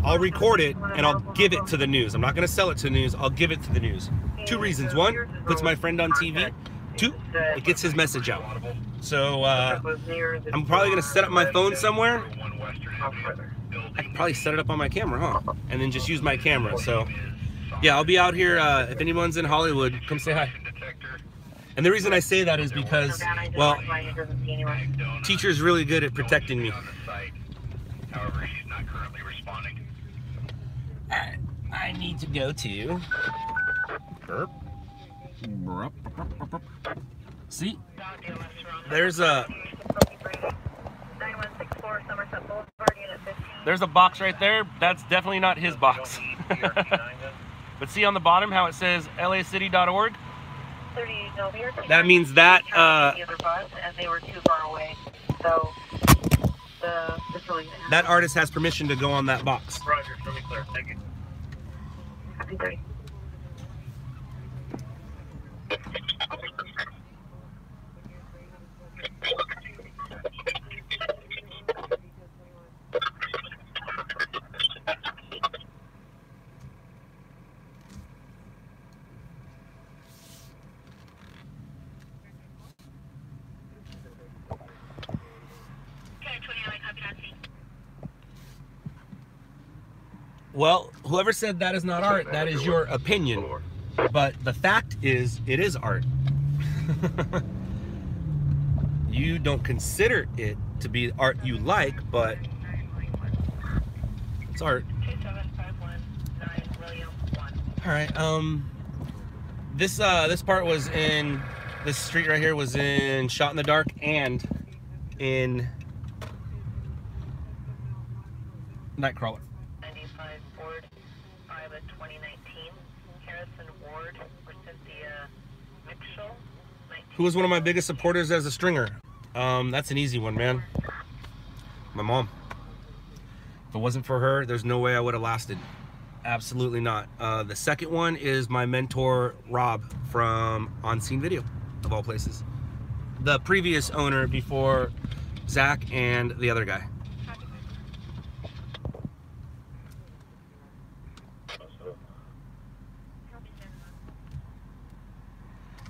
I'll record it, and I'll give it to the news. I'm not going to sell it to the news. I'll give it to the news. Two reasons. One, puts my friend on TV. Two, it gets his message out. So I'm probably going to set up my phone somewhere. I could probably set it up on my camera, huh? And then just use my camera. So yeah, I'll be out here. If anyone's in Hollywood, come say hi. And the reason I say that is because, well, teacher's really good at protecting me. However, she's not currently responding. Alright, I need to go to burp. See, there's a box right there. That's definitely not his box. But see on the bottom how it says lacity.org? That means that that artist has permission to go on that box. Roger, let me clear. Thank you. Happy 30. Well, whoever said that is not art, that is your opinion. But the fact is, it is art. You don't consider it to be art you like, but it's art. 27519 William 1. All right. This part was in this street right here was in Shot in the Dark and in Nightcrawler. 95 Ford, 5 of 2019. Harrison Ward or Cynthia Mitchell. Who was one of my biggest supporters as a stringer? That's an easy one, man. My mom. If it wasn't for her, there's no way I would have lasted. Absolutely not. The second one is my mentor, Rob, from On Scene Video, of all places. The previous owner before Zach and the other guy.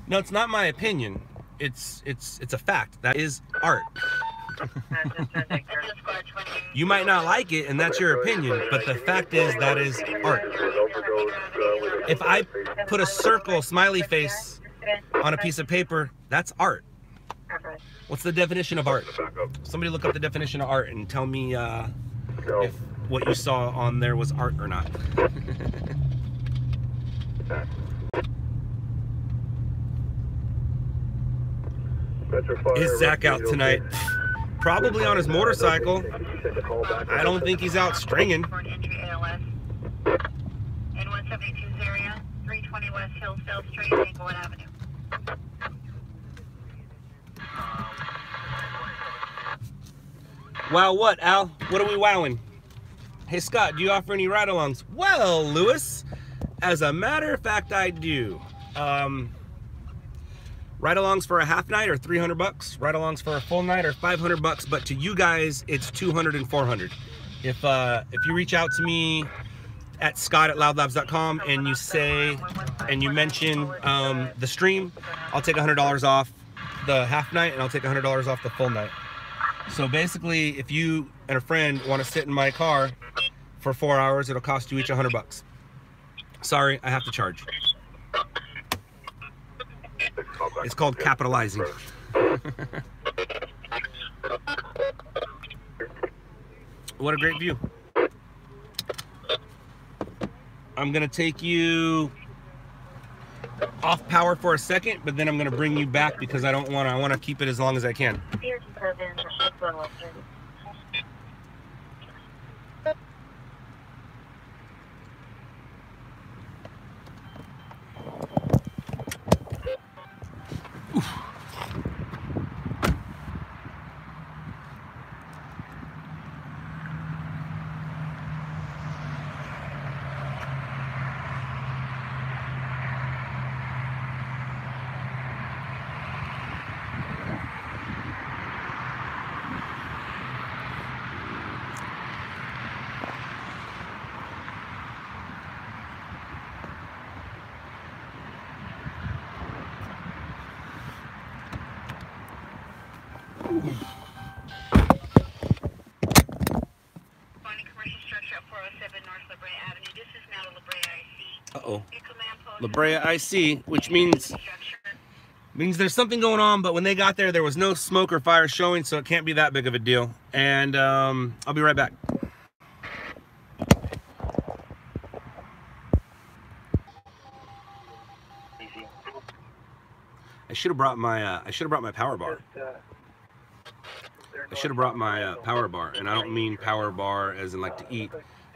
No, it's not my opinion. it's a fact. That is art. You might not like it, and that's your opinion, but the fact is that is art. If I put a circle smiley face on a piece of paper, that's art. What's the definition of art? Somebody look up the definition of art and tell me if what you saw on there was art or not. Is Zach out tonight? Probably on his motorcycle. I don't think he's out stringing. In 172's area, 320 West Hillsdale Street, Maplewood Avenue. Wow, what, Al? What are we wowing? Hey, Scott, do you offer any ride-alongs? Well, Lewis, as a matter of fact, I do. Ride-alongs for a half night are $300. Ride-alongs for a full night are $500. But to you guys, it's $200 and $400. If you reach out to me at scott@loudlabs.com and you say and you mention the stream, I'll take $100 off the half night and I'll take $100 off the full night. So basically, if you and a friend want to sit in my car for 4 hours, it'll cost you each $100. Sorry, I have to charge. It's called capitalizing. What a great view. I'm gonna take you off power for a second, but then I'm gonna bring you back because I want to keep it as long as I can. Uh-oh. La Brea IC, which means there's something going on, but when they got there was no smoke or fire showing, so it can't be that big of a deal. And I'll be right back. I should have brought my power bar. I should have brought my power bar, and I don't mean power bar as in like to eat.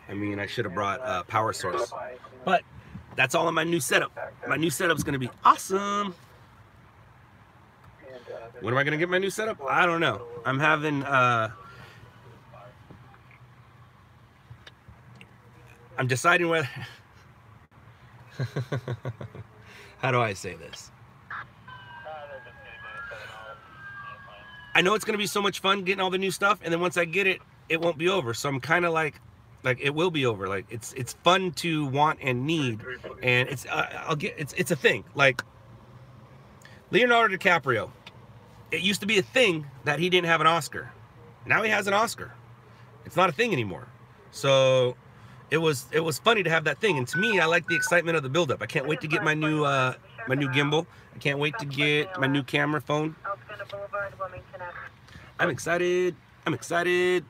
I mean I should have brought a power source. But that's all in my new setup. My new setup's gonna be awesome. When am I gonna get my new setup? I don't know. I'm having I'm deciding whether how do I say this? I know it's gonna be so much fun getting all the new stuff, and then once I get it, it won't be over. So I'm kind of like it will be over. Like it's fun to want and need, and it's a thing. Like Leonardo DiCaprio, it used to be a thing that he didn't have an Oscar. Now he has an Oscar. It's not a thing anymore. So it was funny to have that thing, and to me, I like the excitement of the buildup. I can't wait to get my new gimbal. I can't wait to get my new camera phone. I'm excited. I'm excited.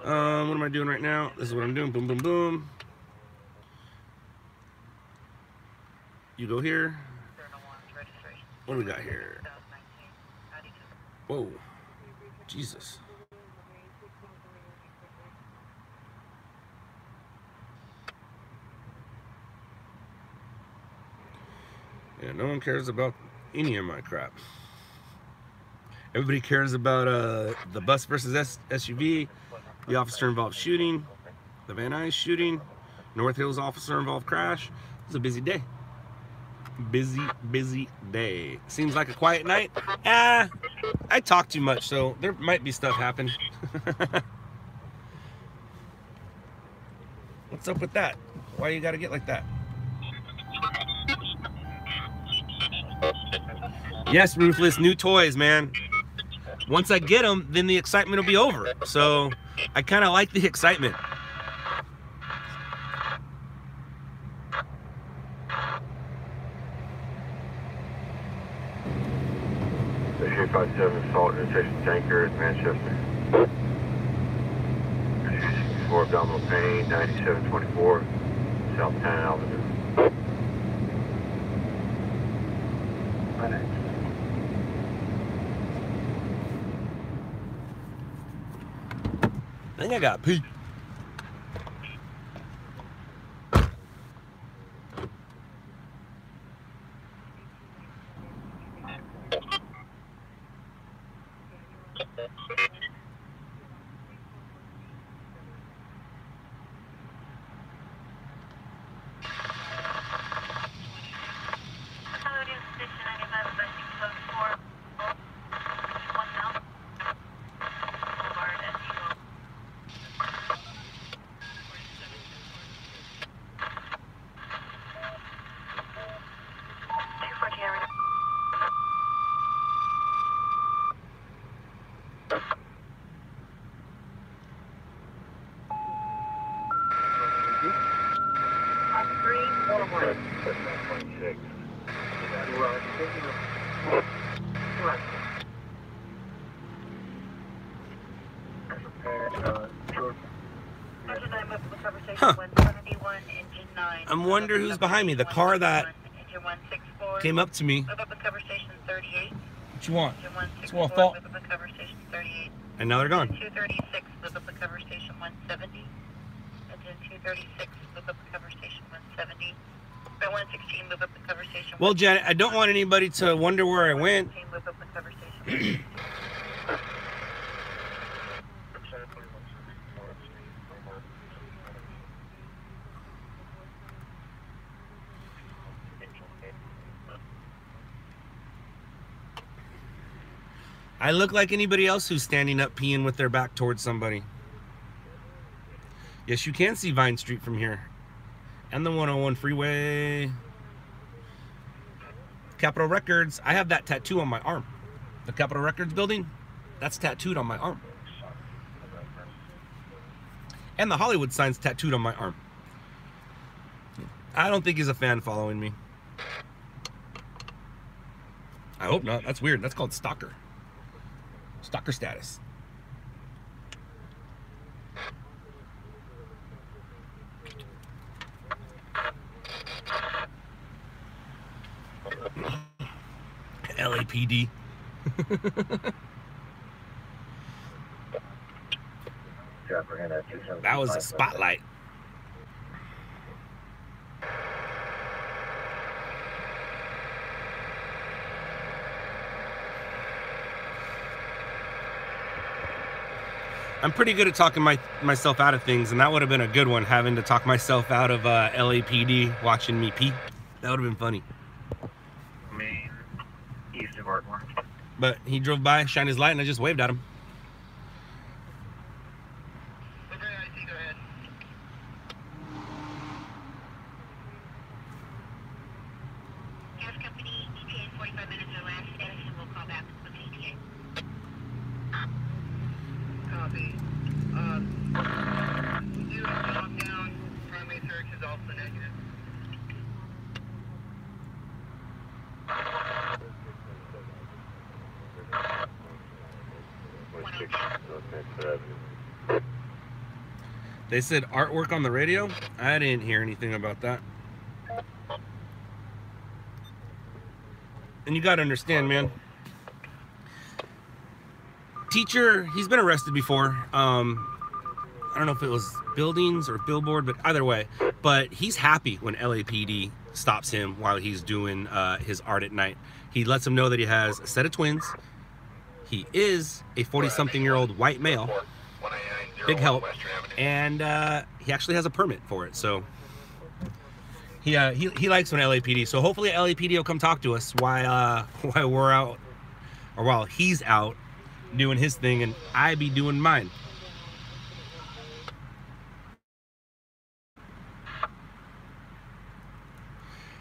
What am I doing right now? This is what I'm doing. Boom, boom, boom. You go here. What do we got here? Whoa. Jesus. Yeah, no one cares about any of my crap. Everybody cares about the bus versus SUV, the officer involved shooting, the Van Nuys shooting, North Hills officer involved crash. It was a busy day. Busy day. Seems like a quiet night. I talk too much, so there might be stuff happen. What's up with that? Why you gotta get like that? Yes, Ruthless, new toys, man. Once I get them, then the excitement will be over. So I kind of like the excitement. The 857 Salt Nutrition Tanker at Manchester. 4 abdominal pain, 9724, South 10 Avenue. I think I got pee. Huh. I wonder who's behind me. The car that came up to me. What you want? It's what I thought. And now they're gone. 236, look up the cover station 170. Engine 236, look up the cover station 170. At 116, move up the cover station. Well, Janet, I don't want anybody to wonder where I went. Move up the cover station. I look like anybody else who's standing up peeing with their back towards somebody. Yes, you can see Vine Street from here. And the 101 freeway. Capitol Records. I have that tattoo on my arm. The Capitol Records building, that's tattooed on my arm. And the Hollywood sign's tattooed on my arm. I don't think he's a fan following me. I hope not. That's weird. That's called stalker. Stalker status. LAPD. That was a spotlight. I'm pretty good at talking myself out of things, and that would have been a good one, having to talk myself out of LAPD watching me pee. That would have been funny. Main, east of Ardmore. But he drove by, shined his light, and I just waved at him. Okay, I see, go ahead. Gas company, ETA in 45 minutes or less. Edison will call back with the ETA. Copy. Zero lockdown. Primary search is also negative. They said artwork on the radio? I didn't hear anything about that. And you gotta understand, man. Teacher, he's been arrested before. I don't know if it was buildings or billboard, but either way. But he's happy when LAPD stops him while he's doing his art at night. He lets him know that he has a set of twins. He is a 40-something-year-old white male. Big help. And he actually has a permit for it. So he likes when LAPD. So hopefully LAPD will come talk to us while we're out, or while he's out doing his thing and I be doing mine.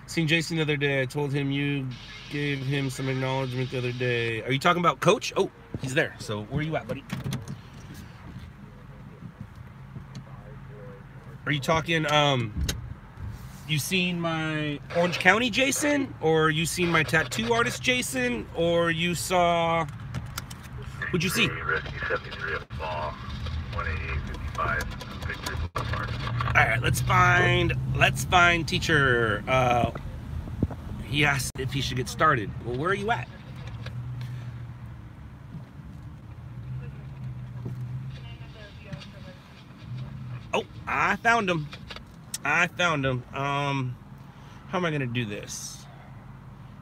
Seen Jason the other day. I told him you gave him some acknowledgement the other day. Are you talking about Coach? Oh, he's there. So where are you at, buddy? Are you talking, you seen my Orange County Jason? Or you seen my tattoo artist Jason? Or you saw, who'd you see? Rescue 73 at Ball, 18855, Victory Boulevard. Alright, let's find teacher. He asked if he should get started. Well, where are you at? Oh, I found him. How am I gonna do this?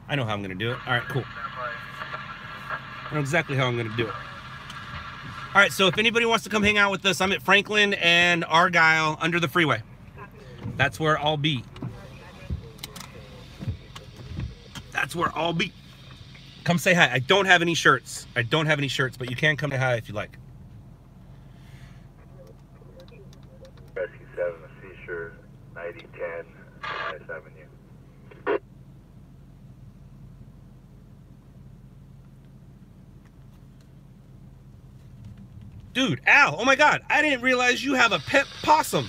I know how I'm gonna do it. Alright, cool. I know exactly how I'm gonna do it. Alright, so if anybody wants to come hang out with us, I'm at Franklin and Argyle under the freeway. That's where I'll be. Come say hi. I don't have any shirts. But you can come say hi if you like. Rescue 7, Seashore, 9010, Nice Avenue. Dude, Al, oh my God, I didn't realize you have a pet possum.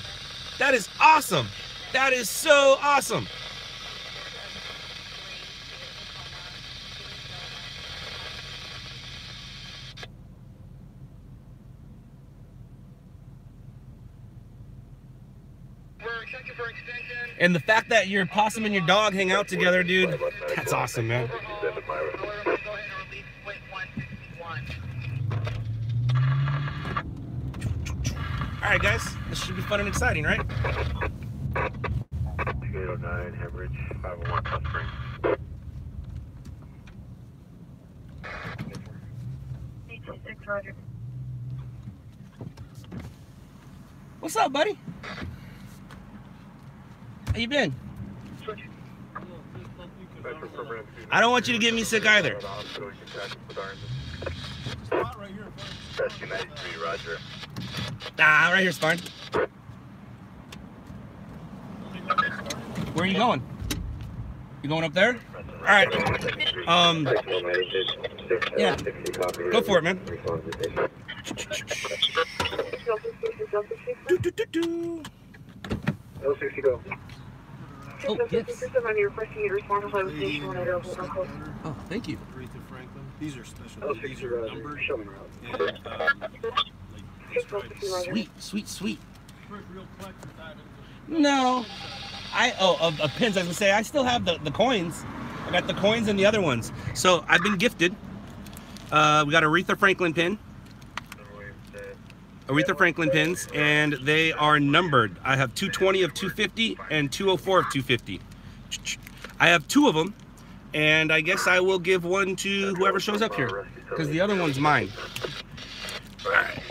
That is awesome. That is so awesome. And the fact that your possum and your dog hang out together, dude, that's awesome, man. All right, guys, this should be fun and exciting, right? 809 Hemorrhage, 501 Hot Springs. 826, Roger. What's up, buddy? How you been? I don't want you to get me sick either. Rescue 93, Roger. Nah, right here's fine. Where are you going? You going up there? All right. Yeah. Go for it, man. Do. Oh, yes. Oh, thank you. These are special. These are numbers. Sweet. No. Of pins, I was gonna say, I still have the coins. I got the coins and the other ones. So I've been gifted. We got Aretha Franklin pin. Aretha Franklin pins, and they are numbered. I have 220 of 250 and 204 of 250. I have two of them, and I guess I will give one to whoever shows up here, because the other one's mine. All right.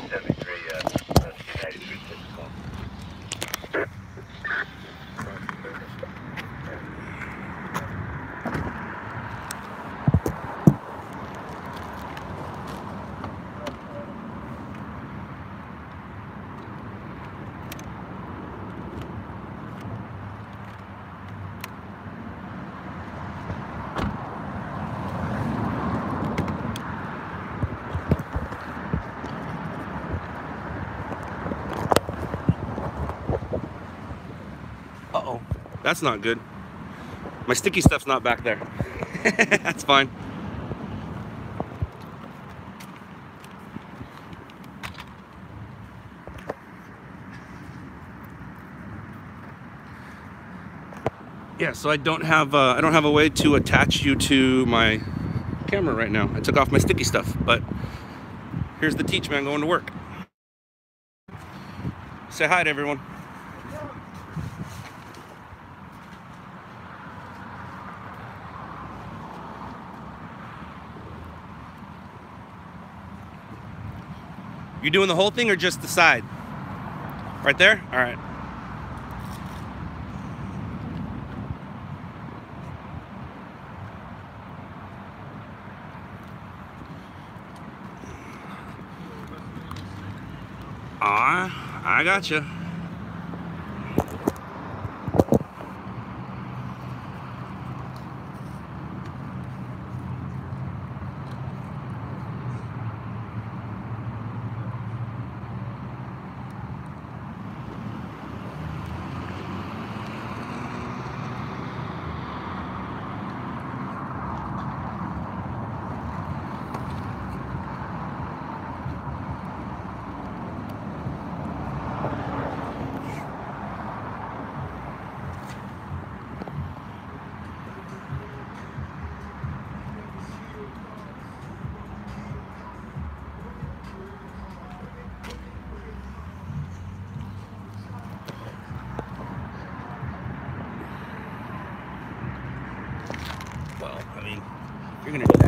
Uh-oh, that's not good. My sticky stuff's not back there. That's fine. Yeah, so I don't have a way to attach you to my camera right now. I took off my sticky stuff, but here's the teach man going to work. Say hi to everyone. You doing the whole thing or just the side? Right there? All right. I gotcha.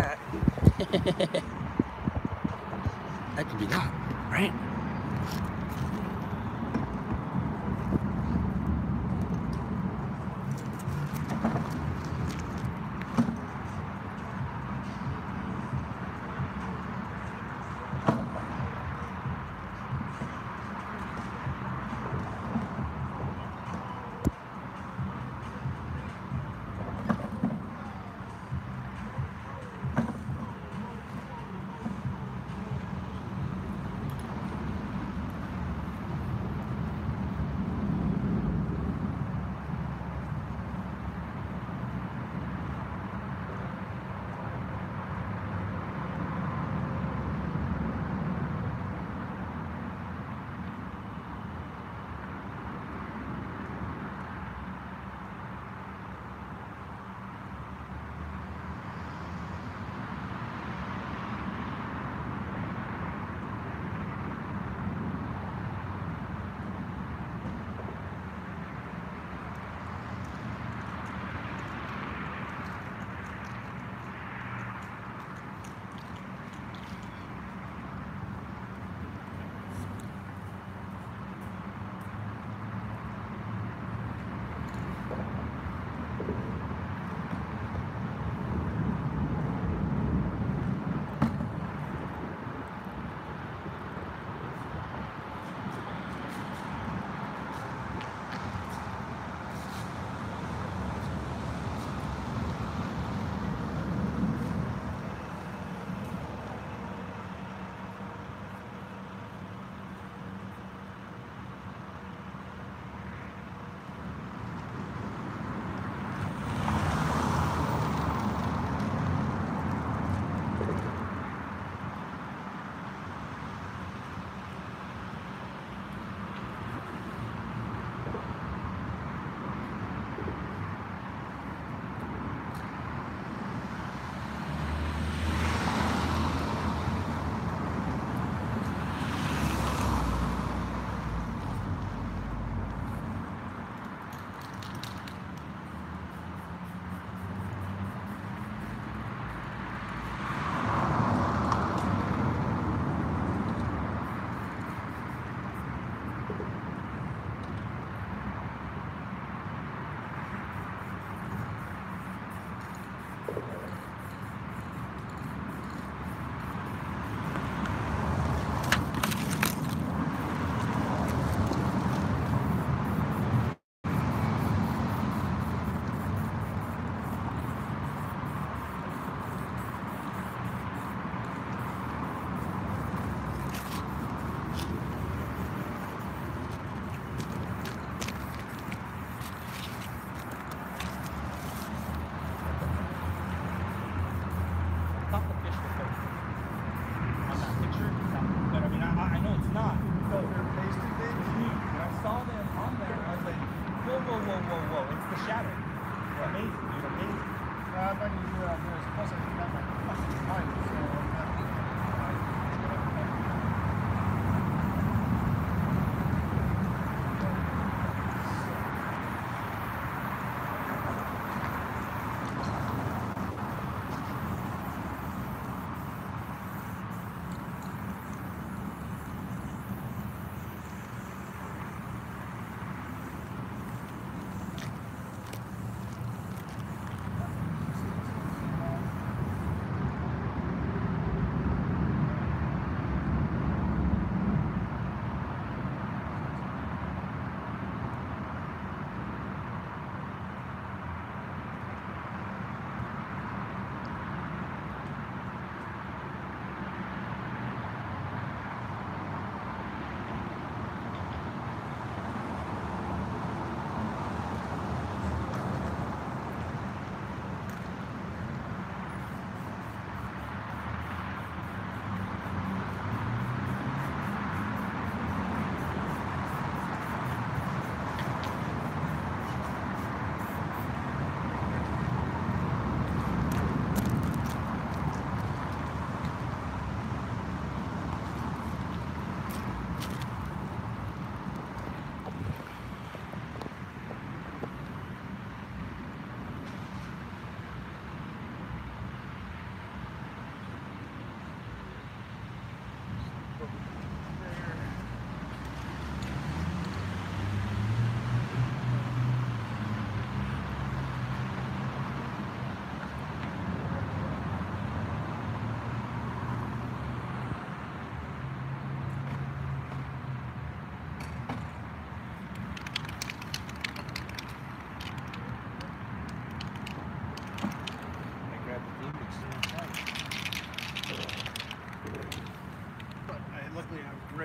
that. That could be that, right?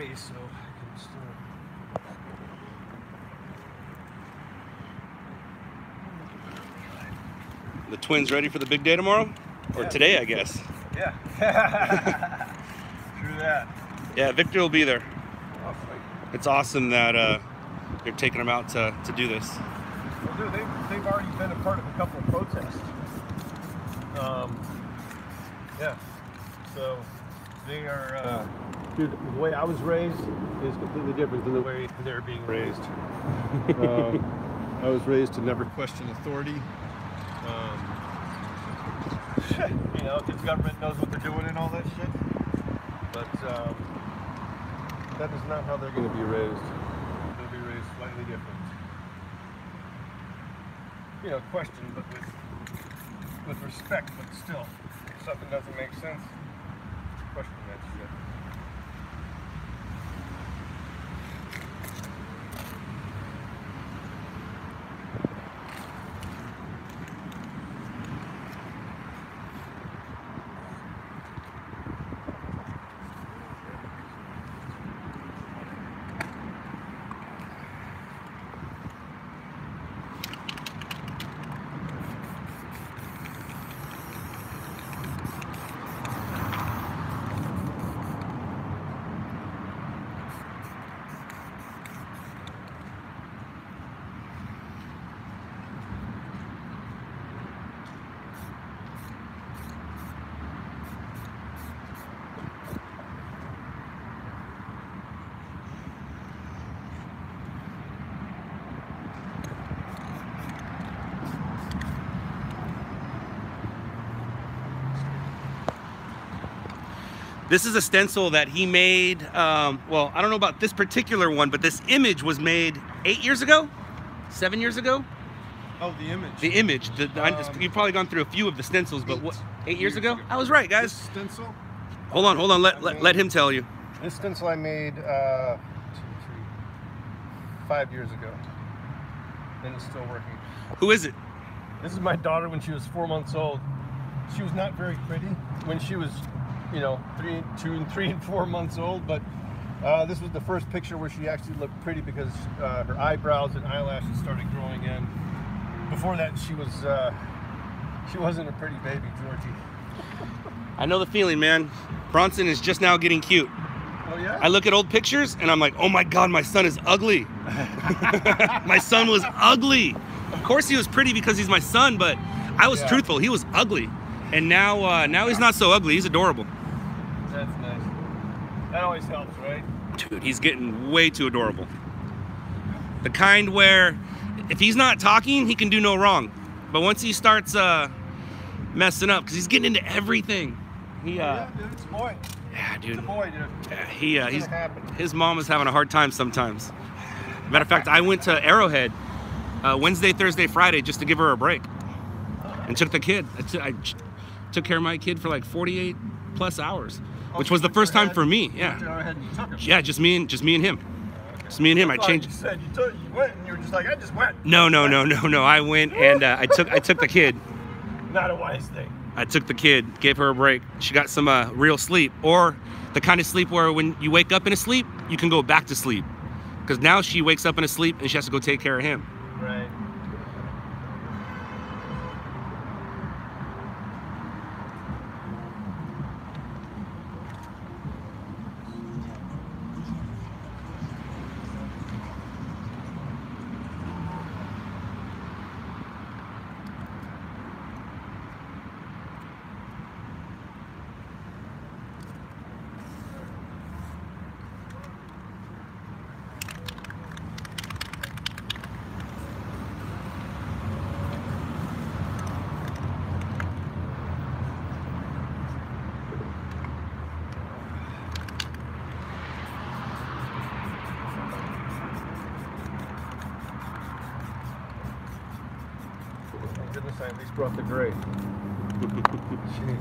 race, so I can still. The twins ready for the big day tomorrow? Or today, I guess. Yeah. True that. Yeah, Victor will be there. Oh, sweet. It's awesome that you're taking them out to do this. Well, dude, they've already been a part of a couple of protests. Yeah. So they are. Dude, the way I was raised is completely different than the way they're being raised. I was raised to never question authority. You know, because government knows what they're doing and all that shit. But that is not how they're going to be raised. They'll be raised slightly different. You know, question, but with respect, but still. If something doesn't make sense, question that shit. This is a stencil that he made, well, I don't know about this particular one, but this image was made 8 years ago? 7 years ago? Oh, the image. The image. You've probably gone through a few of the stencils, but what, 8 years ago? I was right, guys. This stencil? Hold on, let him tell you. This stencil I made 5 years ago, and it's still working. Who is it? This is my daughter when she was 4 months old. She was not very pretty when she was, you know, 3 and 4 months old, but this was the first picture where she actually looked pretty because her eyebrows and eyelashes started growing in. Before that, she wasn't a pretty baby, Georgie. I know the feeling, man. Bronson is just now getting cute. Oh yeah? I look at old pictures and I'm like, oh my God, my son is ugly. My son was ugly. Of course he was pretty because he's my son, but I was truthful. He was ugly. And now he's not so ugly. He's adorable. That's nice. That always helps, right? Dude, he's getting way too adorable. The kind where if he's not talking, he can do no wrong. But once he starts messing up, because he's getting into everything. Yeah, dude, it's a boy. Yeah, dude. It's a boy, dude. Yeah, his mom is having a hard time sometimes. Matter of fact, I went to Arrowhead Wednesday, Thursday, Friday just to give her a break. And took the kid. I took care of my kid for like 48 plus hours, which was the first time for me. Yeah. Yeah, just me and him. Just me and him. I changed. You said you went and you were just like, I just went. No. I went and I took the kid. Not a wise thing. I took the kid, gave her a break. She got some real sleep, or the kind of sleep where when you wake up in a sleep, you can go back to sleep. Because now she wakes up in a sleep and she has to go take care of him. Right. Goodness, I at least brought the gray. Jeez.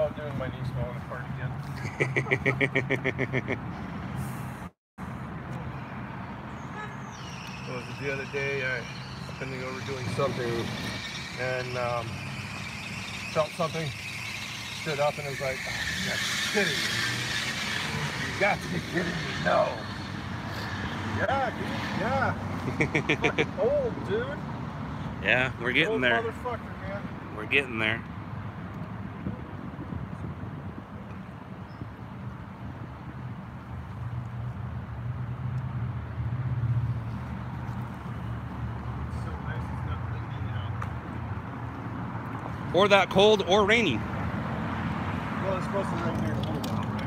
I'm doing my knees falling apart again. What was it the other day? I bending over doing something and felt something, stood up, and it was like, oh, you got to be kidding me. You got to be kidding me. No. Yeah, dude. Yeah. Fucking old, dude. Yeah, we're getting old there. Motherfucker, man. We're getting there. Or that cold or rainy. Well, it's supposed to rain here in a little while, right?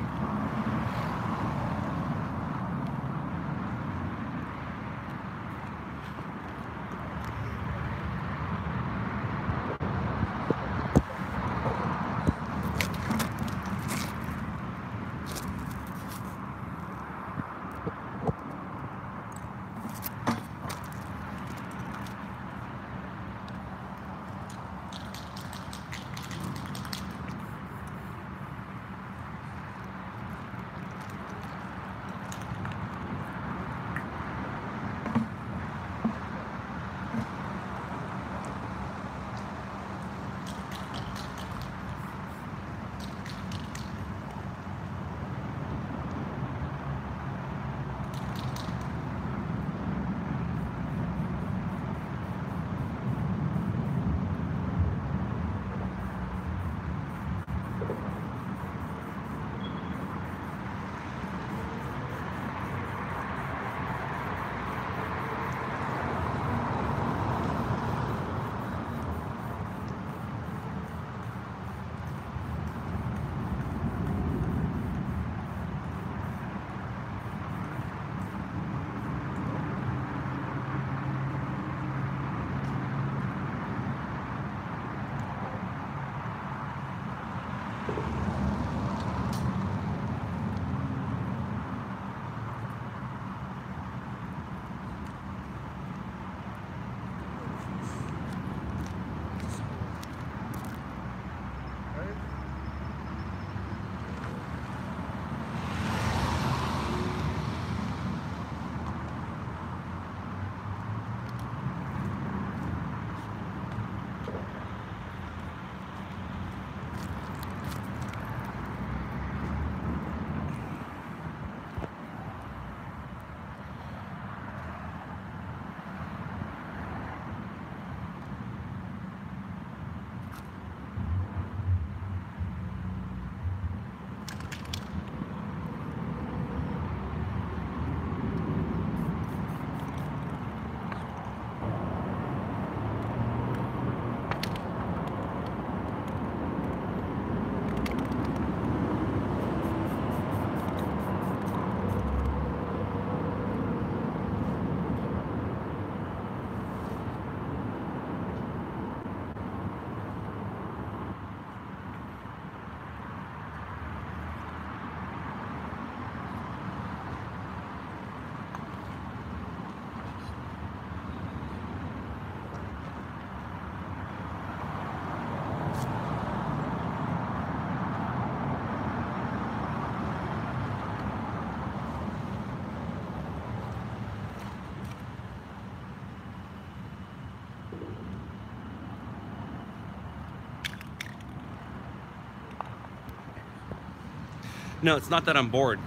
No, it's not that I'm bored.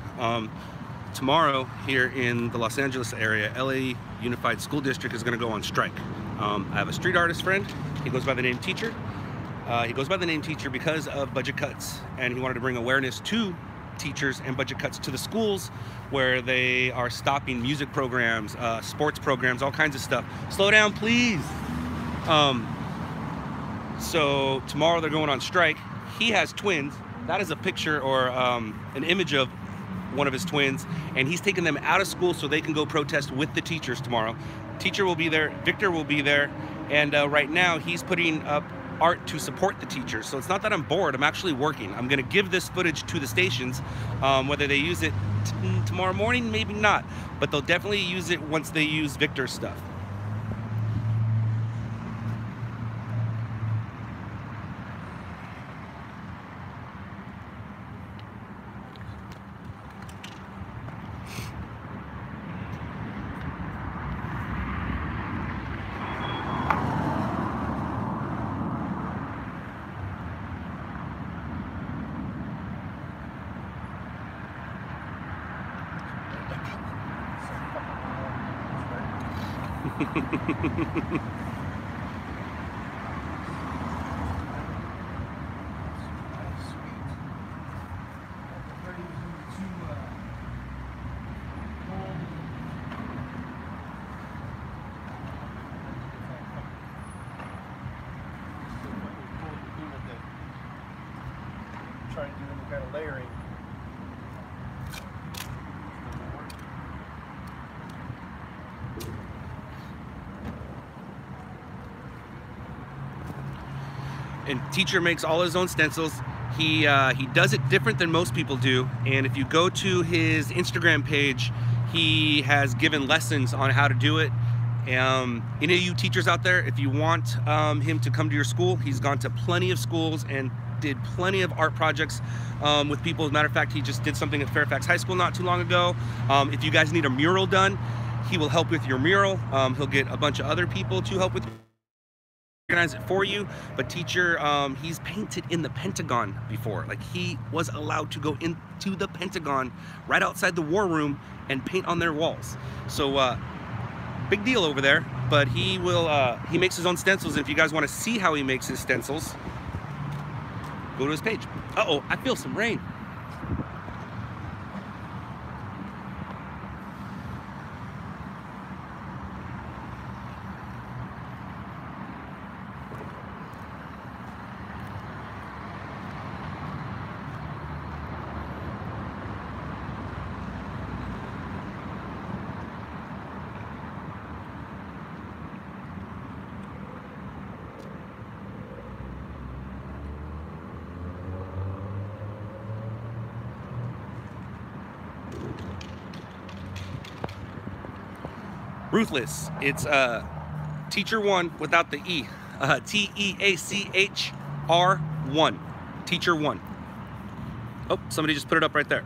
Tomorrow here in the Los Angeles area, LA Unified School District is going to go on strike. I have a street artist friend. He goes by the name Teacher. He goes by the name Teacher because of budget cuts, and he wanted to bring awareness to teachers and budget cuts to the schools where they are stopping music programs, sports programs, all kinds of stuff. Slow down, please. So tomorrow they're going on strike. He has twins. That is a picture or an image of one of his twins, and he's taking them out of school so they can go protest with the teachers tomorrow. Teacher will be there, Victor will be there, and right now he's putting up art to support the teachers. So it's not that I'm bored, I'm actually working. I'm gonna give this footage to the stations, whether they use it tomorrow morning, maybe not, but they'll definitely use it once they use Victor's stuff. Trying to do any kind of layering. And teacher makes all his own stencils. He does it different than most people do. And if you go to his Instagram page, he has given lessons on how to do it. Any of you teachers out there, if you want him to come to your school, he's gone to plenty of schools and did plenty of art projects with people. As a matter of fact, he just did something at Fairfax High School not too long ago. If you guys need a mural done, he will help with your mural. He'll get a bunch of other people to help with organize it for you. But teacher, he's painted in the Pentagon before. Like, he was allowed to go into the Pentagon right outside the war room and paint on their walls. So big deal over there. But he makes his own stencils, and if you guys want to see how he makes his stencils, go to his page. Uh-oh, I feel some rain. Ruthless. It's teacher 1 without the E. T-E-A-C-H-R 1. Teacher 1. Oh, somebody just put it up right there.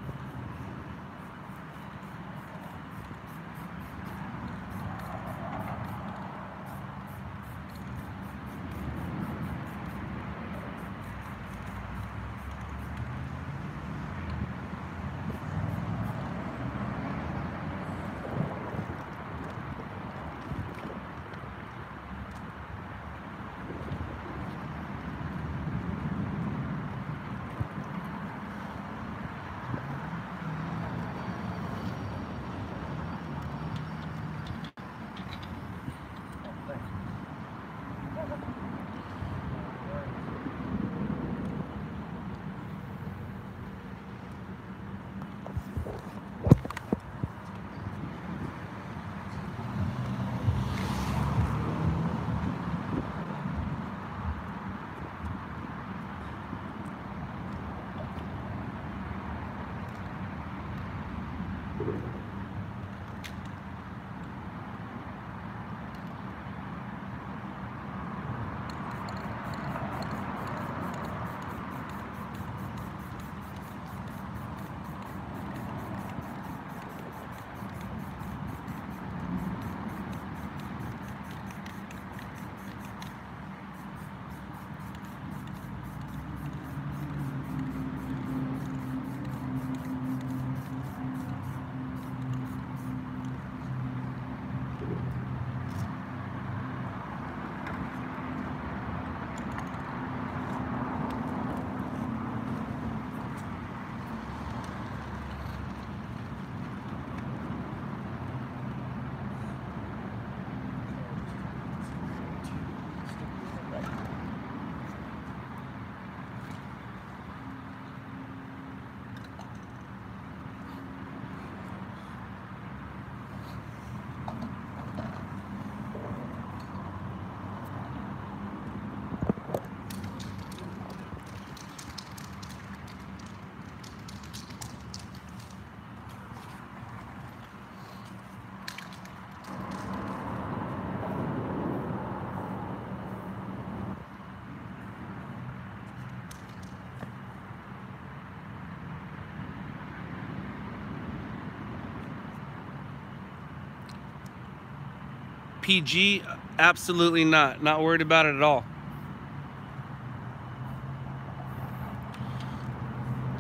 PG, absolutely not. Not worried about it at all.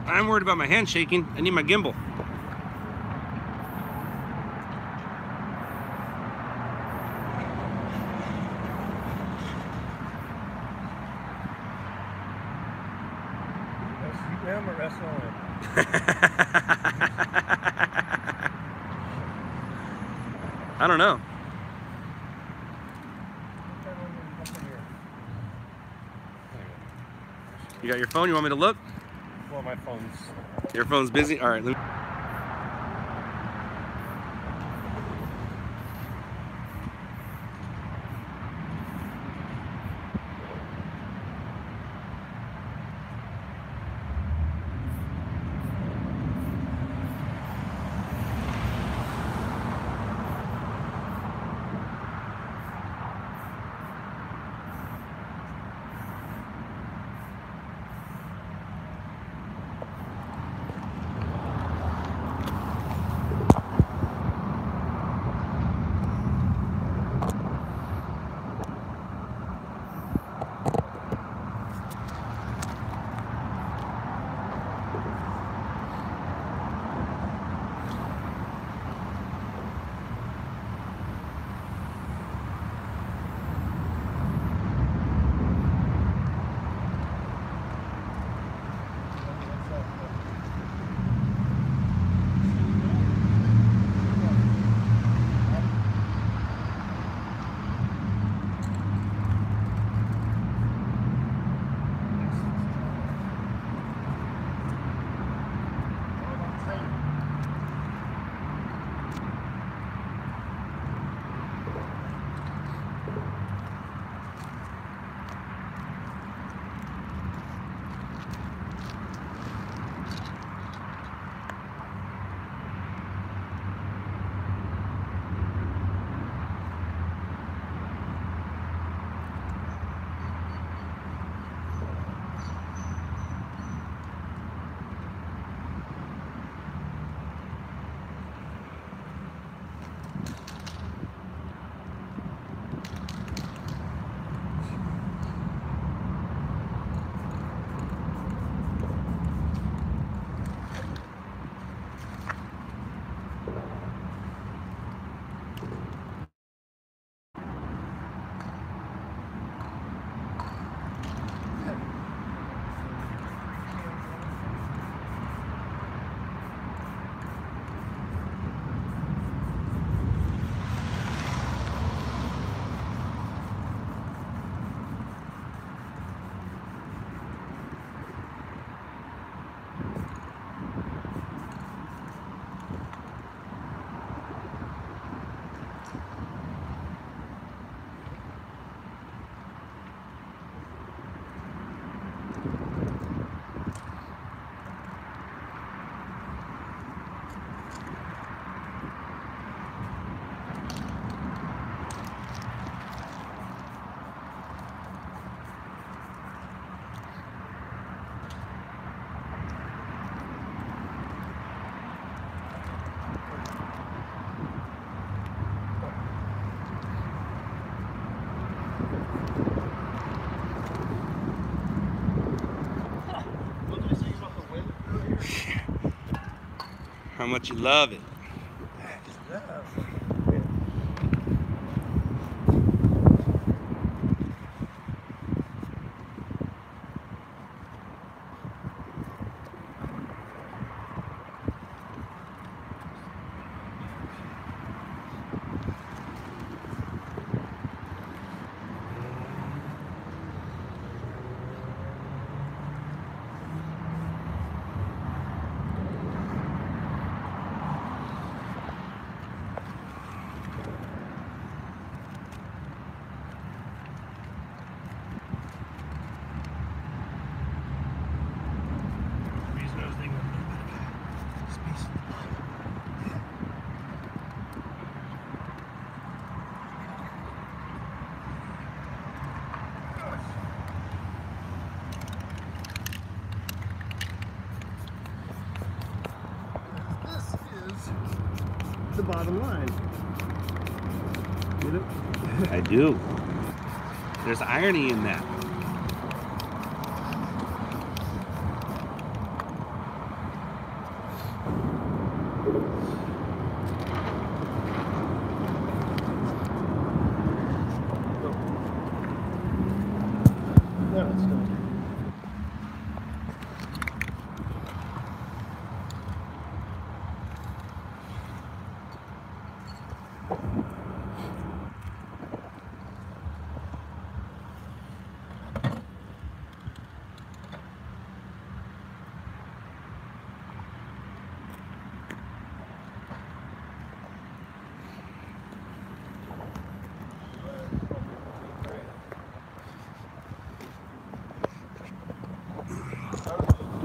I'm worried about my hand shaking. I need my gimbal. SM or SOM? I don't know. You got your phone? You want me to look? Well, my phone's... Your phone's busy? All right, let me... How much you love it. The bottom line. Get it? I do. There's irony in that. No, it's not.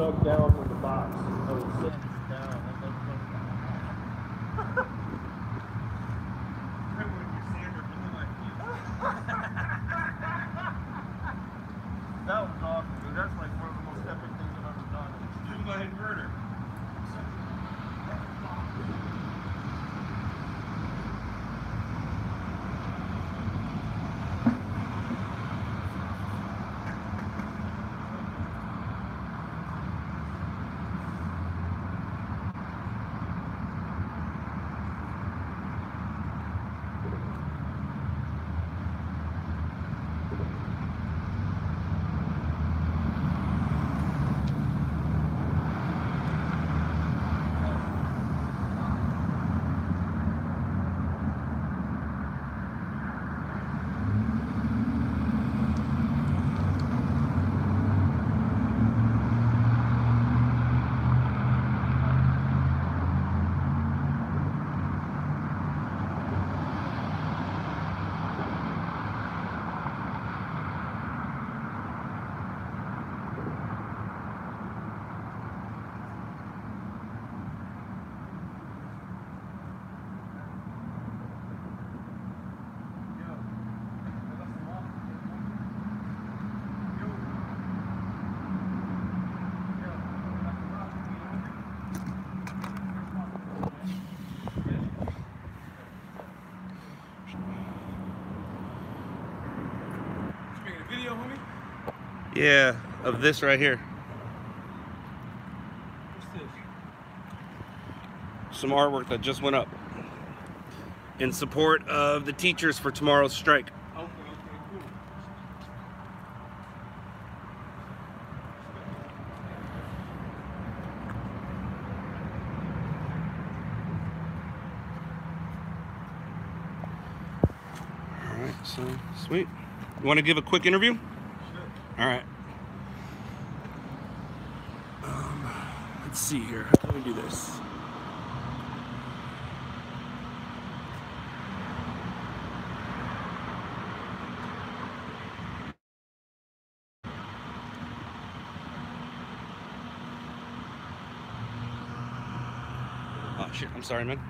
dug down with the box. I was sitting down. That was awesome, dude. That's like one of the most epic things I've ever done. It's my inverter. Yeah, of this right here. What's this? Some artwork that just went up in support of the teachers for tomorrow's strike. Okay, cool. All right, so sweet. You want to give a quick interview? All right. Let's see here. How can we do this? Oh shit! I'm sorry, man.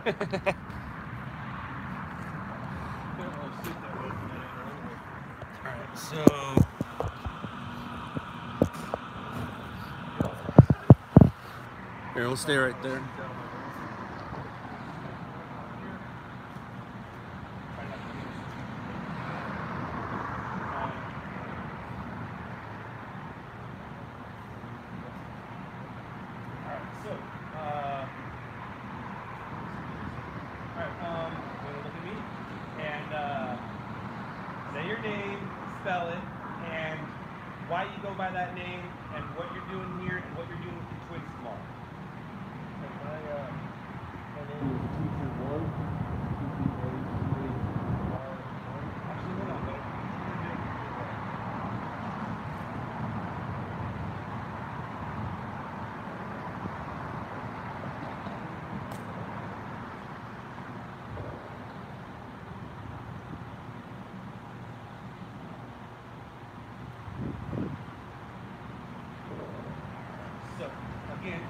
All right, so. Here, we'll stay right there. Say your name, spell it, and why you go by that name, and what you're doing here, and what you're doing with your twins tomorrow. My name is Teacher 1. Actually, hold on, buddy. So, again,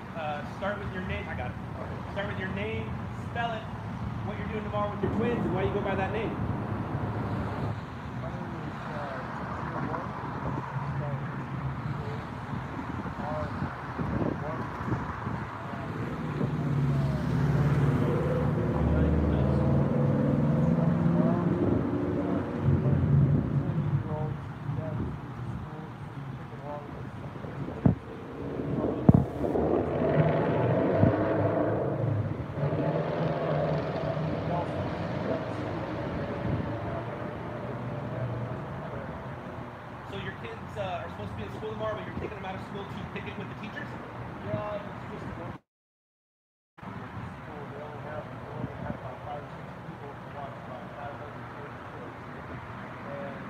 start with your name. I got it. Start with your name, spell it, what you're doing tomorrow with your twins, and why you go by that name. My name is Teacher So your kids are supposed to be in school tomorrow, but you're taking them out of school to picket with the teachers? Yeah, it's just one school. They only have about 5 or 6 people to watch about 500 kids. And,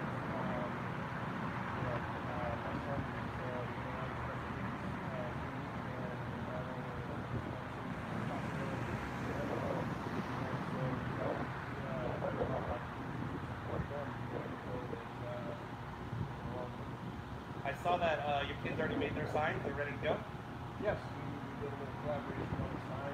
my son is I saw that your kids already made their signs. They're ready to go. Yes, we did a little collaboration on the sign.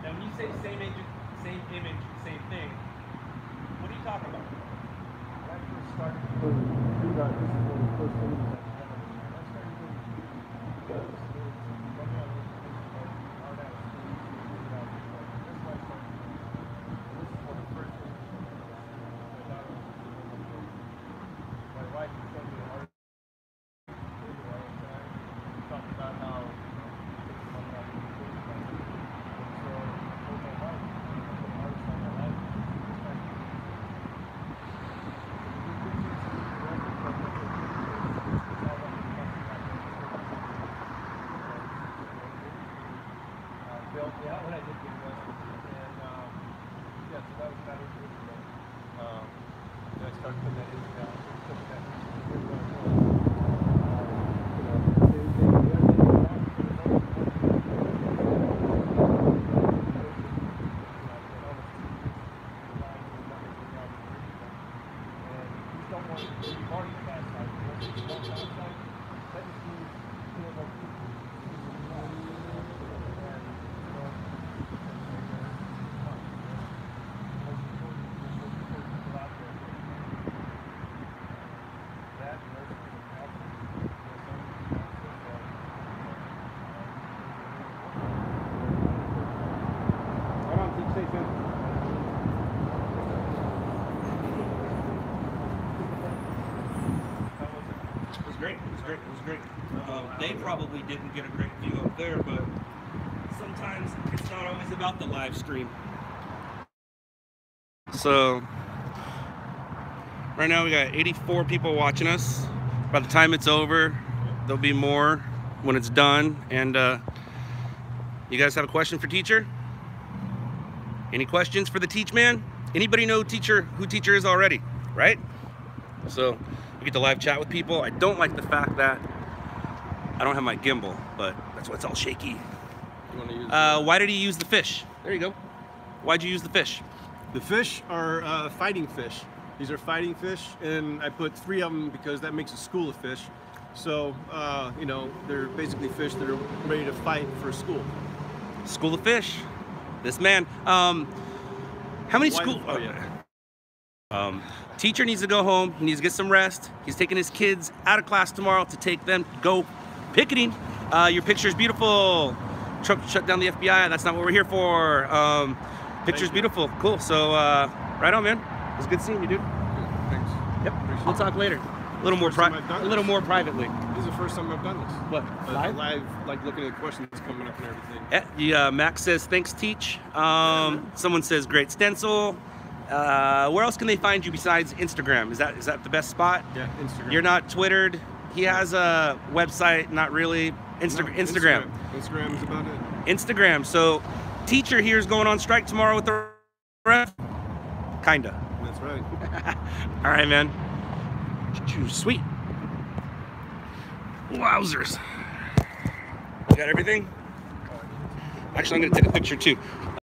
Now, when you say same image, same thing, what are you talking about? When I first started to do that, this is one of the first things that happened. I started doing this. My wife showed me an article. Talked about how yeah, when I did get arrested, and yeah, so that was about 8 years ago. I started putting that in now. Putting that It was great. They probably didn't get a great view up there, but sometimes it's not always about the live stream. So right now we got 84 people watching us. By the time it's over, there'll be more when it's done. And you guys have a question for teacher? Any questions for the teach man? Anybody know who teacher is already, right? So we get to live chat with people. I don't like the fact that I don't have my gimbal, but that's why it's all shaky. You want to use why did he use the fish? There you go. Why'd you use the fish? The fish are fighting fish. These are fighting fish, and I put 3 of them because that makes a school of fish. So, you know, they're basically fish that are ready to fight for school. School of fish. This man. How many school? Oh, yeah. Teacher needs to go home. He needs to get some rest. He's taking his kids out of class tomorrow to take them go picketing. Your picture's beautiful. Trump shut down the FBI. That's not what we're here for. Picture's beautiful. Cool. So, right on, man. It was good seeing you, dude. Yeah, thanks. Yep. Appreciate We'll talk later. A little more privately. This is the first time I've done this. What? Live? Live, like looking at questions coming up and everything. Yeah. Max says thanks, teach. Someone says great stencil. Where else can they find you besides Instagram? Is that the best spot? Yeah, Instagram. You're not Twittered. He has a website, not really. Instagram. Instagram is about it. Instagram. So, teacher here is going on strike tomorrow with the ref. Kinda. That's right. All right, man. Sweet. Wowzers. You got everything? Actually, I'm gonna take a picture too.